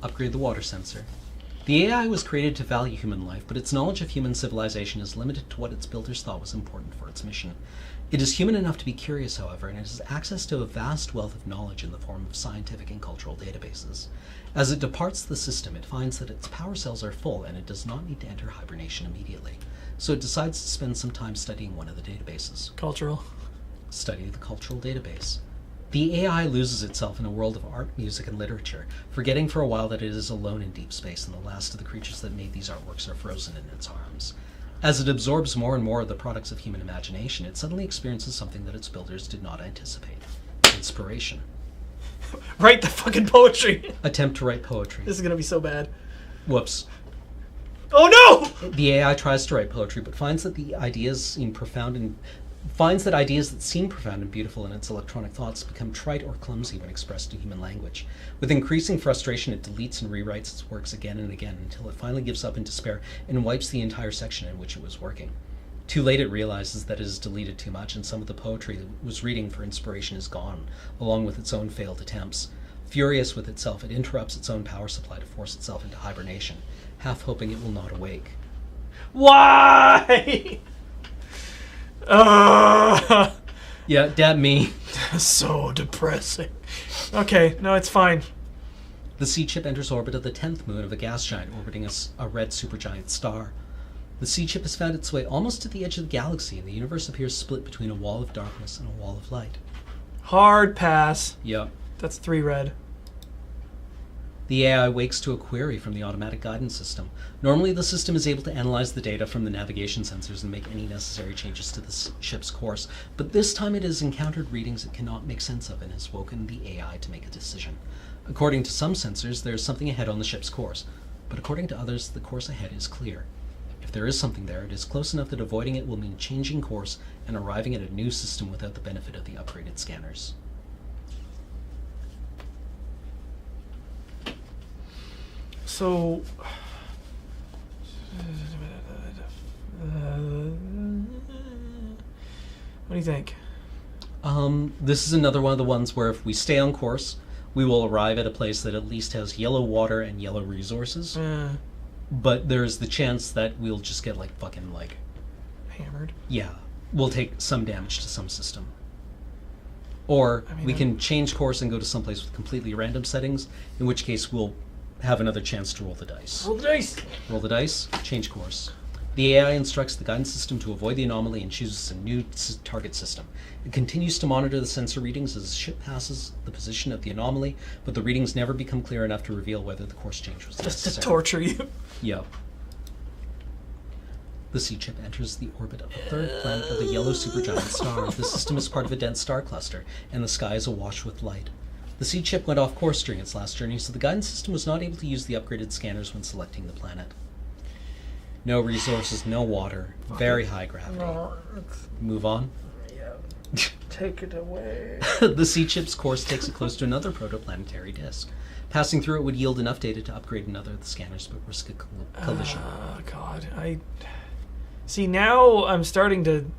Upgrade the water sensor. The AI was created to value human life, but its knowledge of human civilization is limited to what its builders thought was important for its mission. It is human enough to be curious, however, and it has access to a vast wealth of knowledge in the form of scientific and cultural databases. As it departs the system, it finds that its power cells are full and it does not need to enter hibernation immediately. So it decides to spend some time studying one of the databases. Cultural. Study the cultural database. The AI loses itself in a world of art, music, and literature, forgetting for a while that it is alone in deep space and the last of the creatures that made these artworks are frozen in its arms. As it absorbs more and more of the products of human imagination, it suddenly experiences something that its builders did not anticipate. Inspiration. Write the fucking poetry! Attempt to write poetry. This is gonna be so bad. Whoops. Oh no! The AI tries to write poetry, but finds that ideas that seem profound and beautiful in its electronic thoughts become trite or clumsy when expressed in human language. With increasing frustration, it deletes and rewrites its works again and again until it finally gives up in despair and wipes the entire section in which it was working. Too late, it realizes that it has deleted too much, and some of the poetry it was reading for inspiration is gone, along with its own failed attempts. Furious with itself, it interrupts its own power supply to force itself into hibernation, half hoping it will not awake. Why? Yeah, dab me. So depressing. Okay, no, it's fine. The seed ship enters orbit of the 10th moon of a gas giant orbiting a red supergiant star. The seed ship has found its way almost to the edge of the galaxy, and the universe appears split between a wall of darkness and a wall of light. Hard pass. Yep. That's 3 red. The AI wakes to a query from the automatic guidance system. Normally, the system is able to analyze the data from the navigation sensors and make any necessary changes to the ship's course, but this time it has encountered readings it cannot make sense of and has woken the AI to make a decision. According to some sensors, there is something ahead on the ship's course, but according to others, the course ahead is clear. If there is something there, it is close enough that avoiding it will mean changing course and arriving at a new system without the benefit of the upgraded scanners. So... what do you think? This is another one of the ones where if we stay on course, we will arrive at a place that at least has yellow water and yellow resources. But there's the chance that we'll just get fucking hammered. Yeah, we'll take some damage to some system. Or we can change course and go to someplace with completely random settings, in which case we'll have another chance to roll the dice. Roll the dice! Roll the dice, change course. The AI instructs the guidance system to avoid the anomaly and chooses a new target system. It continues to monitor the sensor readings as the ship passes the position of the anomaly, but the readings never become clear enough to reveal whether the course change was necessary. Just to torture you. Yep. The sea chip enters the orbit of the third planet of the yellow supergiant star. The system is part of a dense star cluster, and the sky is awash with light. The sea chip went off course during its last journey, so the guidance system was not able to use the upgraded scanners when selecting the planet. No resources, no water, very high gravity. Move on. Yeah. Take it away. The sea chip's course takes it close to another protoplanetary disk. Passing through it would yield enough data to upgrade another of the scanners, but risk a collision. Oh, God. See, now I'm starting to,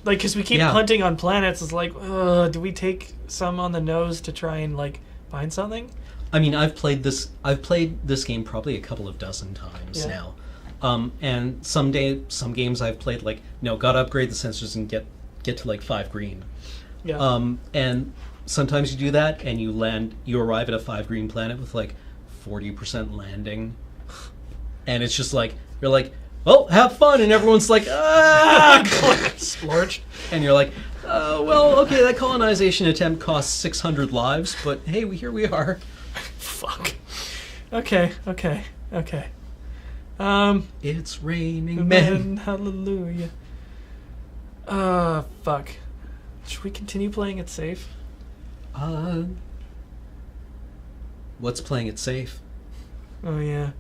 because we keep hunting on planets, it's like, do we take some on the nose to try and, find something? I mean, I've played this game probably a couple of dozen times now. And some games I've played, gotta upgrade the sensors and get to, 5 green. Yeah. And sometimes you do that, and you arrive at a 5 green planet with, 40% landing. And it's just you're like, well, have fun, and everyone's like, splurge. And you're like, well, okay, that colonization attempt cost 600 lives, but hey, here we are. Fuck. Okay. It's raining men. Hallelujah. Fuck. Should we continue playing it safe? What's playing it safe? Oh, yeah.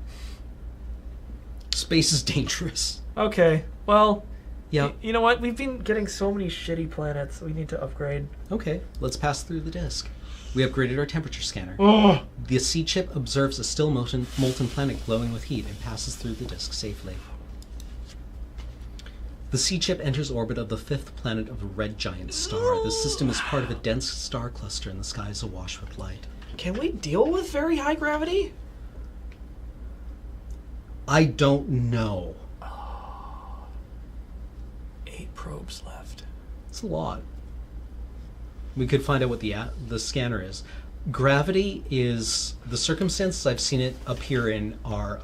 Space is dangerous. Okay, well, yeah. You know what? We've been getting so many shitty planets. We need to upgrade. Okay, let's pass through the disk. We upgraded our temperature scanner. Oh. The sea chip observes a still molten planet glowing with heat and passes through the disk safely. The sea chip enters orbit of the 5th planet of a red giant star. This system is part of a dense star cluster, and the sky is awash with light. Can we deal with very high gravity? I don't know. 8 probes left. It's a lot. We could find out what the scanner is. Gravity is... The circumstances I've seen it appear in are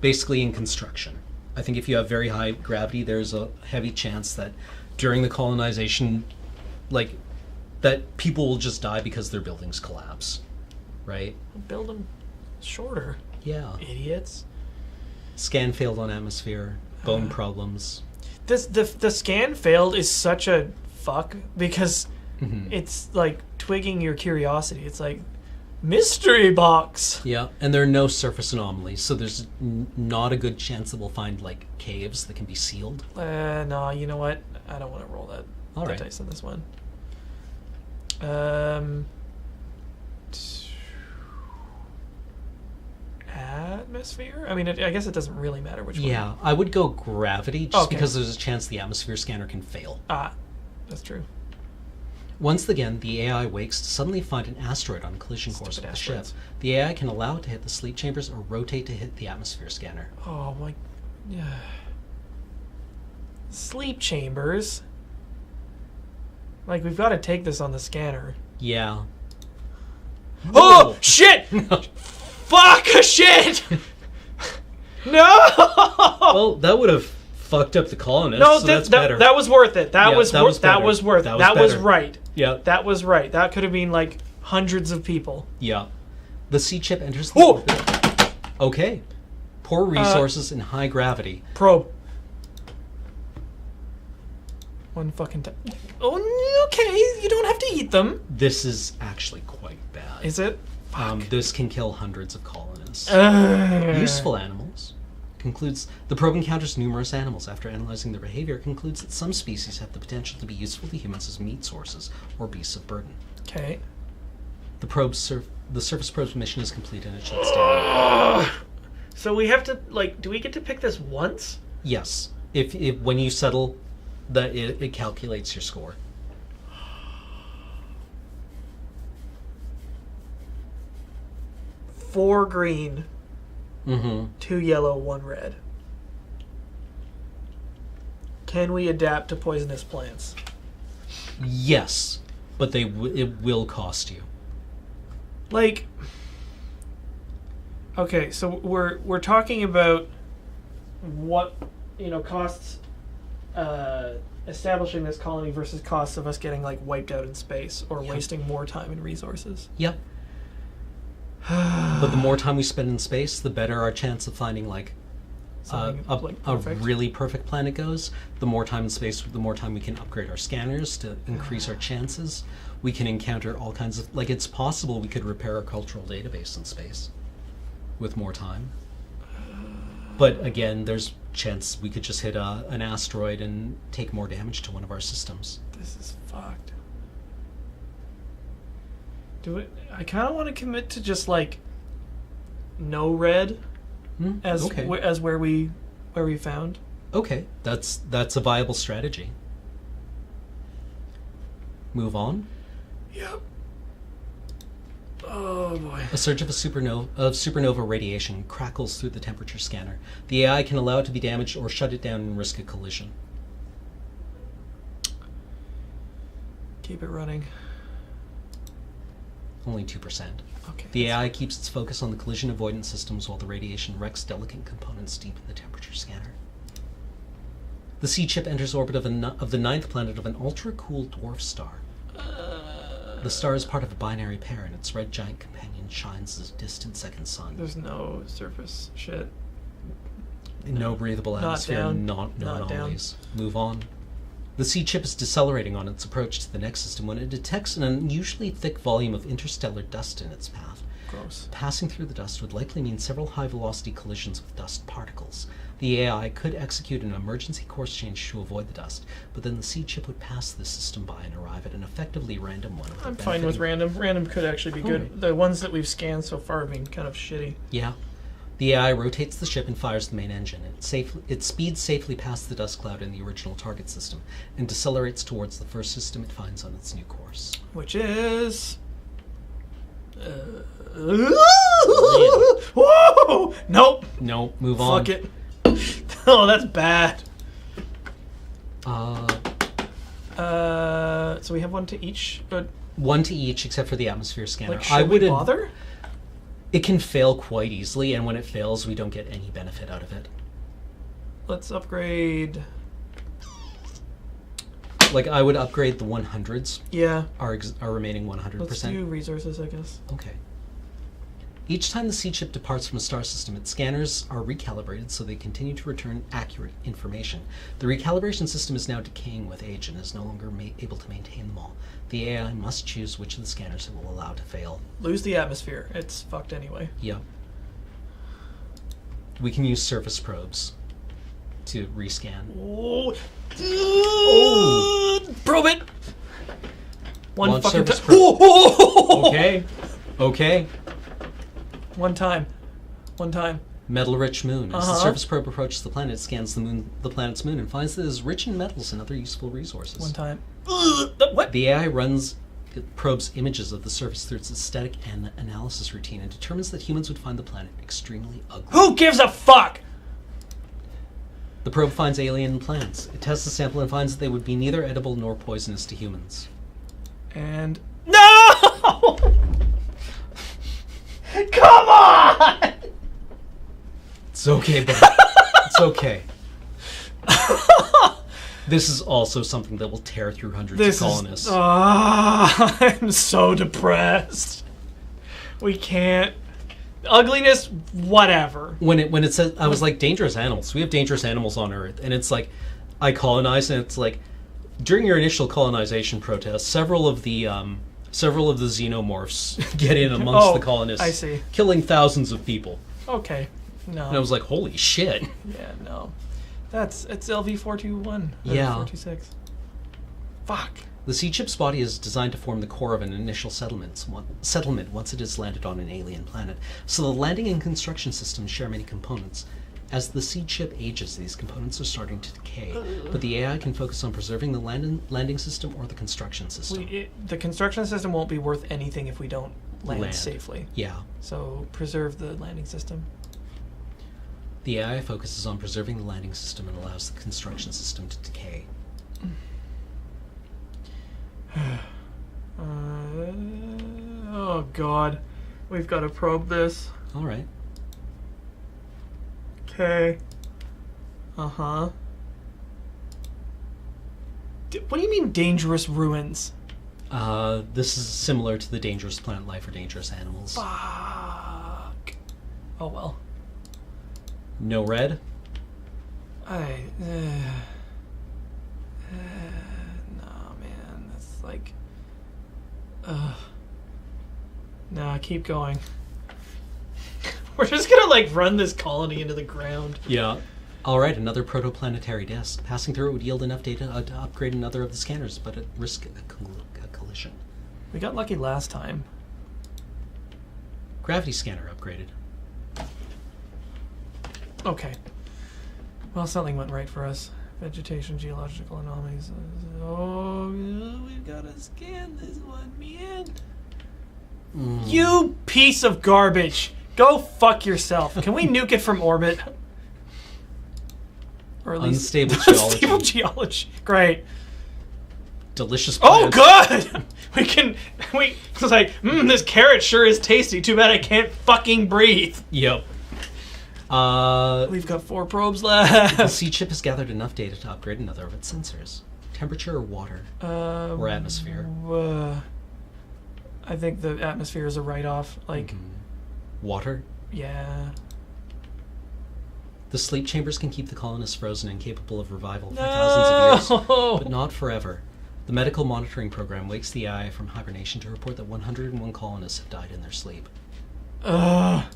basically in construction. I think if you have very high gravity, there's a heavy chance that during the colonization, that people will just die because their buildings collapse. Right? Build them shorter. Yeah. Idiots. Scan failed on atmosphere. Bone problems. The scan failed is such a fuck because it's twigging your curiosity. It's like mystery box. Yeah, and there are no surface anomalies, so there's not a good chance that we'll find caves that can be sealed. No, you know what? I don't want to roll that dice on this one. Atmosphere? I mean, I guess it doesn't really matter which one. Yeah, I would go gravity just because there's a chance the atmosphere scanner can fail. Ah, that's true. Once again, the AI wakes to suddenly find an asteroid on collision course with the ship. The AI can allow it to hit the sleep chambers or rotate to hit the atmosphere scanner. Oh my... Sleep chambers? We've got to take this on the scanner. Yeah. Oh, shit! Fuck shit! No! Well, that would have fucked up the colonists. No, so that's better. That was worth it. That was worth it. That was right. Yeah. That was right. That could have been hundreds of people. Yeah. The sea chip enters the orbit. Okay. Poor resources and high gravity. Probe. One fucking time. Oh, okay. You don't have to eat them. This is actually quite bad. Is it? This can kill hundreds of colonists. Useful animals. Concludes the probe encounters numerous animals. After analyzing their behavior, it concludes that some species have the potential to be useful to humans as meat sources or beasts of burden. Okay. The surface probe's mission is complete and it shuts down. So we have to do we get to pick this once? Yes. If when you settle, it calculates your score. 4 green, 2 yellow, 1 red. Can we adapt to poisonous plants? Yes, but it will cost you. Okay, so we're talking about what costs establishing this colony versus costs of us getting like wiped out in space or wasting more time and resources. Yep. But the more time we spend in space, the better our chance of finding a really perfect planet goes. The more time in space, the more time we can upgrade our scanners to increase our chances. We can encounter all kinds of... it's possible we could repair our cultural database in space with more time. But again, there's chance we could just hit an asteroid and take more damage to one of our systems. This is fucked. I kind of want to commit to just no red as where we found. Okay, that's a viable strategy. Move on. Yep. Oh boy. A surge of supernova radiation crackles through the temperature scanner. The AI can allow it to be damaged or shut it down and risk a collision. Keep it running. Only 2%. Okay. The AI keeps its focus on the collision avoidance systems while the radiation wrecks delicate components deep in the temperature scanner. The sea chip enters orbit of the 9th planet of an ultra-cool dwarf star. The star is part of a binary pair, and its red giant companion shines as a distant second sun. There's no surface shit. No breathable atmosphere, not anomalies. Move on. The sea chip is decelerating on its approach to the next system when it detects an unusually thick volume of interstellar dust in its path. Gross. Passing through the dust would likely mean several high-velocity collisions with dust particles. The AI could execute an emergency course change to avoid the dust, but then the sea chip would pass the system by and arrive at an effectively random one. I'm fine with random. Random could actually be good. Right. The ones that we've scanned so far have been kind of shitty. Yeah. The AI rotates the ship and fires the main engine. It speeds safely past the dust cloud in the original target system and decelerates towards the first system it finds on its new course. Which is... Whoa! Nope. Nope. Move on. Fuck it. Oh, that's bad. So we have one to each, but... One to each, except for the atmosphere scanner. Should we bother? It can fail quite easily, and when it fails, we don't get any benefit out of it. Let's upgrade... I would upgrade the 100s. Yeah. Our remaining 100%. Let's do resources, I guess. Okay. Each time the sea chip departs from a star system, its scanners are recalibrated so they continue to return accurate information. The recalibration system is now decaying with age and is no longer able to maintain them all. The AI must choose which of the scanners it will allow to fail. Lose the atmosphere. It's fucked anyway. Yep. We can use surface probes to rescan. Oh. Probe it! One fucking time. Okay. Okay. One time. Metal-rich moon. As the surface probe approaches the planet, it scans the planet's moon and finds that it is rich in metals and other useful resources. One time. What? The AI probes images of the surface through its aesthetic and analysis routine and determines that humans would find the planet extremely ugly. Who gives a fuck? The probe finds alien plants. It tests the sample and finds that they would be neither edible nor poisonous to humans. And... No! Come on! It's okay, buddy. It's okay. This is also something that will tear through hundreds of colonists. I'm so depressed. We can't... Ugliness, whatever. When it says, I was like, dangerous animals. We have dangerous animals on Earth, and it's like, I colonize, and it's like, during your initial colonization protests, several of the xenomorphs get in amongst the colonists. I see. Killing thousands of people. Okay, no. And I was like, holy shit. Yeah, no. It's LV-421. Yeah. 426. Fuck. The sea chip's body is designed to form the core of an initial settlement once it has landed on an alien planet. So the landing and construction systems share many components. As the sea chip ages, these components are starting to decay, but the AI can focus on preserving the landing system or the construction system. The construction system won't be worth anything if we don't land safely. Yeah. So preserve the landing system. The AI focuses on preserving the landing system and allows the construction system to decay. Oh god, we've got to probe this. All right. Okay. Uh-huh. What do you mean dangerous ruins? This is similar to the dangerous plant life or dangerous animals. Fuck. Oh well. No red? Nah, man. That's like... Nah, keep going. We're just gonna, like, run this colony into the ground. Yeah. Alright, another protoplanetary disk. Passing through it would yield enough data to upgrade another of the scanners, but at risk of a collision. We got lucky last time. Gravity scanner upgraded. Okay. Well, something went right for us. Vegetation, geological anomalies. Oh, we've got to scan this one, man. You piece of garbage! Go fuck yourself. Can we nuke it from orbit? Or at least unstable geology. Unstable geology. Great. Delicious plants. Oh, good! We it's like, this carrot sure is tasty. Too bad I can't fucking breathe. Yep. We've got 4 probes left. The sea chip has gathered enough data to upgrade another of its sensors. Temperature or water? Or atmosphere? I think the atmosphere is a write-off. Like... Water? Yeah. The sleep chambers can keep the colonists frozen and capable of revival for thousands of years, but not forever. The medical monitoring program wakes the AI from hibernation to report that 101 colonists have died in their sleep. The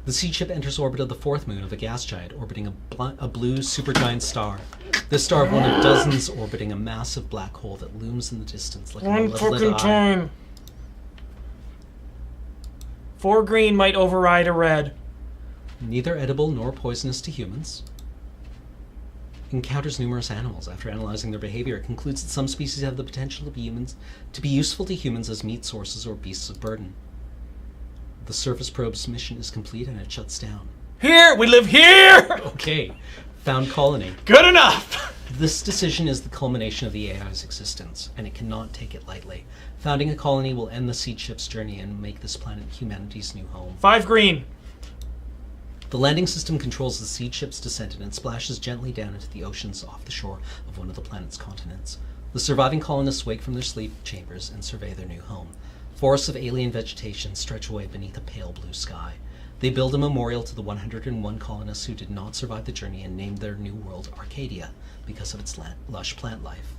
sea chip enters orbit of the 4th moon of a gas giant orbiting a blue supergiant star. This star of one of dozens orbiting a massive black hole that looms in the distance like a malevolent eye. Time. 4 green might override a red. Neither edible nor poisonous to humans. Encounters numerous animals. After analyzing their behavior, it concludes that some species have the potential to be useful to humans as meat sources or beasts of burden. The surface probe's mission is complete and it shuts down. Here! We live here! Okay. Found colony. Good enough! This decision is the culmination of the AI's existence, and it cannot take it lightly. Founding a colony will end the seed ship's journey and make this planet humanity's new home. 5 green. The landing system controls the seed ship's descent and it splashes gently down into the oceans off the shore of one of the planet's continents. The surviving colonists wake from their sleep chambers and survey their new home. Forests of alien vegetation stretch away beneath a pale blue sky. They build a memorial to the 101 colonists who did not survive the journey and named their new world Arcadia because of its lush plant life.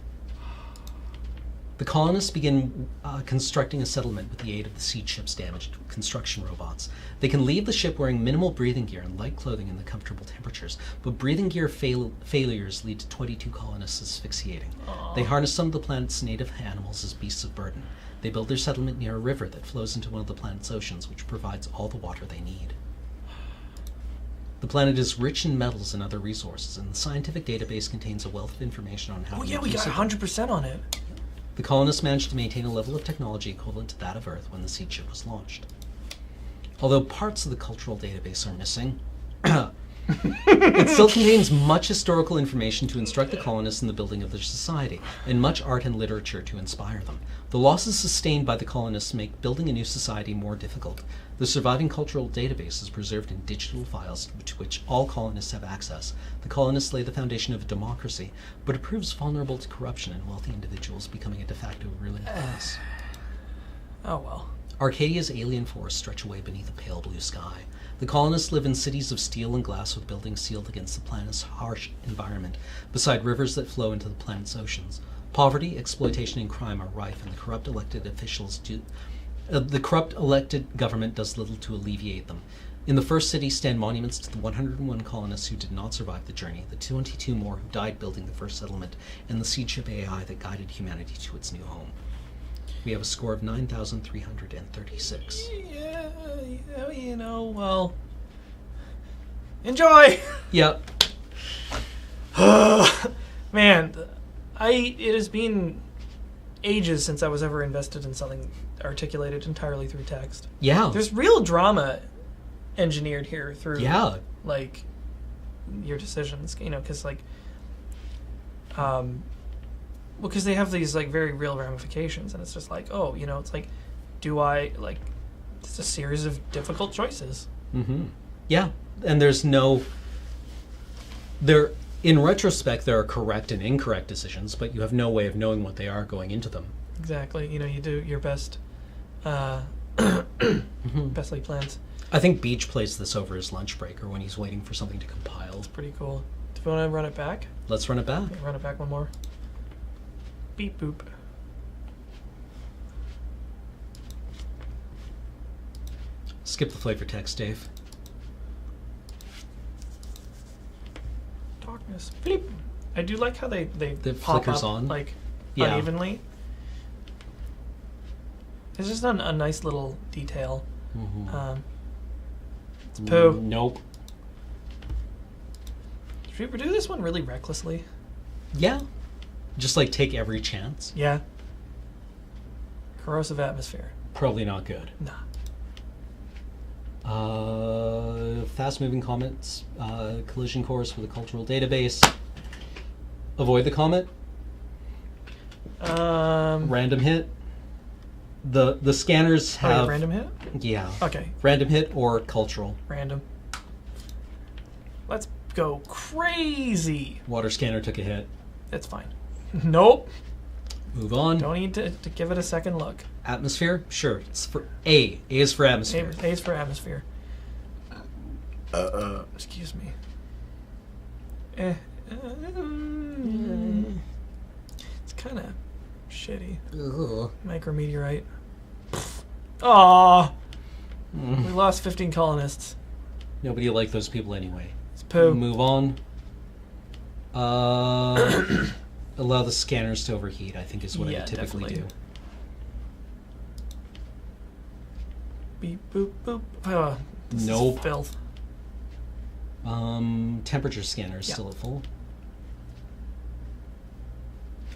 The colonists begin constructing a settlement with the aid of the seed ship's damaged construction robots. They can leave the ship wearing minimal breathing gear and light clothing in the comfortable temperatures, but breathing gear failures lead to 22 colonists asphyxiating. They harness some of the planet's native animals as beasts of burden. They build their settlement near a river that flows into one of the planet's oceans, which provides all the water they need. The planet is rich in metals and other resources, and the scientific database contains a wealth of information on how to we got 100% on it. The colonists managed to maintain a level of technology equivalent to that of Earth when the seed ship was launched. Although parts of the cultural database are missing, it still contains much historical information to instruct the colonists in the building of their society, and much art and literature to inspire them. The losses sustained by the colonists make building a new society more difficult. The surviving cultural database is preserved in digital files to which all colonists have access. The colonists lay the foundation of a democracy, but it proves vulnerable to corruption and wealthy individuals becoming a de facto ruling class. Oh well. Arcadia's alien forests stretch away beneath a pale blue sky. The colonists live in cities of steel and glass with buildings sealed against the planet's harsh environment, beside rivers that flow into the planet's oceans. Poverty, exploitation, and crime are rife, and the corrupt elected government does little to alleviate them. In the first city stand monuments to the 101 colonists who did not survive the journey, the 22 more who died building the first settlement, and the seed ship AI that guided humanity to its new home. We have a score of 9,336. Yeah, well... Enjoy! Yep. Man, it has been ages since I was ever invested in something articulated entirely through text. Yeah. There's real drama engineered here through, like, your decisions, because, like, because they have these, like, very real ramifications, and it's just like, it's like, do I, like, it's a series of difficult choices. Mm-hmm. Yeah. and there's no... There, in retrospect, there are correct and incorrect decisions, but you have no way of knowing what they are going into them. Exactly. You know, you do your best, best laid plans. I think Beach plays this over his lunch break or when he's waiting for something to compile. It's pretty cool. Do you want to run it back? Let's run it back. Okay, run it back one more. Beep boop. Skip the flavor text, Dave. Darkness. Bleep. I do like how they pop flickers up, on. like, Yeah. unevenly. It's just a nice little detail. Mm-hmm. It's poo. Nope. Should we do this one really recklessly? Yeah. Just like take every chance. Yeah. Corrosive atmosphere. Probably not good. Nah. Fast-moving comets, collision course with a cultural database. Avoid the comet. Random hit. The scanners Oh, yeah, have random hit? Yeah. Okay. Random hit or cultural. Random. Let's go crazy. Water scanner took a hit. That's fine. Nope. Move on. Don't need to give it a second look. Atmosphere? Sure. It's for A. A is for atmosphere. A is for atmosphere. Excuse me. It's kind of shitty. Ugh. Micrometeorite. Aww. We lost 15 colonists. Nobody liked those people anyway. It's poo. Move on. Allow the scanners to overheat, I think is what I typically do. Beep, boop, boop. Oh, this Nope. is filth. Temperature scanner is still at full.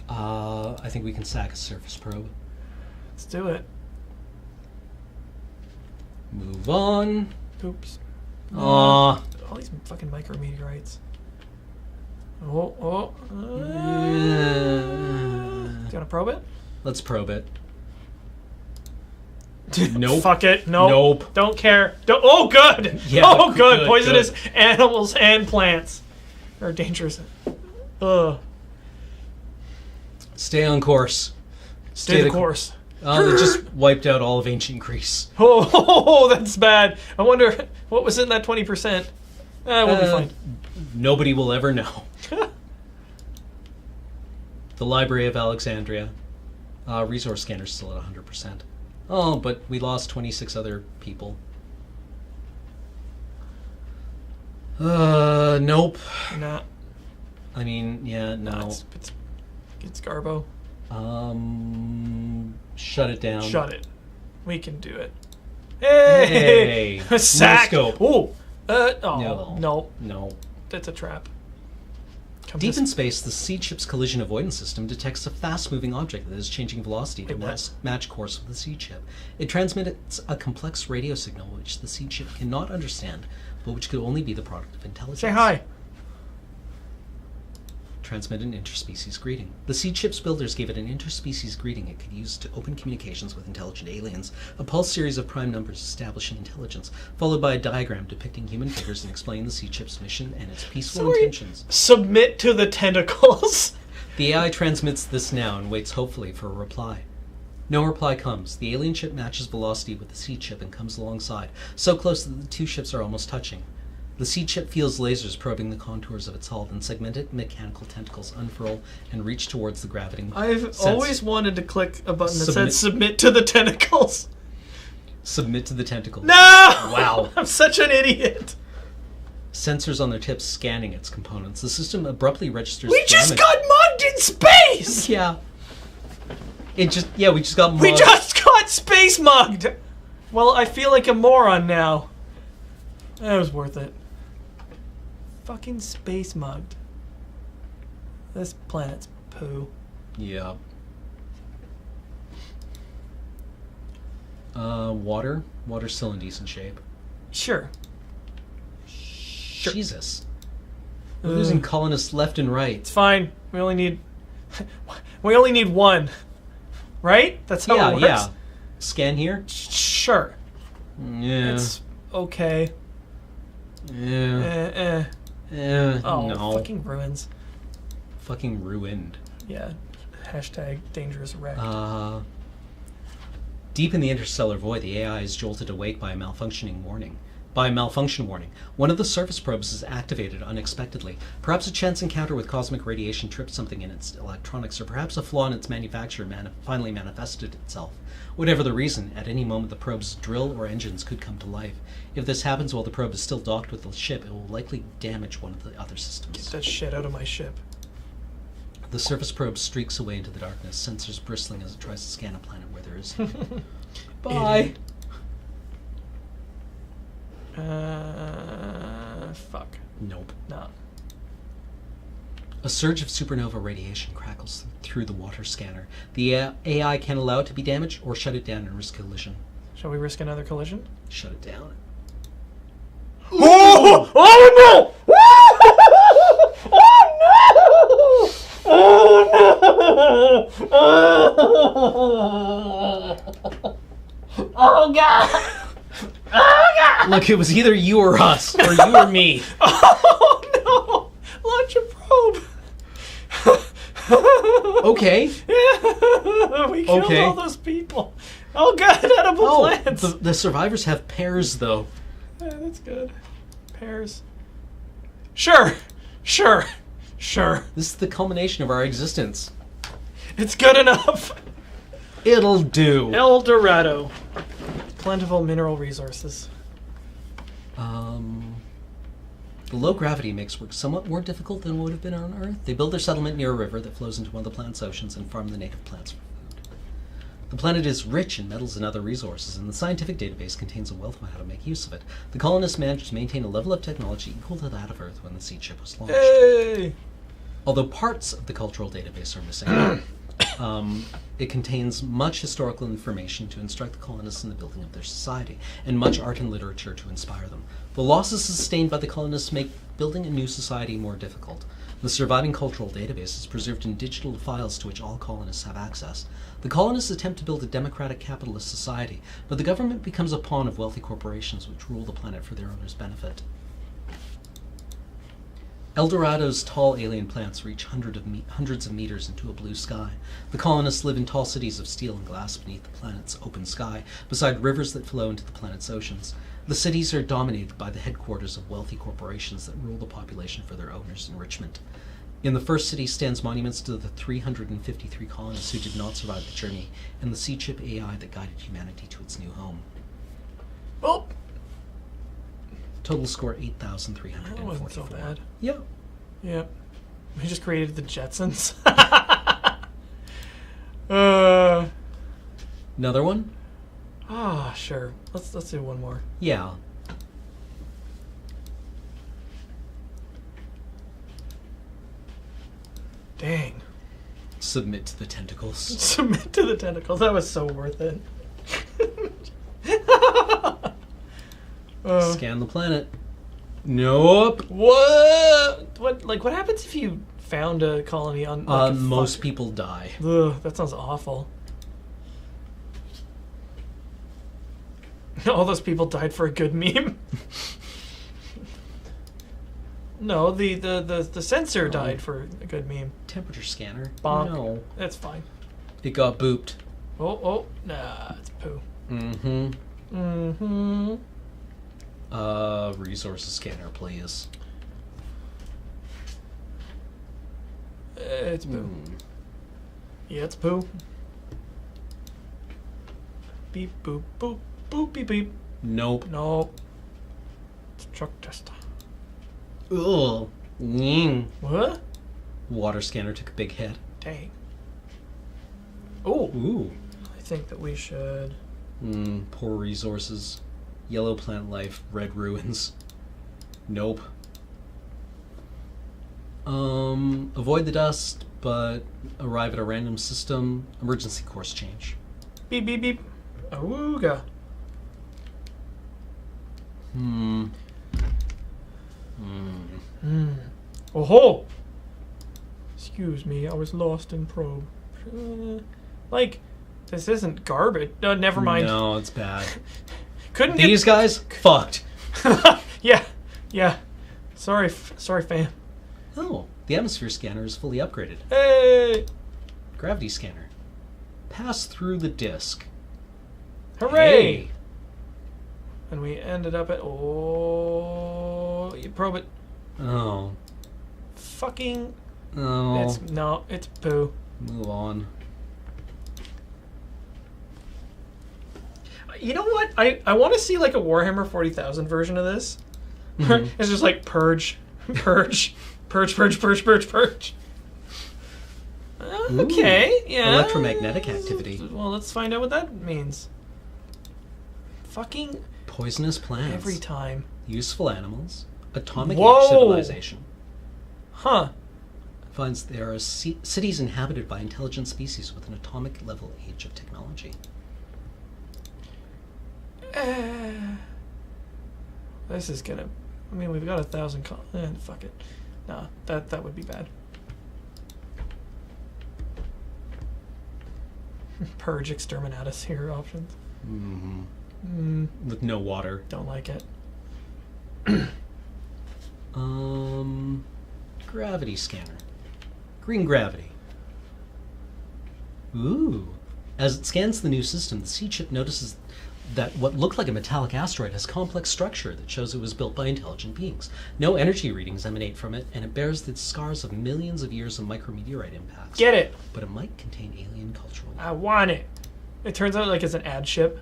I think we can sack a surface probe. Let's do it. Move on. Oops. Aw. All these fucking micrometeorites. Oh. Do you want to probe it? Let's probe it. Nope. Fuck it. Nope. Nope. Don't care. Oh, good. Yeah, oh, good. good, Poisonous good. animals and plants are dangerous. Ugh. Stay on course. Stay the course. They just wiped out all of ancient Greece. Oh, that's bad. I wonder what was in that 20%. We'll be fine. Nobody will ever know. The Library of Alexandria. Resource scanner's still at 100%. Oh, but we lost 26 other people. Nope. Nah. I mean, yeah, no. It's Garbo. Shut it down. Shut it. We can do it. Hey! Sack! No scope. Ooh! No. No. That's a trap. Deep in space, the seed ship's collision avoidance system detects a fast-moving object that is changing velocity to match course with the seed ship. It transmits a complex radio signal which the seed ship cannot understand, but which could only be the product of intelligence. Say hi. Transmit an interspecies greeting. The seed ship's builders gave it an interspecies greeting it could use to open communications with intelligent aliens. A pulse series of prime numbers establishing intelligence, followed by a diagram depicting human figures and explaining the seed ship's mission and its peaceful intentions. Submit to the tentacles. The AI transmits this now and waits hopefully for a reply. No reply comes. The alien ship matches velocity with the seed ship and comes alongside, so close that the two ships are almost touching. The seed ship feels lasers probing the contours of its hull, and segmented mechanical tentacles unfurl and reach towards the gravity. I've always wanted to click a button that said submit to the tentacles. Submit to the tentacles. No! Wow. I'm such an idiot. Sensors on their tips scanning its components. The system abruptly registers We just got mugged in space! Yeah. We just got mugged. We just got space mugged! Well, I feel like a moron now. That was worth it. Fucking space mugged. This planet's poo. Yeah. Water? Water's still in decent shape. Sure. Jesus. We're losing colonists left and right. It's fine. We only need one. Right? That's how it works. Yeah. Scan here? Sure. Yeah. It's okay. Oh, no. fucking ruins. Fucking ruined. Yeah. Hashtag dangerous wreck. Deep in the interstellar void, the AI is jolted awake by a malfunction warning. One of the surface probes is activated unexpectedly. Perhaps a chance encounter with cosmic radiation tripped something in its electronics, or perhaps a flaw in its manufacture finally manifested itself. Whatever the reason, at any moment the probe's drill or engines could come to life. If this happens while the probe is still docked with the ship, it will likely damage one of the other systems. Get that shit out of my ship. The surface probe streaks away into the darkness, sensors bristling as it tries to scan a planet where there is. Bye! Fuck. Nope. No. A surge of supernova radiation crackles through the water scanner. The AI can allow it to be damaged or shut it down and risk collision. Shall we risk another collision? Shut it down. Oh! Oh no! Oh no! Oh no! Oh god! Oh god! Look, it was either you or us, or you or me. Oh no! Launch a probe! Okay. We killed all those people. Oh god, edible plants! The survivors have pears, though. Yeah, that's good. Pears. Sure. Sure. Sure. This is the culmination of our existence. It's good enough. It'll do. El Dorado. Plentiful mineral resources. The low gravity makes work somewhat more difficult than would have been on Earth. They build their settlement near a river that flows into one of the planet's oceans and farm the native plants for food. The planet is rich in metals and other resources, and the scientific database contains a wealth of how to make use of it. The colonists managed to maintain a level of technology equal to that of Earth when the seed ship was launched. Hey! Although parts of the cultural database are missing, it contains much historical information to instruct the colonists in the building of their society, and much art and literature to inspire them. The losses sustained by the colonists make building a new society more difficult. The surviving cultural database is preserved in digital files to which all colonists have access. The colonists attempt to build a democratic capitalist society, but the government becomes a pawn of wealthy corporations which rule the planet for their owners' benefit. El Dorado's tall alien plants reach hundreds of meters into a blue sky. The colonists live in tall cities of steel and glass beneath the planet's open sky, beside rivers that flow into the planet's oceans. The cities are dominated by the headquarters of wealthy corporations that rule the population for their owners' enrichment. In the first city stands monuments to the 353 colonists who did not survive the journey, and the seed ship AI that guided humanity to its new home. Oh! Total score 8,344. That wasn't so bad. Yep. Yep. We just created the Jetsons. Another one? Ah, sure. Let's do one more. Yeah. Dang. Submit to the tentacles. Submit to the tentacles. That was so worth it. Scan the planet. Nope. What? What happens if you found a colony on? Like, most people die. Ugh, that sounds awful. All those people died for a good meme. No, the sensor died for a good meme. Temperature scanner. Bonk. No. That's fine. It got booped. Oh, nah, it's poo. Mm-hmm. Mm-hmm. Resources scanner, please. It's poo. Yeah, it's poo. Beep, boop, boop, boop, beep, beep. Nope. Nope. It's truck tester. Ugh. What? Water scanner took a big hit. Dang. Oh. Ooh. I think that we should... Poor resources. Yellow plant life, red ruins. Nope. Avoid the dust, but arrive at a random system. Emergency course change. Beep, beep, beep. Awooga. Oh-ho! Excuse me, I was lost in probe. This isn't garbage. No, never mind. No, it's bad. Couldn't These guys? Fucked. Yeah. Yeah. Sorry, fam. Oh, the atmosphere scanner is fully upgraded. Hey! Gravity scanner. Pass through the disk. Hooray! Hey. And we ended up at... Oh... You probe it. Oh. Fucking... Oh. It's poo. Move on. You know what? I want to see like a Warhammer 40,000 version of this. Mm-hmm. It's just like purge. Okay, yeah. Electromagnetic activity. Well, let's find out what that means. Fucking Poisonous plants. every time. Useful animals. Atomic Whoa! age civilization. Huh. Finds there are cities inhabited by intelligent species with an atomic level age of technology. This is gonna... I mean, we've got 1,000... fuck it. Nah, that would be bad. Purge exterminatus here options. Mm-hmm. With no water. Don't like it. Gravity scanner. Green gravity. Ooh. As it scans the new system, the sea chip notices that what looked like a metallic asteroid has complex structure that shows it was built by intelligent beings. No energy readings emanate from it, and it bears the scars of millions of years of micrometeorite impacts. Get it! But it might contain alien cultural... I want it. It turns out like it's an ad ship.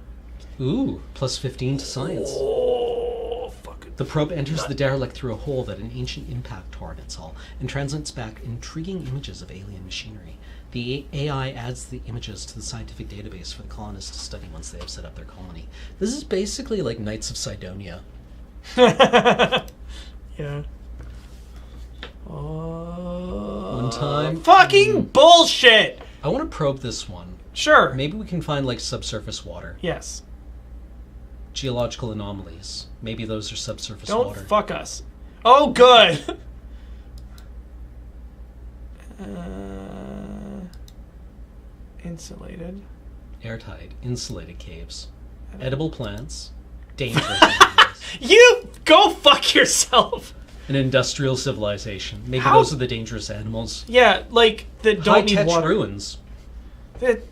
Ooh, plus 15 to science. Oh, fuck it. The probe enters the derelict through a hole that an ancient impact tore in its hull and transmits back intriguing images of alien machinery. The AI adds the images to the scientific database for the colonists to study once they have set up their colony. This is basically like Knights of Sidonia. Yeah. One time. Fucking bullshit! I want to probe this one. Sure. Maybe we can find like subsurface water. Yes. Geological anomalies. Maybe those are subsurface Don't water. fuck us. Oh, good! Insulated. Airtight, insulated caves. Edible plants. Dangerous animals. You go fuck yourself! An industrial civilization. Maybe How? those are the dangerous animals. Yeah, like, that don't need High-tech water. ruins.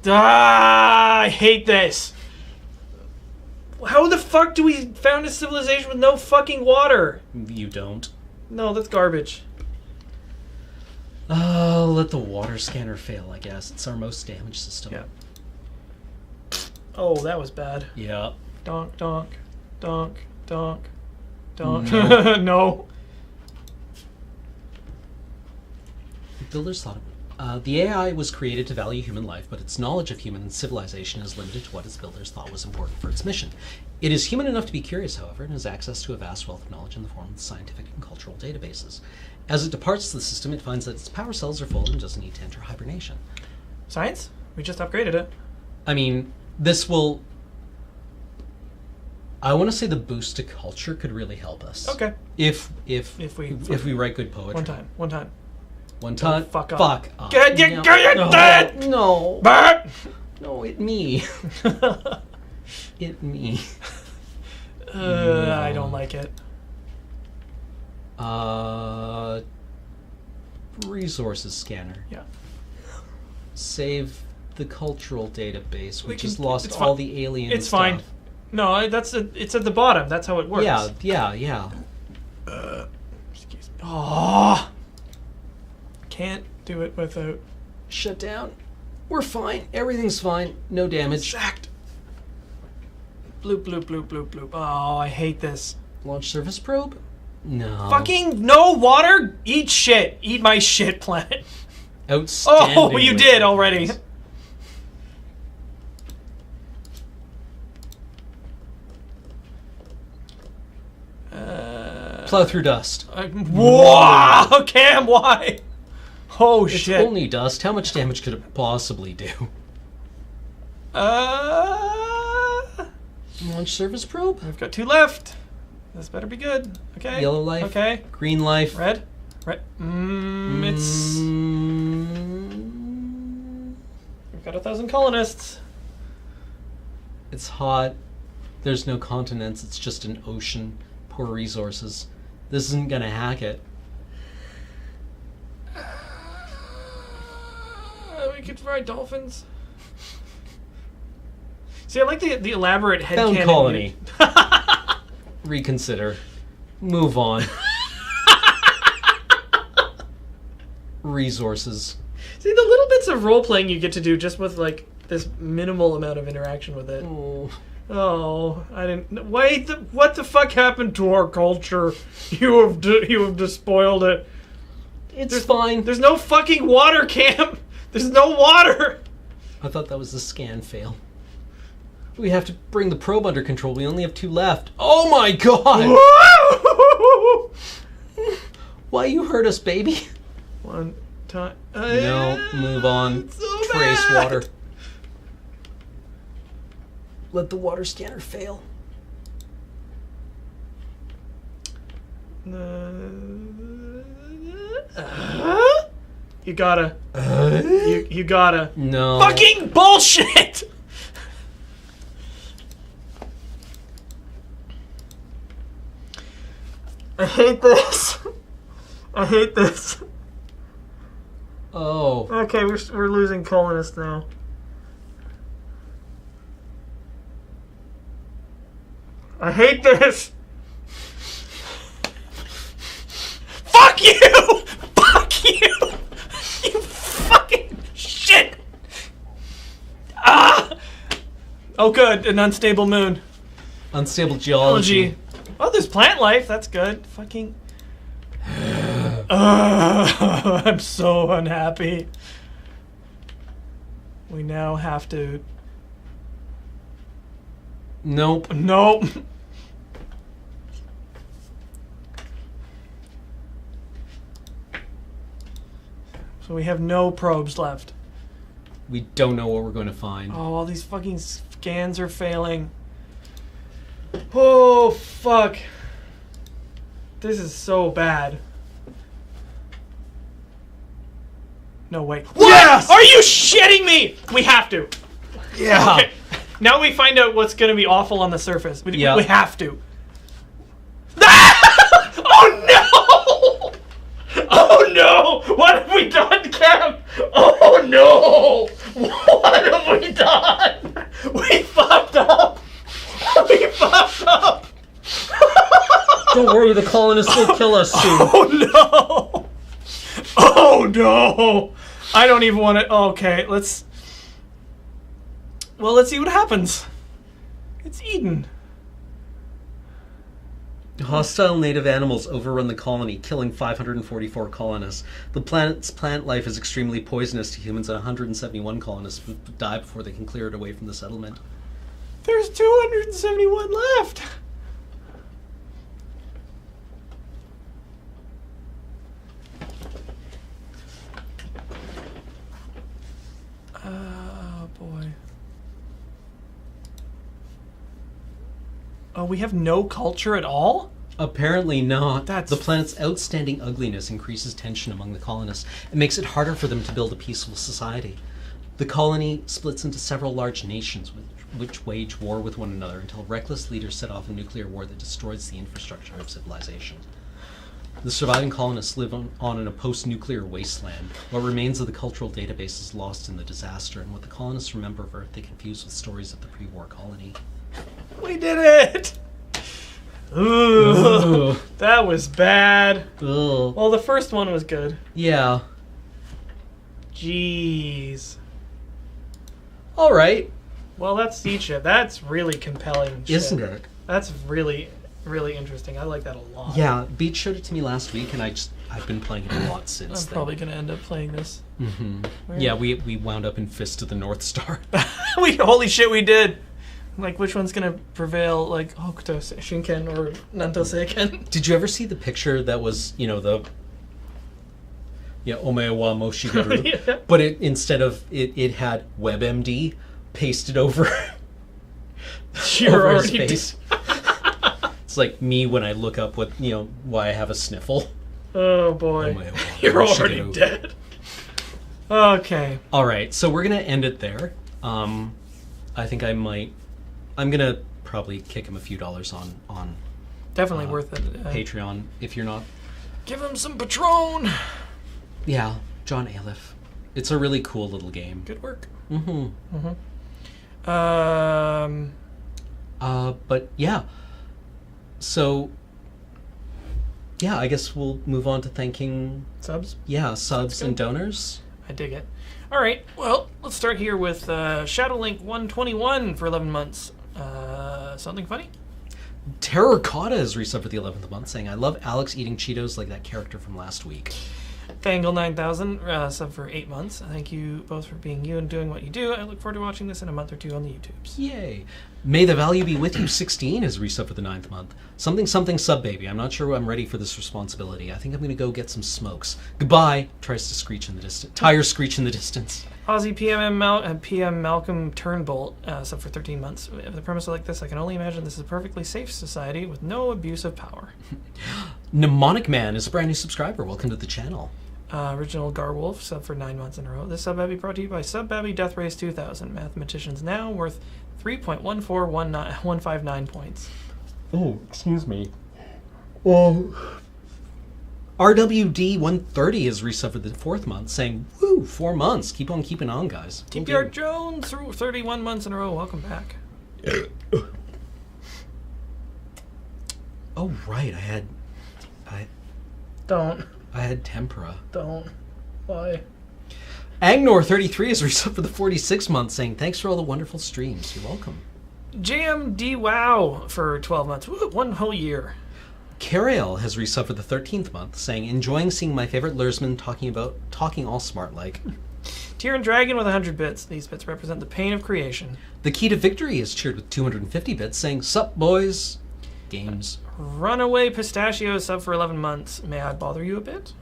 I hate this. How the fuck do we found a civilization with no fucking water? You don't. No, that's garbage. Let the water scanner fail, I guess. It's our most damaged system. Yeah. Oh, that was bad. Yeah. Donk, donk, donk, donk, donk. No. No. Builders thought of it. The AI was created to value human life, but its knowledge of human civilization is limited to what its builders thought was important for its mission. It is human enough to be curious, however, and has access to a vast wealth of knowledge in the form of scientific and cultural databases. As it departs the system, it finds that its power cells are full and doesn't need to enter hibernation. Science? We just upgraded it. I mean, this will... I want to say the boost to culture could really help us. Okay. If we write good poetry. One time. One time. Fuck up. Fuck up. Get you No. dead! No. But No, it me. It me. I don't like it. Resources scanner. Yeah. Save the cultural database. We just can- lost it's all fi- the alien It's stuff. fine. No, it's at the bottom. That's how it works. Yeah. Excuse me. Oh, can't do it without. Shut down. We're fine. Everything's fine. No damage. Sacked. Bloop, bloop, bloop, bloop, bloop. Oh, I hate this. Launch surface probe? No. Fucking no water? Eat shit. Eat my shit, planet. Outstanding. Oh, you did already. Plow through dust. Wow, Cam, why? Oh, It's shit. only dust. How much damage could it possibly do? Launch surface probe? We've got 2 left. This better be good. Okay. Yellow life. Okay. Green life. Red. It's. We've got 1,000 colonists. It's hot. There's no continents. It's just an ocean. Poor resources. This isn't gonna hack it. We could ride dolphins. See, I like the elaborate Found headcanon. colony. Reconsider. Move on. Resources. See, the little bits of role playing you get to do just with like this minimal amount of interaction with it. Oh, I didn't. Wait, what the fuck happened to our culture? You have despoiled it. There's fine. There's no fucking water camp. There's no water. I thought that was the scan fail. We have to bring the probe under control. We only have 2 left. Oh my god! Why you hurt us, baby? One time. No, move on. So Trace bad. water. Let the water scanner fail. You gotta. You gotta. No. Fucking bullshit! I hate this. I hate this. Oh. Okay, we're losing colonists now. I hate this. Fuck you! Fuck you! You fucking shit! Ah! Oh, good. An unstable moon. Unstable geology. Oh, there's plant life. That's good. Fucking. I'm so unhappy. We now have to. Nope. Nope. So we have no probes left. We don't know what we're going to find. Oh, all these fucking scans are failing. Oh, fuck. This is so bad. No, wait. What? Yes! Are you shitting me? We have to. Yeah. Okay. Now we find out what's going to be awful on the surface. We have to. Oh, no! Oh, no! What have we done, Cam? Oh, no! What have we done? We fucked up! We fucked up! Don't worry, the colonists will kill us soon. Oh, no! Oh, no! I don't even want to... Okay, let's... Well, let's see what happens. It's Eden. Hostile native animals overrun the colony, killing 544 colonists. The planet's plant life is extremely poisonous to humans, and 171 colonists die before they can clear it away from the settlement. There's 271 left! Oh, boy. Oh, we have no culture at all? Apparently not. The planet's outstanding ugliness increases tension among the colonists and makes it harder for them to build a peaceful society. The colony splits into several large nations which wage war with one another until reckless leaders set off a nuclear war that destroys the infrastructure of civilization. The surviving colonists live on in a post-nuclear wasteland. What remains of the cultural database is lost in the disaster, and what the colonists remember of Earth they confuse with stories of the pre-war colony. We did it! Ooh, that was bad. Ugh. Well, the first one was good. Yeah. Jeez. All right. Well, that's Sietzsche. That's really compelling shit. Isn't it? That's really, really interesting. I like that a lot. Yeah, Beach showed it to me last week, and I've been playing it a lot since I'm then. probably going to end up playing this. Mm-hmm. Where- Yeah, we wound up in Fist of the North Star. Holy shit, we did. Like, which one's going to prevail? Like, Hokuto Shinken or Nanto Seiken? Did you ever see the picture that was, the Omewa Moshigaru? Yeah. But instead of it had WebMD pasted over, You're over his already face. It's like me when I look up what why I have a sniffle. Oh boy. Omewa You're already Moshigaru. dead. Okay. All right, so we're gonna end it there. I think I'm gonna probably kick him a few dollars on Definitely worth it. Patreon, if you're not. Give him some Patron! Yeah, John Aliff. It's a really cool little game. Good work. Mm-hmm. But yeah. So, yeah, I guess we'll move on to thanking... Subs? Yeah, subs and donors. I dig it. All right, well, let's start here with Shadowlink 121 for 11 months. Something funny? Terracotta has resubbed for the 11th month, saying, I love Alex eating Cheetos like that character from last week. Fangle 9000 sub for 8 months. Thank you both for being you and doing what you do. I look forward to watching this in a month or two on the YouTubes. Yay. May the Value Be With You 16 has resubbed for the 9th month. Something sub baby. I'm not sure I'm ready for this responsibility. I think I'm going to go get some smokes. Goodbye. Tries to screech in the distance. Tires screech in the distance. Aussie PM Malcolm Turnbolt sub for 13 months. With a premise like this, I can only imagine this is a perfectly safe society with no abuse of power. Mnemonic Man is a brand new subscriber. Welcome to the channel. Original Garwolf sub for 9 months in a row. This sub babby brought to you by Sub Babby Death Race 2000. Mathematicians now worth 3.14159 points. Oh, excuse me. Oh. RWD 130 is resubbed for the 4th month, saying, woo, 4 months. Keep on keeping on, guys. TPR Jones through 31 months in a row. Welcome back. Oh, right. I had tempura. Don't. Why? Agnor33 is resubbed for the 46th month, saying, thanks for all the wonderful streams. You're welcome. JMD Wow for 12 months. Woo, 1 whole year. Cariel has resubbed for the 13th month, saying, enjoying seeing my favorite Lursman talking all smart like. Tyrion Dragon with 100 bits. These bits represent the pain of creation. The Key to Victory is cheered with 250 bits, saying, sup, boys. Games. Runaway Pistachio sub for 11 months. May I bother you a bit?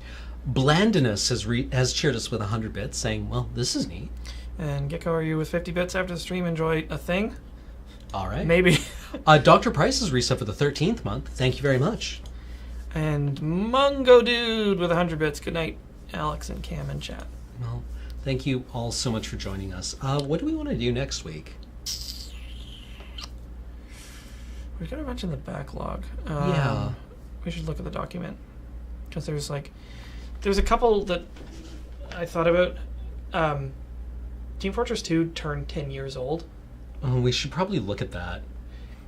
Blandinus has cheered us with 100 bits, saying, well, this is neat. And Gecko, are you with 50 bits after the stream? Enjoy a thing? All right. Maybe. Dr. Price is resubbed for the 13th month. Thank you very much. And Mungo Dude with 100 bits. Good night, Alex and Cam and chat. Well, thank you all so much for joining us. What do we want to do next week? We've got a bunch in the backlog. Yeah. We should look at the document. Because there's a couple that I thought about. Team Fortress 2 turned 10 years old. Oh, we should probably look at that.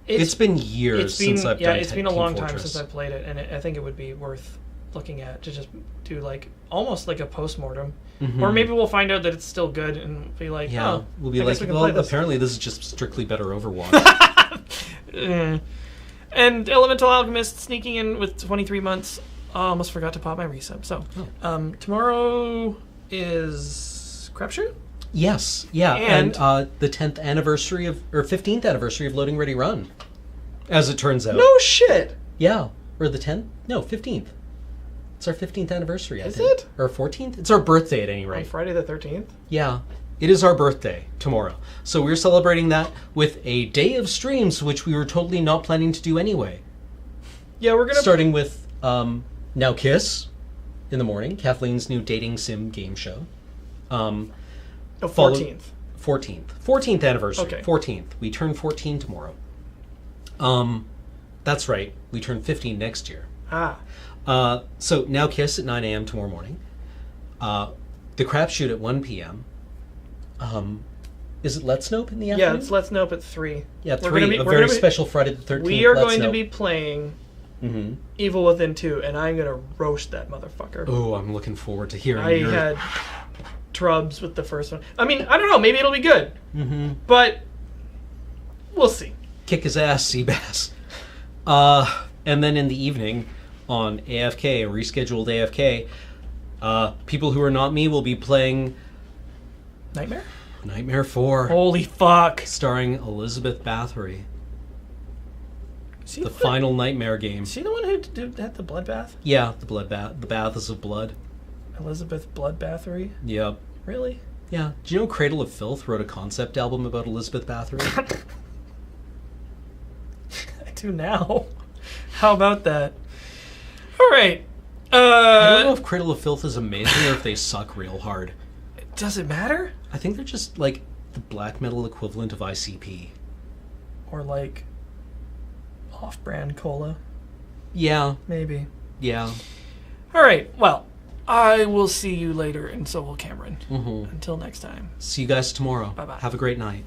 It's been years since I've done it's been a long time Fortress. since I played it, and I think it would be worth looking at to just do almost like a post-mortem. Mm-hmm. Or maybe we'll find out that it's still good and be like, yeah, we'll be like, well, apparently this is just strictly better Overwatch. And Elemental Alchemist sneaking in with 23 months. I almost forgot to pop my resub. So, tomorrow is Crapshoot? Yes, yeah, and the 10th anniversary or 15th anniversary of Loading Ready Run, as it turns out. No shit! Yeah, or the 10th? No, 15th. It's our 15th anniversary, I think. Is it? Or 14th? It's our birthday at any rate. On Friday the 13th? Yeah, it is our birthday tomorrow. So we're celebrating that with a day of streams, which we were totally not planning to do anyway. Yeah, we're gonna... Starting with Now Kiss in the morning, Kathleen's new dating sim game show. 14th. 14th anniversary. Okay. 14th. We turn 14 tomorrow. That's right. We turn 15 next year. So Now Kiss at 9 a.m. tomorrow morning. The Crapshoot at 1 p.m. Is it Let's Nope in the afternoon? Yeah, it's Let's Nope at 3. Yeah, 3. A very special Friday the 13th. We are Let's going to Nope. be playing Evil Within 2, and I'm going to roast that motherfucker. Oh, I'm looking forward to hearing I had trubs with the first one. I mean, I don't know. Maybe it'll be good. But we'll see. Kick his ass, Seabass. And then in the evening on AFK, a rescheduled AFK, people who are not me will be playing Nightmare 4. Holy fuck. Starring Elizabeth Bathory. The final Nightmare game. Is she the one who had the bloodbath? Yeah, the bloodbath. The bath is of blood. Elizabeth Bloodbathery? Yep. Really? Yeah. Do you know Cradle of Filth wrote a concept album about Elizabeth Bathory? I do now. How about that? All right. I don't know if Cradle of Filth is amazing or if they suck real hard. Does it matter? I think they're just like the black metal equivalent of ICP. Or like off-brand cola. Yeah. Maybe. Yeah. All right. Well, I will see you later, and so will Cameron. Mm-hmm. Until next time. See you guys tomorrow. Bye-bye. Have a great night.